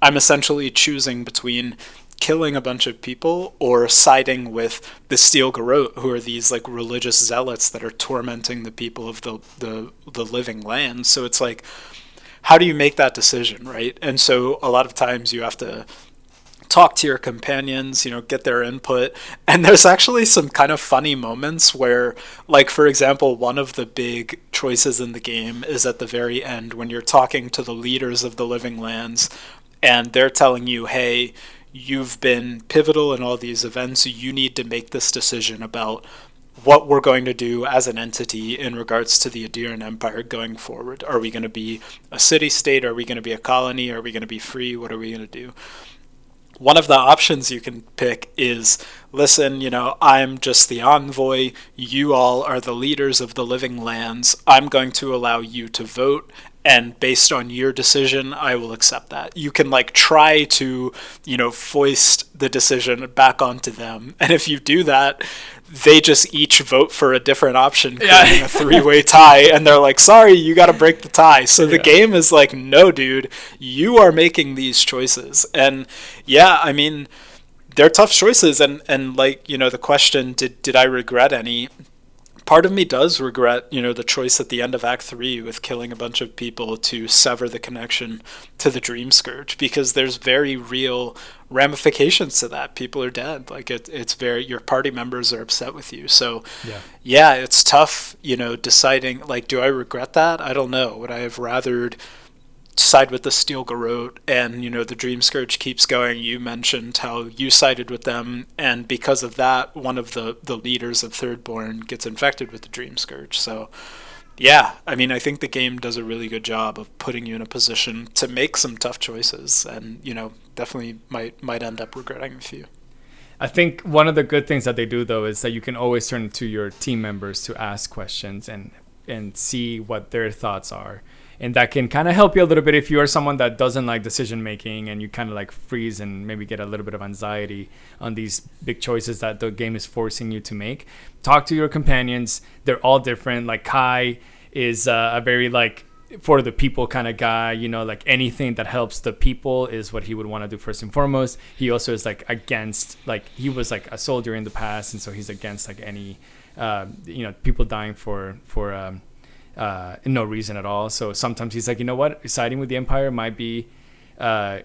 I'm essentially choosing between killing a bunch of people or siding with the Steel Garrote, who are these like religious zealots that are tormenting the people of the living land. So it's like, how do you make that decision, right? And so a lot of times you have to talk to your companions, get their input. And there's actually some kind of funny moments where, like, for example, one of the big choices in the game is at the very end when you're talking to the leaders of the living lands and they're telling you, hey, you've been pivotal in all these events. You need to make this decision about what we're going to do as an entity in regards to the Adirian Empire going forward. Are we going to be a city-state? Are we going to be a colony? Are we going to be free? What are we going to do? One of the options you can pick is, listen, I'm just the envoy. You all are the leaders of the living lands. I'm going to allow you to vote. And based on your decision, I will accept that. You can try to, foist the decision back onto them. And if you do that, they just each vote for a different option, creating a three-way tie. And they're like, sorry, you got to break the tie. So the game is like, no, dude, you are making these choices. And yeah, I mean, they're tough choices. And the question, did I regret any? Part of me does regret, the choice at the end of Act 3 with killing a bunch of people to sever the connection to the Dream Scourge, because there's very real ramifications to that. People are dead. It's very, your party members are upset with you. So yeah, it's tough, deciding, do I regret that? I don't know. Would I have rather side with the Steel Garrote? And the Dream Scourge keeps going. You mentioned how you sided with them, and because of that, one of the leaders of Thirdborn gets infected with the Dream Scourge. So yeah, I mean, I think the game does a really good job of putting you in a position to make some tough choices, and definitely might end up regretting a few. I think one of the good things that they do, though, is that you can always turn to your team members to ask questions and see what their thoughts are. And that can kind of help you a little bit if you are someone that doesn't like decision making and you kind of freeze and maybe get a little bit of anxiety on these big choices that the game is forcing you to make. Talk to your companions. They're all different. Like Kai is a very for the people kind of guy, anything that helps the people is what he would want to do first and foremost. He also is against, he was a soldier in the past. And so he's against any, people dying for no reason at all. So sometimes he's like, you know what, siding with the Empire might be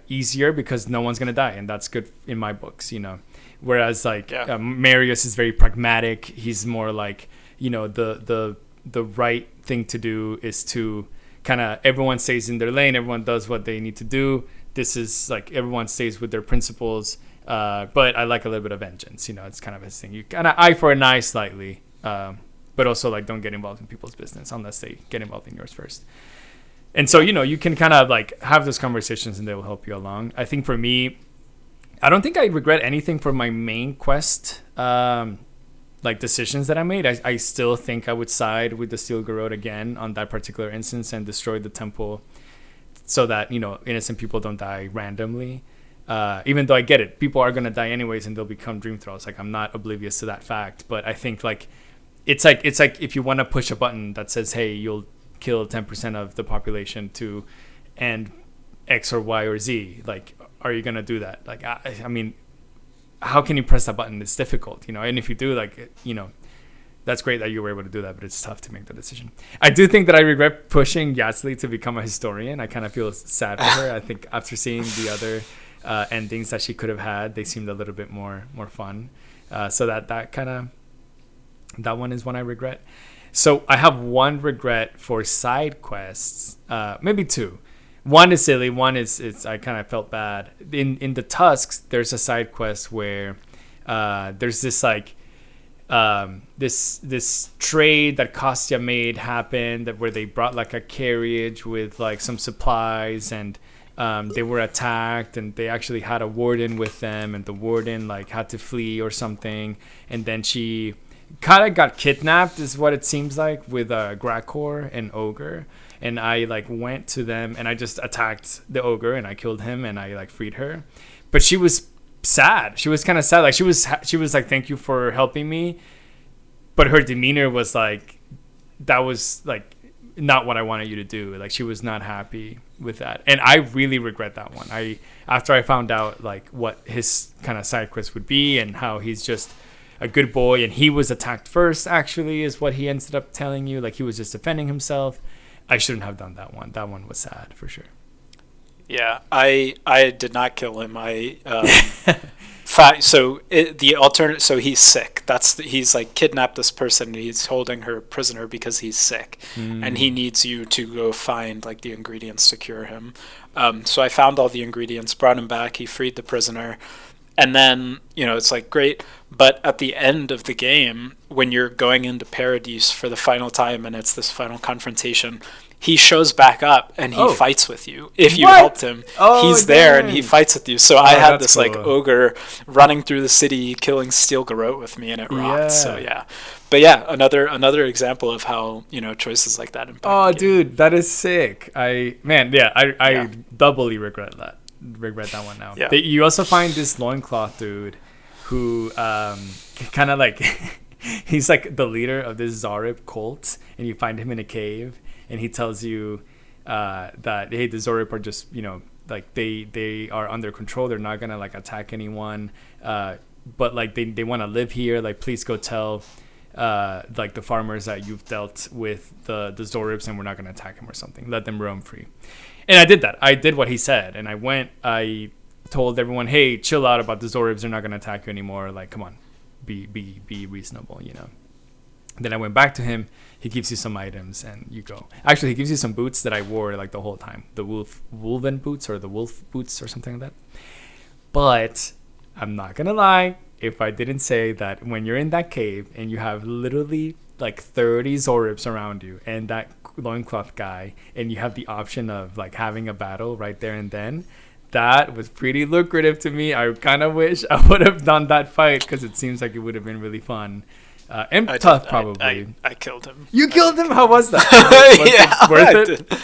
easier because no one's gonna die, and that's good in my books, whereas Marius is very pragmatic. He's more the right thing to do is to kind of, everyone stays in their lane, everyone does what they need to do. This is everyone stays with their principles, but I like a little bit of vengeance. It's kind of his thing. You kind of eye for an eye slightly, but also don't get involved in people's business unless they get involved in yours first. And so, you can kind of have those conversations and they will help you along. I think for me, I don't think I regret anything for my main quest, decisions that I made. I still think I would side with the Steel Garrote again on that particular instance and destroy the temple so that, innocent people don't die randomly. Even though I get it, people are going to die anyways and they'll become Dream Thralls. I'm not oblivious to that fact, but I think it's like if you want to push a button that says, hey, you'll kill 10% of the population to end X or Y or Z, are you going to do that? I mean, how can you press that button? It's difficult, and if you do, that's great that you were able to do that, but it's tough to make the decision. I do think that I regret pushing Yatsli to become a historian. I kind of feel sad for her. I think after seeing the other endings that she could have had, they seemed a little bit more fun. So that one is one I regret. So I have one regret for side quests, maybe two. One is silly. One is I kind of felt bad. In the Tusks, there's a side quest where there's this this trade that Kostya made happen, where they brought a carriage with some supplies, and they were attacked, and they actually had a warden with them, and the warden had to flee or something, and then she kind of got kidnapped, is what it seems like, with Grakor and Ogre. And I went to them and I just attacked the Ogre and I killed him and I freed her. But she was sad. She was kind of sad. Like she was like, thank you for helping me, but her demeanor was like, that was like not what I wanted you to do. Like she was not happy with that, and I really regret that one. After I found out like what his kind of side quest would be and how he's just a good boy, and he was attacked first, actually, is what he ended up telling you. Like he was just defending himself. I shouldn't have done that one. That one was sad for sure. Yeah, I did not kill him. So he's sick. He's like kidnapped this person. And he's holding her prisoner because he's sick, and he needs you to go find like the ingredients to cure him. So I found all the ingredients, brought him back. He freed the prisoner, and then it's like great. But at the end of the game, when you're going into Paradise for the final time, and it's this final confrontation, he shows back up and he fights with you. If you helped him, he's there and he fights with you. So I had this cool. like ogre running through the city, killing Steel Garrote with me, and it rocked. Yeah. So yeah, but yeah, another example of how choices like that impact. Oh, dude, that is sick. I doubly regret that one now. Yeah. You also find this loincloth dude who kind of like he's like the leader of this Zarib cult, and you find him in a cave. And he tells you that, hey, the Zorib are just, like they are under control. They're not going to like attack anyone. But like they want to live here. Like, please go tell like the farmers that you've dealt with the Zoribs and we're not going to attack them or something. Let them roam free. And I did that. I did what he said. And I told everyone, hey, chill out about the Zoribs. They're not going to attack you anymore. Like, come on, be reasonable, Then I went back to him. He gives you some items and you go. Actually, he gives you some boots that I wore like the whole time. The wolven boots or the wolf boots or something like that. But I'm not going to lie if I didn't say that when you're in that cave and you have literally like 30 Zoribs around you and that loincloth guy, and you have the option of like having a battle right there and then, that was pretty lucrative to me. I kind of wish I would have done that fight because it seems like it would have been really fun. And tough, probably. I killed him. You killed him? How was that? Was worth it?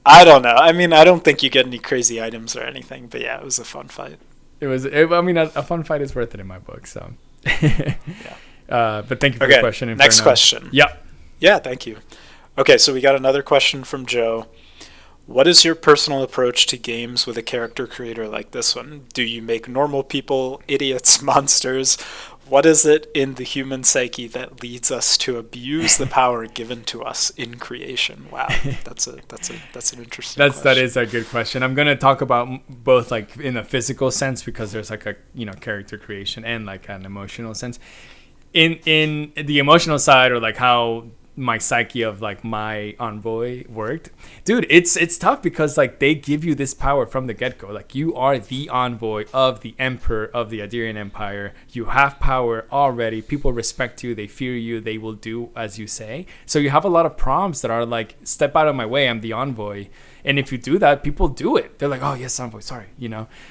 I don't know. I mean, I don't think you get any crazy items or anything, but yeah, it was a fun fight. A fun fight is worth it in my book, so. Yeah. But thank you for the question. Next question. Yep. Yeah, thank you. Okay, so we got another question from Joe. What is your personal approach to games with a character creator like this one? Do you make normal people, idiots, monsters? What is it in the human psyche that leads us to abuse the power given to us in creation? Wow, that's an interesting question. That is a good question. I'm gonna talk about both like in a physical sense because there's like a character creation and like an emotional sense. In the emotional side, or like how my psyche of like my envoy worked, dude, it's tough because like they give you this power from the get-go. Like you are the envoy of the emperor of the Adirian Empire. You have power already. People respect you, they fear you, they will do as you say. So you have a lot of prompts that are like, step out of my way, I'm the envoy. And if you do that, people do it. They're like, oh yes, envoy, sorry,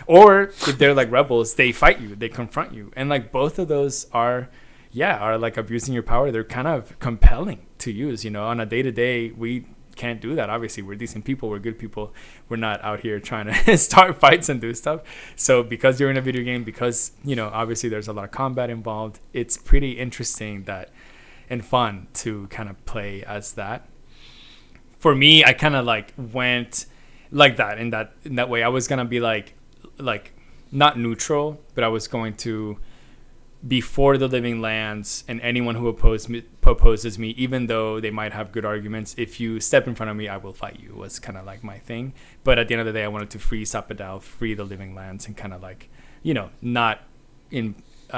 or if they're like rebels, they fight you, they confront you. And like both of those are like abusing your power. They're kind of compelling to use, on a day-to-day. We can't do that. Obviously, we're decent people. We're good people. We're not out here trying to start fights and do stuff. So because you're in a video game, because, obviously there's a lot of combat involved, it's pretty interesting and fun to kind of play as that. For me, I kind of like went like that in that way. I was going to be like not neutral, but I was going to before the living lands and anyone who opposes me, even though they might have good arguments, if you step in front of me, I will fight you, was kind of like my thing. But at the end of the day, I wanted to free Sappadal, free the living lands, and kind of like, not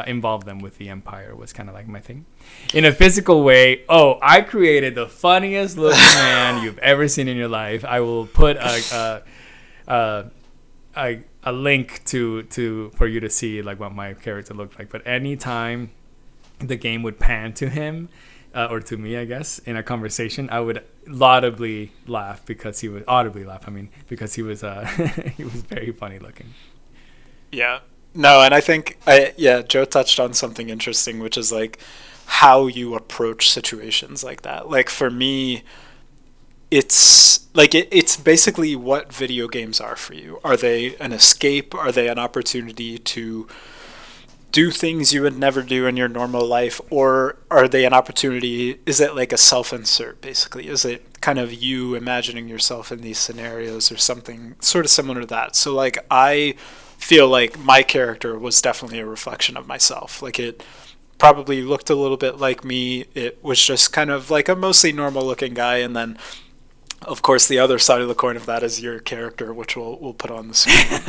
involve them with the empire was kind of like my thing. In a physical way, I created the funniest looking man you've ever seen in your life. I will put a link to for you to see like what my character looked like. But anytime the game would pan to him or to me, I guess, in a conversation, I would audibly laugh because he was he was very funny looking. Yeah. No, and I think Joe touched on something interesting, which is like how you approach situations like that. Like for me, it's like it's basically what video games are for you. Are they an escape? Are they an opportunity to do things you would never do in your normal life, or are they an opportunity? Is it like a self-insert basically? Is it kind of you imagining yourself in these scenarios or something sort of similar to that? So like I feel like my character was definitely a reflection of myself. Like it probably looked a little bit like me. It was just kind of like a mostly normal looking guy, and then of course, the other side of the coin of that is your character, which we'll put on the screen.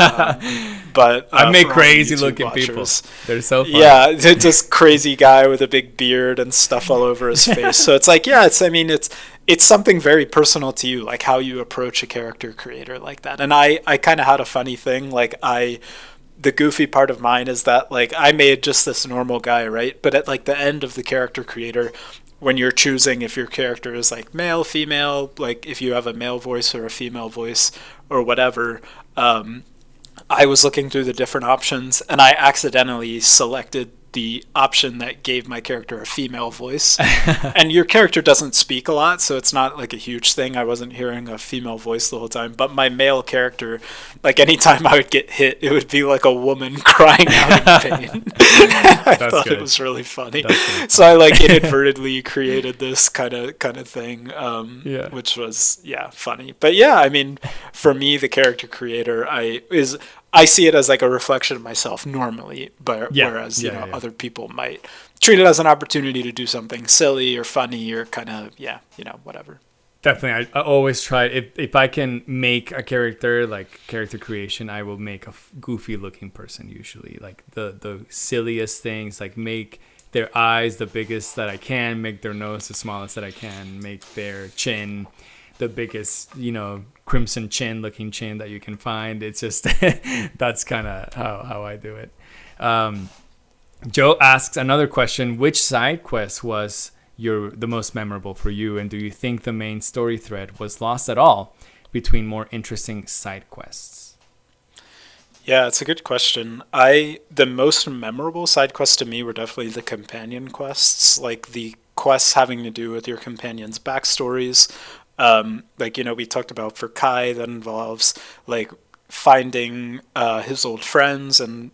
But I make crazy looking people. They're so fun. Yeah, just crazy guy with a big beard and stuff all over his face. So it's like, yeah, it's something very personal to you, like how you approach a character creator like that. And I kind of had a funny thing, the goofy part of mine is that like I made just this normal guy, right? But at like the end of the character creator, when you're choosing if your character is like male, female, like if you have a male voice or a female voice or whatever, I was looking through the different options and I accidentally selected the option that gave my character a female voice. And your character doesn't speak a lot, so it's not like a huge thing. I wasn't hearing a female voice the whole time, but my male character, like anytime I would get hit, it would be like a woman crying out in pain. I thought good. It was really funny. So I like inadvertently created this kind of thing, which was funny. But yeah, I mean, for me, the character creator, I see it as like a reflection of myself normally, but whereas other people might treat it as an opportunity to do something silly or funny or kind of whatever. Definitely, I always try if I can make a character like character creation, I will make a goofy looking person usually, like the silliest things, like make their eyes the biggest that I can, make their nose the smallest that I can, make their chin the biggest, crimson chin looking chin that you can find. It's just that's kind of how I do it. Joe asks another question: which side quest was the most memorable for you, and do you think the main story thread was lost at all between more interesting side quests? Yeah, it's a good question. The most memorable side quests to me were definitely the companion quests, like the quests having to do with your companions' backstories. We talked about for Kai, that involves like finding his old friends and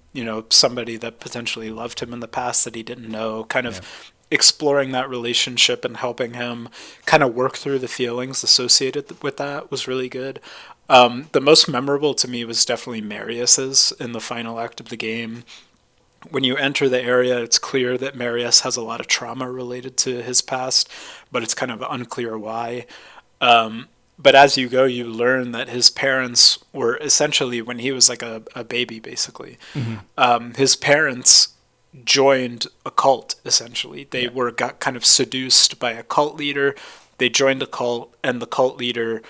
somebody that potentially loved him in the past that he didn't know, kind of exploring that relationship and helping him kind of work through the feelings associated with that was really good. The most memorable to me was definitely Marius's in the final act of the game. When you enter the area, it's clear that Marius has a lot of trauma related to his past, but it's kind of unclear why. But as you go, you learn that his parents were essentially, when he was like a baby, basically, his parents joined a cult, essentially. They got kind of seduced by a cult leader. They joined a cult, and the cult leader,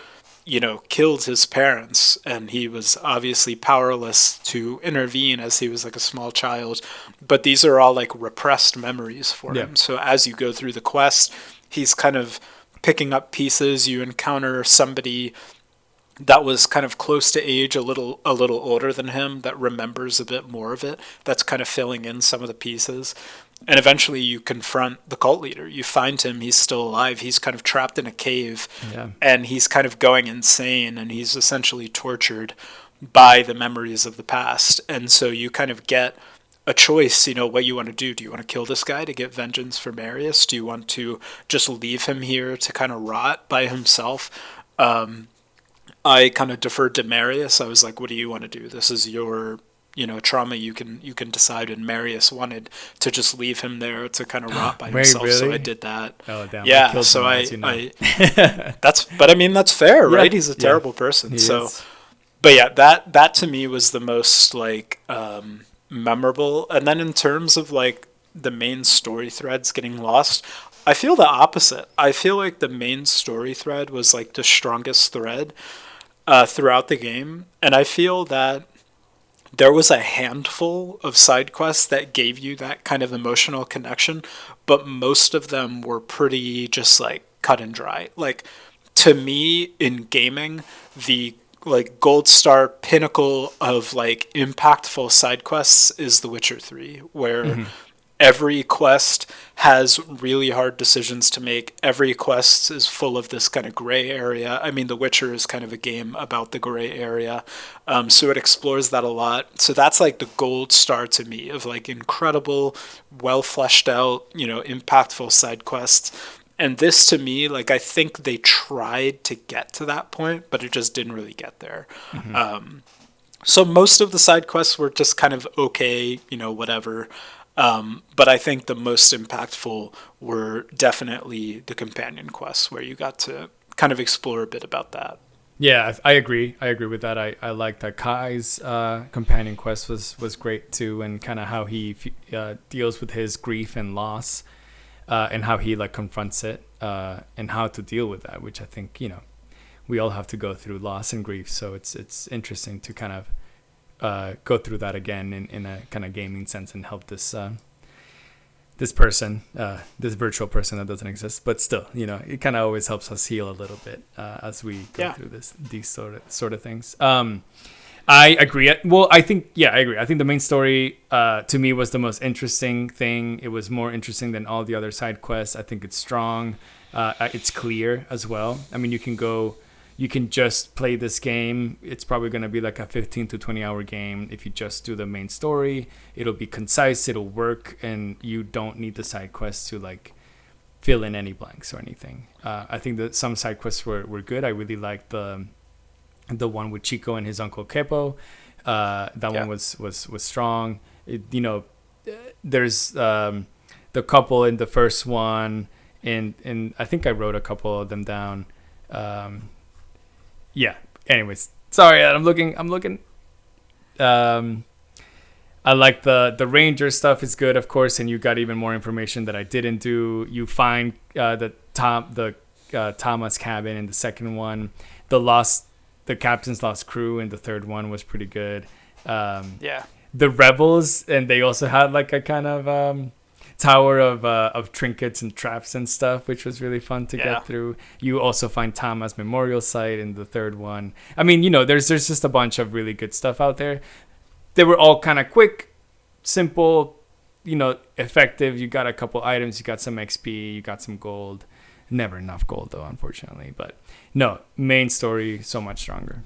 killed his parents, and he was obviously powerless to intervene as he was like a small child. But these are all like repressed memories for him. So as you go through the quest, he's kind of picking up pieces. You encounter somebody that was kind of close to age, a little older than him, that remembers a bit more of it, that's kind of filling in some of the pieces. And eventually you confront the cult leader. You find him, he's still alive. He's kind of trapped in a cave, and he's kind of going insane, and he's essentially tortured by the memories of the past. And so you kind of get a choice, what you want to do. Do you want to kill this guy to get vengeance for Marius? Do you want to just leave him here to kind of rot by himself? I kind of deferred to Marius. I was like, what do you want to do? This is your, trauma. You can decide. And Marius wanted to just leave him there to kind of rot by himself. Really? So I did that. Oh, damn. Yeah. So that's fair, right? He's a terrible person. But yeah, that to me was the most like, memorable. And then in terms of like the main story threads getting lost, I feel the opposite. I feel like the main story thread was like the strongest thread throughout the game, and I feel that there was a handful of side quests that gave you that kind of emotional connection, but most of them were pretty just like cut and dry. Like to me in gaming, the like gold star pinnacle of like impactful side quests is The Witcher 3, where every quest has really hard decisions to make. Every quest is full of this kind of gray area. I mean, The Witcher is kind of a game about the gray area. So it explores that a lot. So that's like the gold star to me of like incredible, well fleshed out, impactful side quests. And this to me, like, I think they tried to get to that point, but it just didn't really get there. Mm-hmm. So most of the side quests were just kind of okay, whatever. But I think the most impactful were definitely the companion quests, where you got to kind of explore a bit about that. Yeah, I agree. I agree with that. I like that Kai's companion quest was great too, and kind of how he deals with his grief and loss, and how he like confronts it, and how to deal with that. Which I think we all have to go through loss and grief, so it's interesting to kind of go through that again in a kind of gaming sense and help this person, this virtual person that doesn't exist, but still, it kind of always helps us heal a little bit as we go through these sort of things. I agree. Well, I agree. I think the main story to me was the most interesting thing. It was more interesting than all the other side quests. I think it's strong. It's clear as well. I mean, you can just play this game. It's probably going to be like a 15 to 20 hour game. If you just do the main story, it'll be concise, it'll work, and you don't need the side quests to like fill in any blanks or anything. I think that some side quests were good. I really liked the one with Chico and his uncle Kepo. That one was strong. There's the couple in the first one, and I think I wrote a couple of them down. Yeah. Anyways, sorry, I'm looking. I like the Ranger stuff is good, of course, and you got even more information that I didn't do. You find the Thomas cabin in the second one. The captain's lost crew in the third one was pretty good. The rebels, and they also had like a kind of tower of trinkets and traps and stuff, which was really fun to get through. You also find Thomas memorial site in the third one. I mean, there's just a bunch of really good stuff out there. They were all kind of quick, simple, effective. You got a couple items, you got some XP, you got some gold. Never enough gold though, unfortunately. But no, main story so much stronger.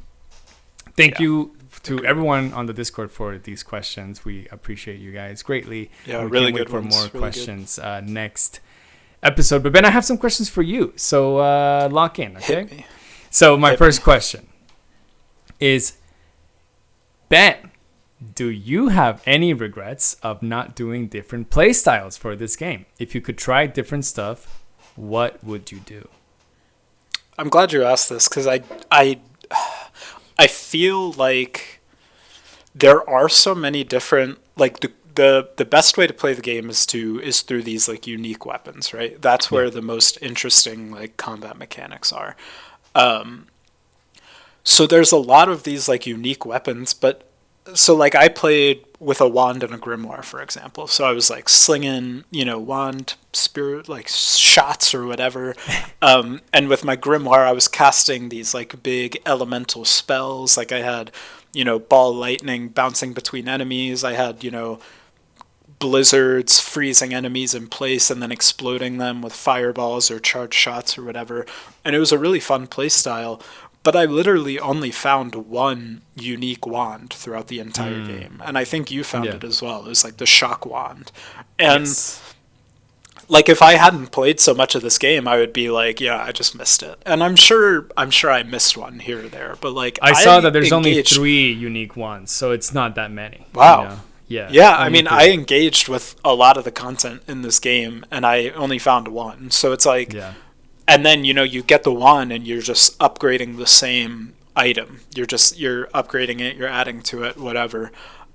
Thank you to everyone on the Discord for these questions. We appreciate you guys greatly. Yeah, we really can't good wait for ones. more really questions next episode. But Ben, I have some questions for you. So lock in, okay? Hit me. So my first question is, Ben, do you have any regrets of not doing different play styles for this game? If you could try different stuff, what would you do? I'm glad you asked this, because I feel like there are so many different, like the best way to play the game is through these like unique weapons, right? That's where the most interesting like combat mechanics are. So there's a lot of these like unique weapons, but so like I played with a wand and a grimoire, for example. So I was like slinging, wand, spirit, like shots or whatever. And with my grimoire, I was casting these like big elemental spells. Like I had, ball lightning bouncing between enemies. I had, blizzards freezing enemies in place and then exploding them with fireballs or charged shots or whatever. And it was a really fun play style. But I literally only found one unique wand throughout the entire game. And I think you found it as well. It was like the shock wand. And like if I hadn't played so much of this game, I would be like, yeah, I just missed it. And I'm sure I missed one here or there. But like I saw that there's only 3 unique ones, so it's not that many. Wow. Yeah, I mean, 3. I engaged with a lot of the content in this game, and I only found one. So it's like... Yeah. And then, you get the wand and you're just upgrading the same item. You're upgrading it, you're adding to it, whatever.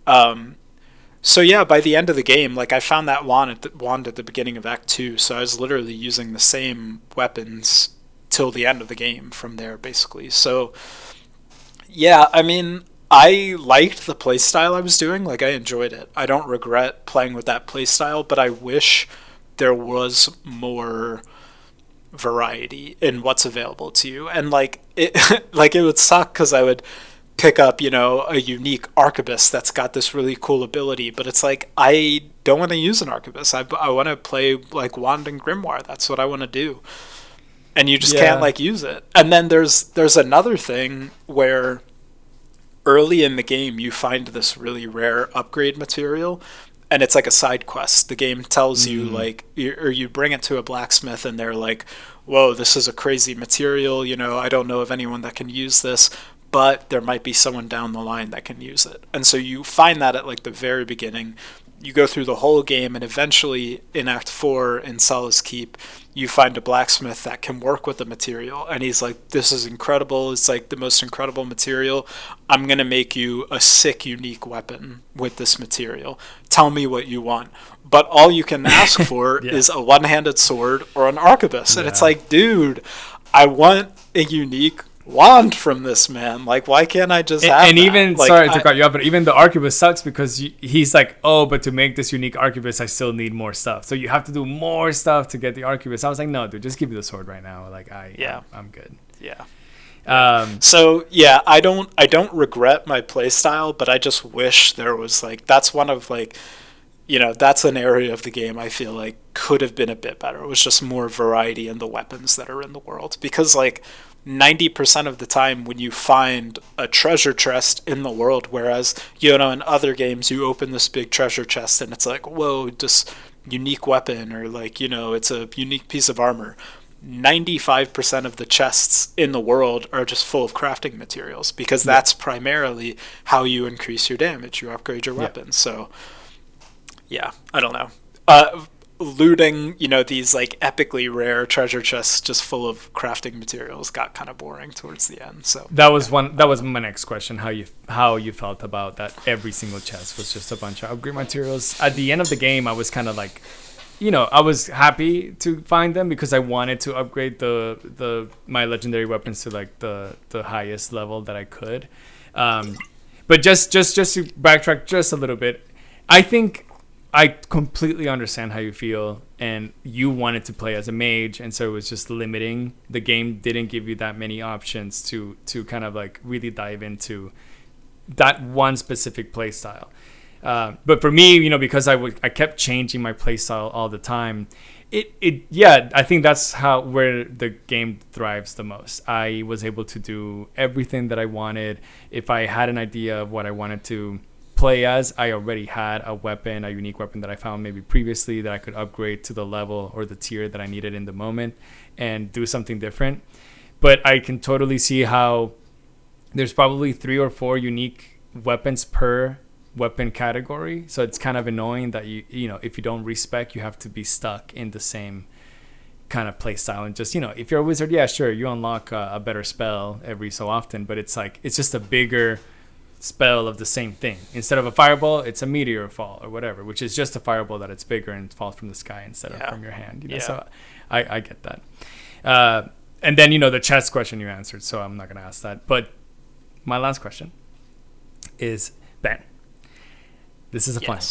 So yeah, by the end of the game, like I found that wand at the beginning of Act 2. So I was literally using the same weapons till the end of the game from there, basically. So yeah, I mean, I liked the playstyle I was doing. Like I enjoyed it. I don't regret playing with that playstyle, but I wish there was more variety in what's available to you. And like it would suck because I would pick up, a unique arquebus that's got this really cool ability, but it's like, I don't want to use an arquebus. I want to play like Wand and Grimoire. That's what I want to do. And you just can't like use it. And then there's another thing where early in the game you find this really rare upgrade material, and it's like a side quest. The game tells you like, or you bring it to a blacksmith and they're like, whoa, this is a crazy material, I don't know of anyone that can use this, but there might be someone down the line that can use it. And so you find that at like the very beginning. You go through the whole game, and eventually in Act 4 in Solace Keep, you find a blacksmith that can work with the material. And he's like, this is incredible. It's like the most incredible material. I'm going to make you a sick, unique weapon with this material. Tell me what you want. But all you can ask for is a one-handed sword or an arquebus. And it's like, dude, I want a unique wand from this man. Like, why can't I just have and that? Even like, sorry to cut you off, but even the arquebus sucks because he's like, oh, but to make this unique arquebus I still need more stuff, so you have to do more stuff to get the arquebus. I was like, no dude, just give me the sword right now. Like, I'm good. So yeah, I don't regret my playstyle, but I just wish there was like, that's one of like, that's an area of the game I feel like could have been a bit better. It was just more variety in the weapons that are in the world, because like 90% of the time when you find a treasure chest in the world, whereas in other games you open this big treasure chest and it's like, whoa, just unique weapon, or like, it's a unique piece of armor. 95% of the chests in the world are just full of crafting materials, because that's primarily how you increase your damage, you upgrade your weapons. So yeah, I don't know. Looting, these like epically rare treasure chests just full of crafting materials got kind of boring towards the end. So that was my next question, how you felt about that every single chest was just a bunch of upgrade materials. At the end of the game, I was kind of like, I was happy to find them because I wanted to upgrade my legendary weapons to like the highest level that I could. But just to backtrack just a little bit, I think I completely understand how you feel, and you wanted to play as a mage, and so it was just limiting. The game didn't give you that many options to kind of like really dive into that one specific play style. But for me, because I kept changing my play style all the time, I think that's where the game thrives the most. I was able to do everything that I wanted. If I had an idea of what I wanted to play as, I already had a unique weapon that I found maybe previously that I could upgrade to the level or the tier that I needed in the moment and do something different. But I can totally see how there's probably 3 or 4 unique weapons per weapon category, so it's kind of annoying that if you don't respec, you have to be stuck in the same kind of play style. And just if you're a wizard, yeah, sure, you unlock a better spell every so often, but it's like, it's just a bigger spell of the same thing. Instead of a fireball, it's a meteor fall or whatever, which is just a fireball that it's bigger and falls from the sky instead of from your hand. So I get that. And then the chest question you answered, so I'm not gonna ask that. But my last question is, Ben, this is a fun one.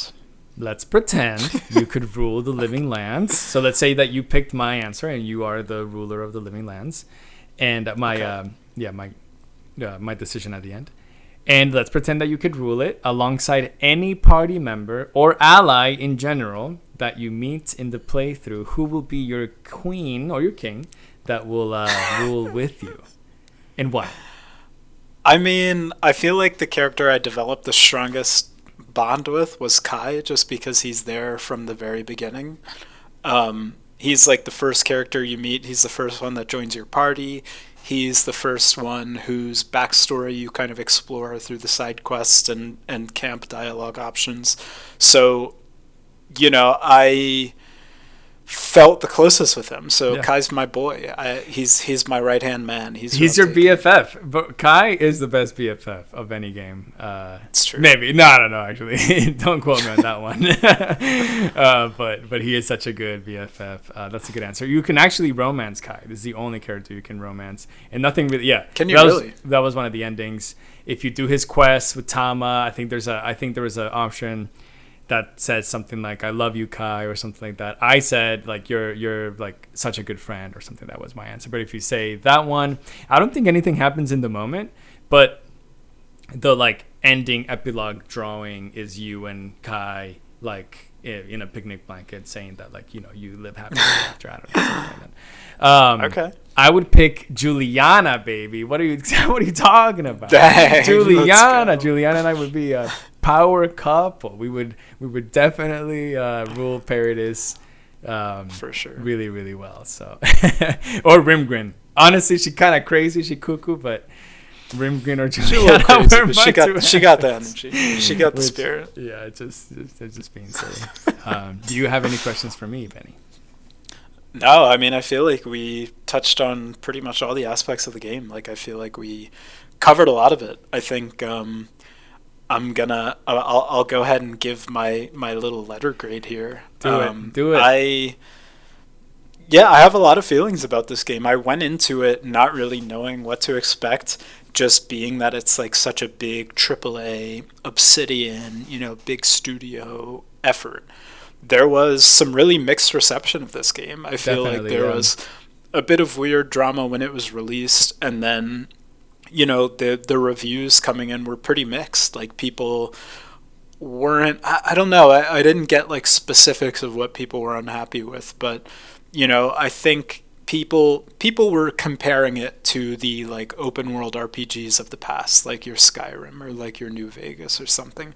Let's pretend you could rule the living lands. So let's say that you picked my answer and you are the ruler of the living lands, and my decision at the end. And let's pretend that you could rule it alongside any party member or ally in general that you meet in the playthrough. Who will be your queen or your king that will rule with you, and why? I mean, I feel like the character I developed the strongest bond with was Kai, just because he's there from the very beginning. He's like the first character you meet. He's the first one that joins your party. He's the first one whose backstory you kind of explore through the side quests and camp dialogue options. So, I felt the closest with him. So Kai's my boy. He's my right-hand man. He's your BFF. But Kai is the best BFF of any game. It's true. Maybe. No, I don't know, actually. Don't quote me on that one. But he is such a good BFF. That's a good answer. You can actually romance Kai. This is the only character you can romance. And nothing really... Yeah. Can you really? That was one of the endings. If you do his quest with Tama, I think there was an option that says something like, I love you, Kai, or something like that. I said, like, you're like such a good friend, or something. That was my answer. But if you say that one, I don't think anything happens in the moment, but the like ending epilogue drawing is you and Kai like in a picnic blanket saying that like you live happily ever after. I don't know, something like that. Okay. I would pick Juliana, baby. What are you talking about? Dang, Juliana and I would be a power couple. We would definitely rule Paradise for sure, really, really well. So or Rimgrin. Honestly, she kind of crazy. She cuckoo, but Rimgrin or Juliana, she got the energy. She got the spirit. Yeah, it's just being silly. Do you have any questions for me, Benny? No, I mean, I feel like we touched on pretty much all the aspects of the game. Like, I feel like we covered a lot of it. I think I'll go ahead and give my little letter grade here. Do it. I have a lot of feelings about this game. I went into it not really knowing what to expect, just being that it's like such a big AAA Obsidian, big studio effort. There was some really mixed reception of this game. I feel like there was a bit of weird drama when it was released, and then the reviews coming in were pretty mixed. Like, people weren't, I don't know, I didn't get like specifics of what people were unhappy with, but I think people were comparing it to the like open world RPGs of the past, like your Skyrim or like your New Vegas or something.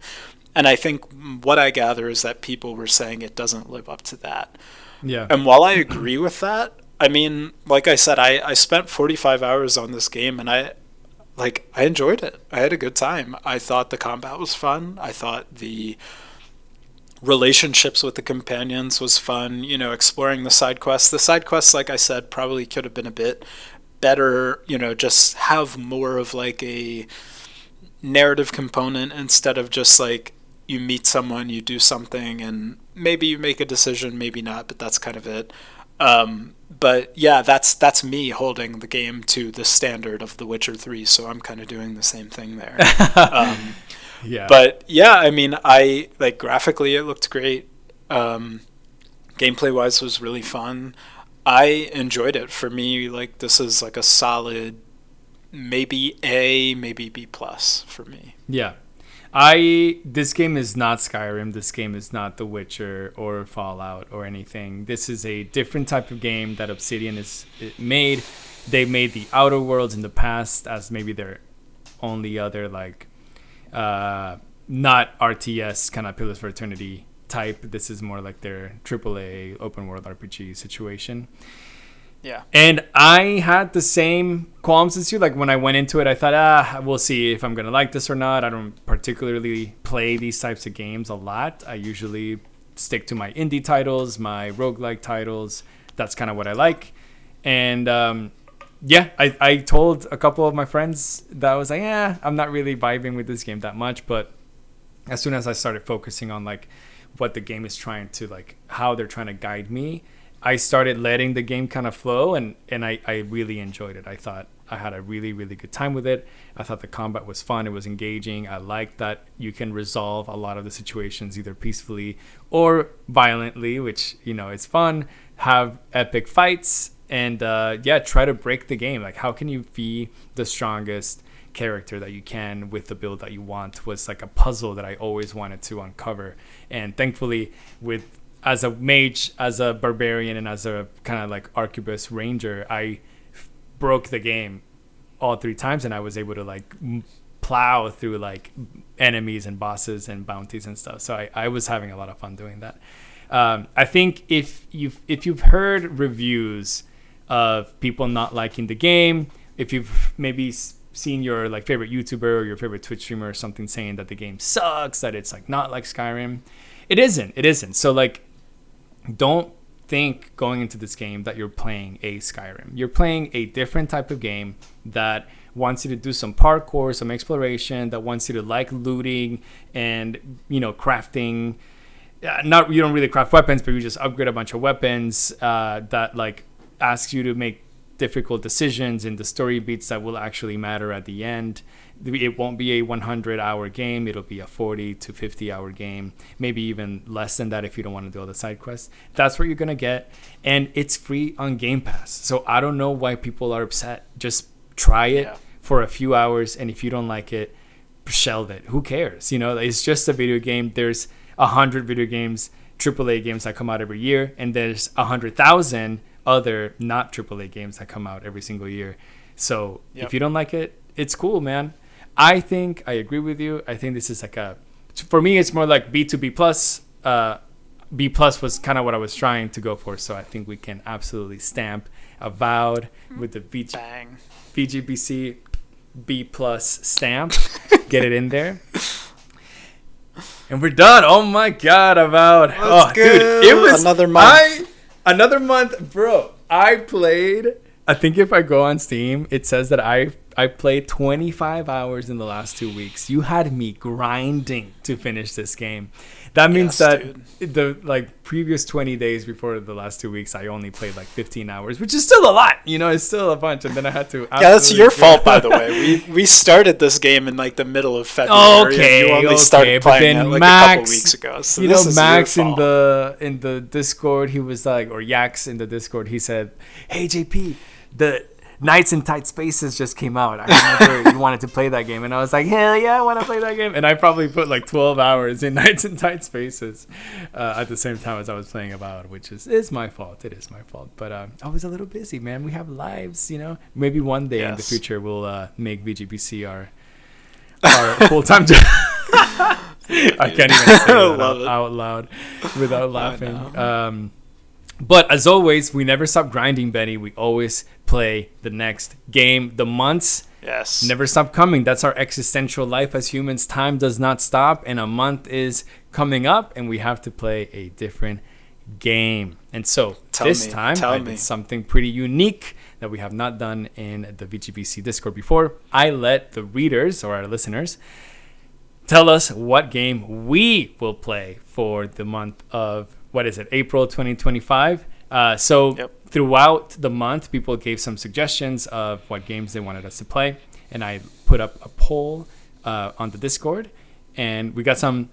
And I think what I gather is that people were saying it doesn't live up to that. Yeah. And while I agree with that, I mean, like I said, I spent 45 hours on this game, and I enjoyed it. I had a good time. I thought the combat was fun. I thought the relationships with the companions was fun. Exploring the side quests. The side quests, like I said, probably could have been a bit better. Just have more of like a narrative component instead of just like you meet someone, you do something, and maybe you make a decision, maybe not, but that's kind of it. But yeah, that's me holding the game to the standard of The Witcher 3, so I'm kind of doing the same thing there. Yeah. But yeah, I mean, I like graphically it looked great. Gameplay wise was really fun. I enjoyed it. For me, like, this is like a solid maybe A, maybe B plus for me. Yeah. This game is not Skyrim. This game is not The Witcher or Fallout or anything. This is a different type of game that Obsidian is made. They made the Outer Worlds in the past as maybe their only other like not RTS kind of Pillars for Eternity type. This is more like their AAA open world RPG situation. Yeah. And I had the same qualms as you. Like, when I went into it, I thought, we'll see if I'm going to like this or not. I don't particularly play these types of games a lot. I usually stick to my indie titles, my roguelike titles. That's kind of what I like. And I told a couple of my friends that I was like, I'm not really vibing with this game that much. But as soon as I started focusing on like what the game is trying to, like, how they're trying to guide me, I started letting the game kind of flow, and I really enjoyed it. I thought I had a really, really good time with it. I thought the combat was fun. It was engaging. I liked that you can resolve a lot of the situations either peacefully or violently, which, is fun. Have epic fights and, try to break the game. Like, how can you be the strongest character that you can with the build that you want was like a puzzle that I always wanted to uncover. And thankfully, as a mage, as a barbarian, and as a kind of like arquebus ranger, I broke the game all 3 times, and I was able to like plow through like enemies and bosses and bounties and stuff. So I was having a lot of fun doing that. I think if you've heard reviews of people not liking the game, if you've maybe seen your like favorite YouTuber or your favorite Twitch streamer or something saying that the game sucks, that it's like not like Skyrim, it isn't. So like, don't think going into this game that you're playing a Skyrim. You're playing a different type of game that wants you to do some parkour, some exploration, that wants you to like looting and, crafting. You don't really craft weapons, but you just upgrade a bunch of weapons that like asks you to make difficult decisions in the story beats that will actually matter at the end. It won't be a 100-hour game. It'll be a 40 to 50-hour game, maybe even less than that if you don't want to do all the side quests. That's what you're going to get, and it's free on Game Pass. So I don't know why people are upset. Just try it for a few hours, and if you don't like it, shelve it. Who cares? You know, it's just a video game. There's 100 video games, AAA games that come out every year, and there's 100,000 other not AAA games that come out every single year. So if you don't like it, it's cool, man. I think I agree with you. I think this is like for me, it's more like B to B plus. B plus was kind of what I was trying to go for. So I think we can absolutely stamp Avowed with the VGBC B plus stamp. Get it in there. And we're done. Oh my God, Avowed. Dude, it was another month. Another month, bro. I played. I think if I go on Steam, it says that I played 25 hours in the last 2 weeks. You had me grinding to finish this game. That means the previous 20 days before the last 2 weeks, I only played like 15 hours, which is still a lot. You know, it's still a bunch. And then I had to. Yeah, that's your fault, by the way. We started this game in like the middle of February. Okay, and you only started playing it like a couple weeks ago. So you know, Max in the Discord, he was like, or Yax in the Discord, he said, "Hey JP, the Nights in Tight Spaces just came out. I remember you wanted to play that game." And I was like, hell yeah, I want to play that game. And I probably put like 12 hours in Nights in Tight Spaces at the same time as I was playing Avowed, which is my fault. It is my fault. But I was a little busy, man. We have lives, you know. Maybe one day in the future we'll make VGBC our full-time job. I can't even say that out loud without laughing. But as always, we never stop grinding, Benny. We always play the next game. The months never stop coming. That's our existential life as humans. Time does not stop, and a month is coming up, and we have to play a different game. And so this time, I did something pretty unique that we have not done in the VGBC Discord before. I let the readers, or our listeners, tell us what game we will play for the month of, what is it, April 2025. Throughout the month, people gave some suggestions of what games they wanted us to play. And I put up a poll on the Discord. And we got a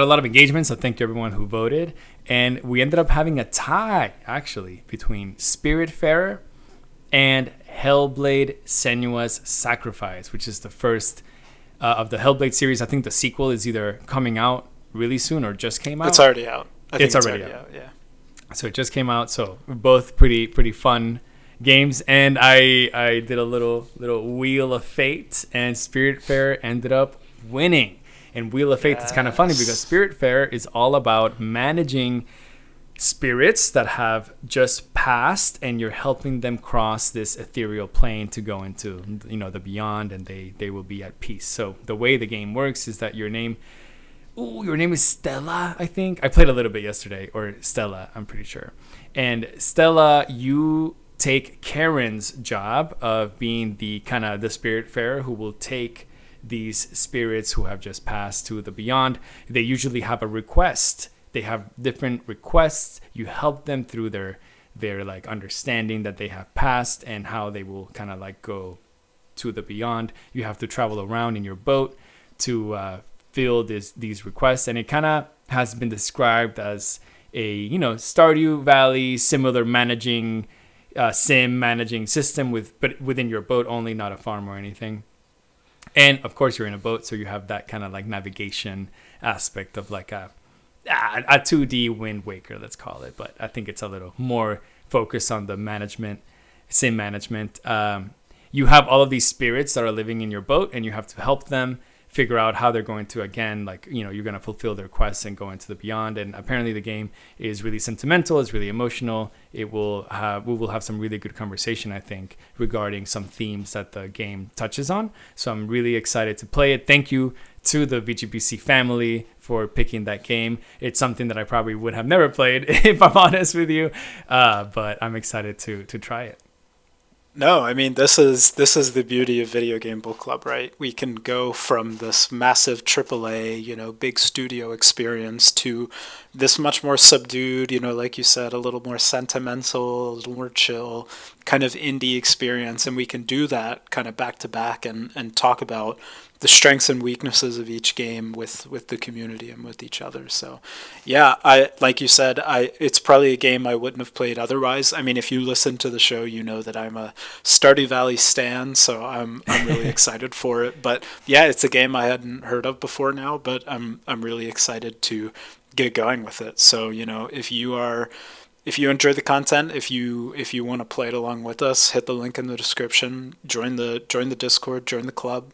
lot of engagement, so thank you everyone who voted. And we ended up having a tie, actually, between Spiritfarer and Hellblade Senua's Sacrifice, which is the first of the Hellblade series. I think the sequel is either coming out really soon or just came out. It's already out. It's already out. Yeah. So it just came out. So both pretty fun games. And I did a little Wheel of Fate, and Spiritfarer ended up winning. And Wheel of Fate is kind of funny because Spiritfarer is all about managing spirits that have just passed, and you're helping them cross this ethereal plane to go into, you know, the beyond, and they will be at peace. So the way the game works is that your name is Stella, I think. I played a little bit yesterday, or Stella, I'm pretty sure. And Stella, you take Karen's job of being the kind of the Spiritfarer who will take these spirits who have just passed to the beyond. They usually have a request. They have different requests. You help them through their like understanding that they have passed and how they will kind of like go to the beyond. You have to travel around in your boat to fill these requests, and it kind of has been described as a, you know, Stardew Valley similar managing system but within your boat only, not a farm or anything. And of course you're in a boat, so you have that kind of like navigation aspect of like a 2D Wind Waker, let's call it. But I think it's a little more focused on the sim management. You have all of these spirits that are living in your boat, and you have to help them figure out how they're going to, again, like, you know, you're going to fulfill their quests and go into the beyond. And apparently the game is really sentimental, it's really emotional. We will have some really good conversation, I think, regarding some themes that the game touches on. So I'm really excited to play it. Thank you to the VGBC family for picking that game. It's something that I probably would have never played, if I'm honest with you, but I'm excited to try it. No, I mean, this is the beauty of Video Game Book Club, right? We can go from this massive AAA, you know, big studio experience to this much more subdued, you know, like you said, a little more sentimental, a little more chill kind of indie experience. And we can do that kind of back to back and talk about the strengths and weaknesses of each game with the community and with each other. So yeah, like you said, it's probably a game I wouldn't have played otherwise. I mean, if you listen to the show, you know that I'm a Stardew Valley stan, so I'm really excited for it. But yeah, it's a game I hadn't heard of before now, but I'm really excited to get going with it. So, if you enjoy the content, if you want to play it along with us, hit the link in the description, join the Discord, join the club.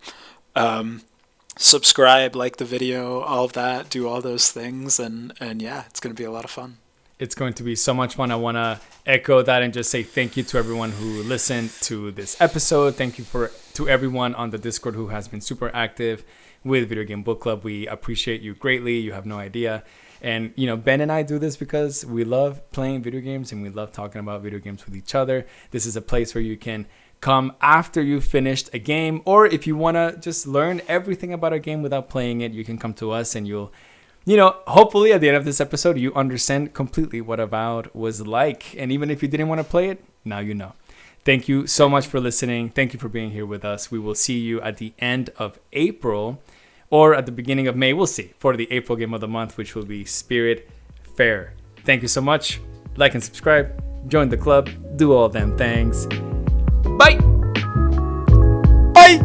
Subscribe, like the video, all of that, do all those things, and yeah, it's going to be a lot of fun. It's going to be so much fun. I want to echo that and just say thank you to everyone who listened to this episode. Thank you to everyone on the Discord who has been super active with Video Game Book Club. We appreciate you greatly. You have no idea. And, Ben and I do this because we love playing video games and we love talking about video games with each other. This is a place where you can come after you've finished a game, or if you want to just learn everything about a game without playing it, you can come to us and you'll, hopefully at the end of this episode, you understand completely what Avowed was like. And even if you didn't want to play it, now you know. Thank you so much for listening. Thank you for being here with us. We will see you at the end of April or at the beginning of May. We'll see for the April game of the month, which will be Spirit Fair. Thank you so much. Like and subscribe. Join the club. Do all them things. Bye. Bye.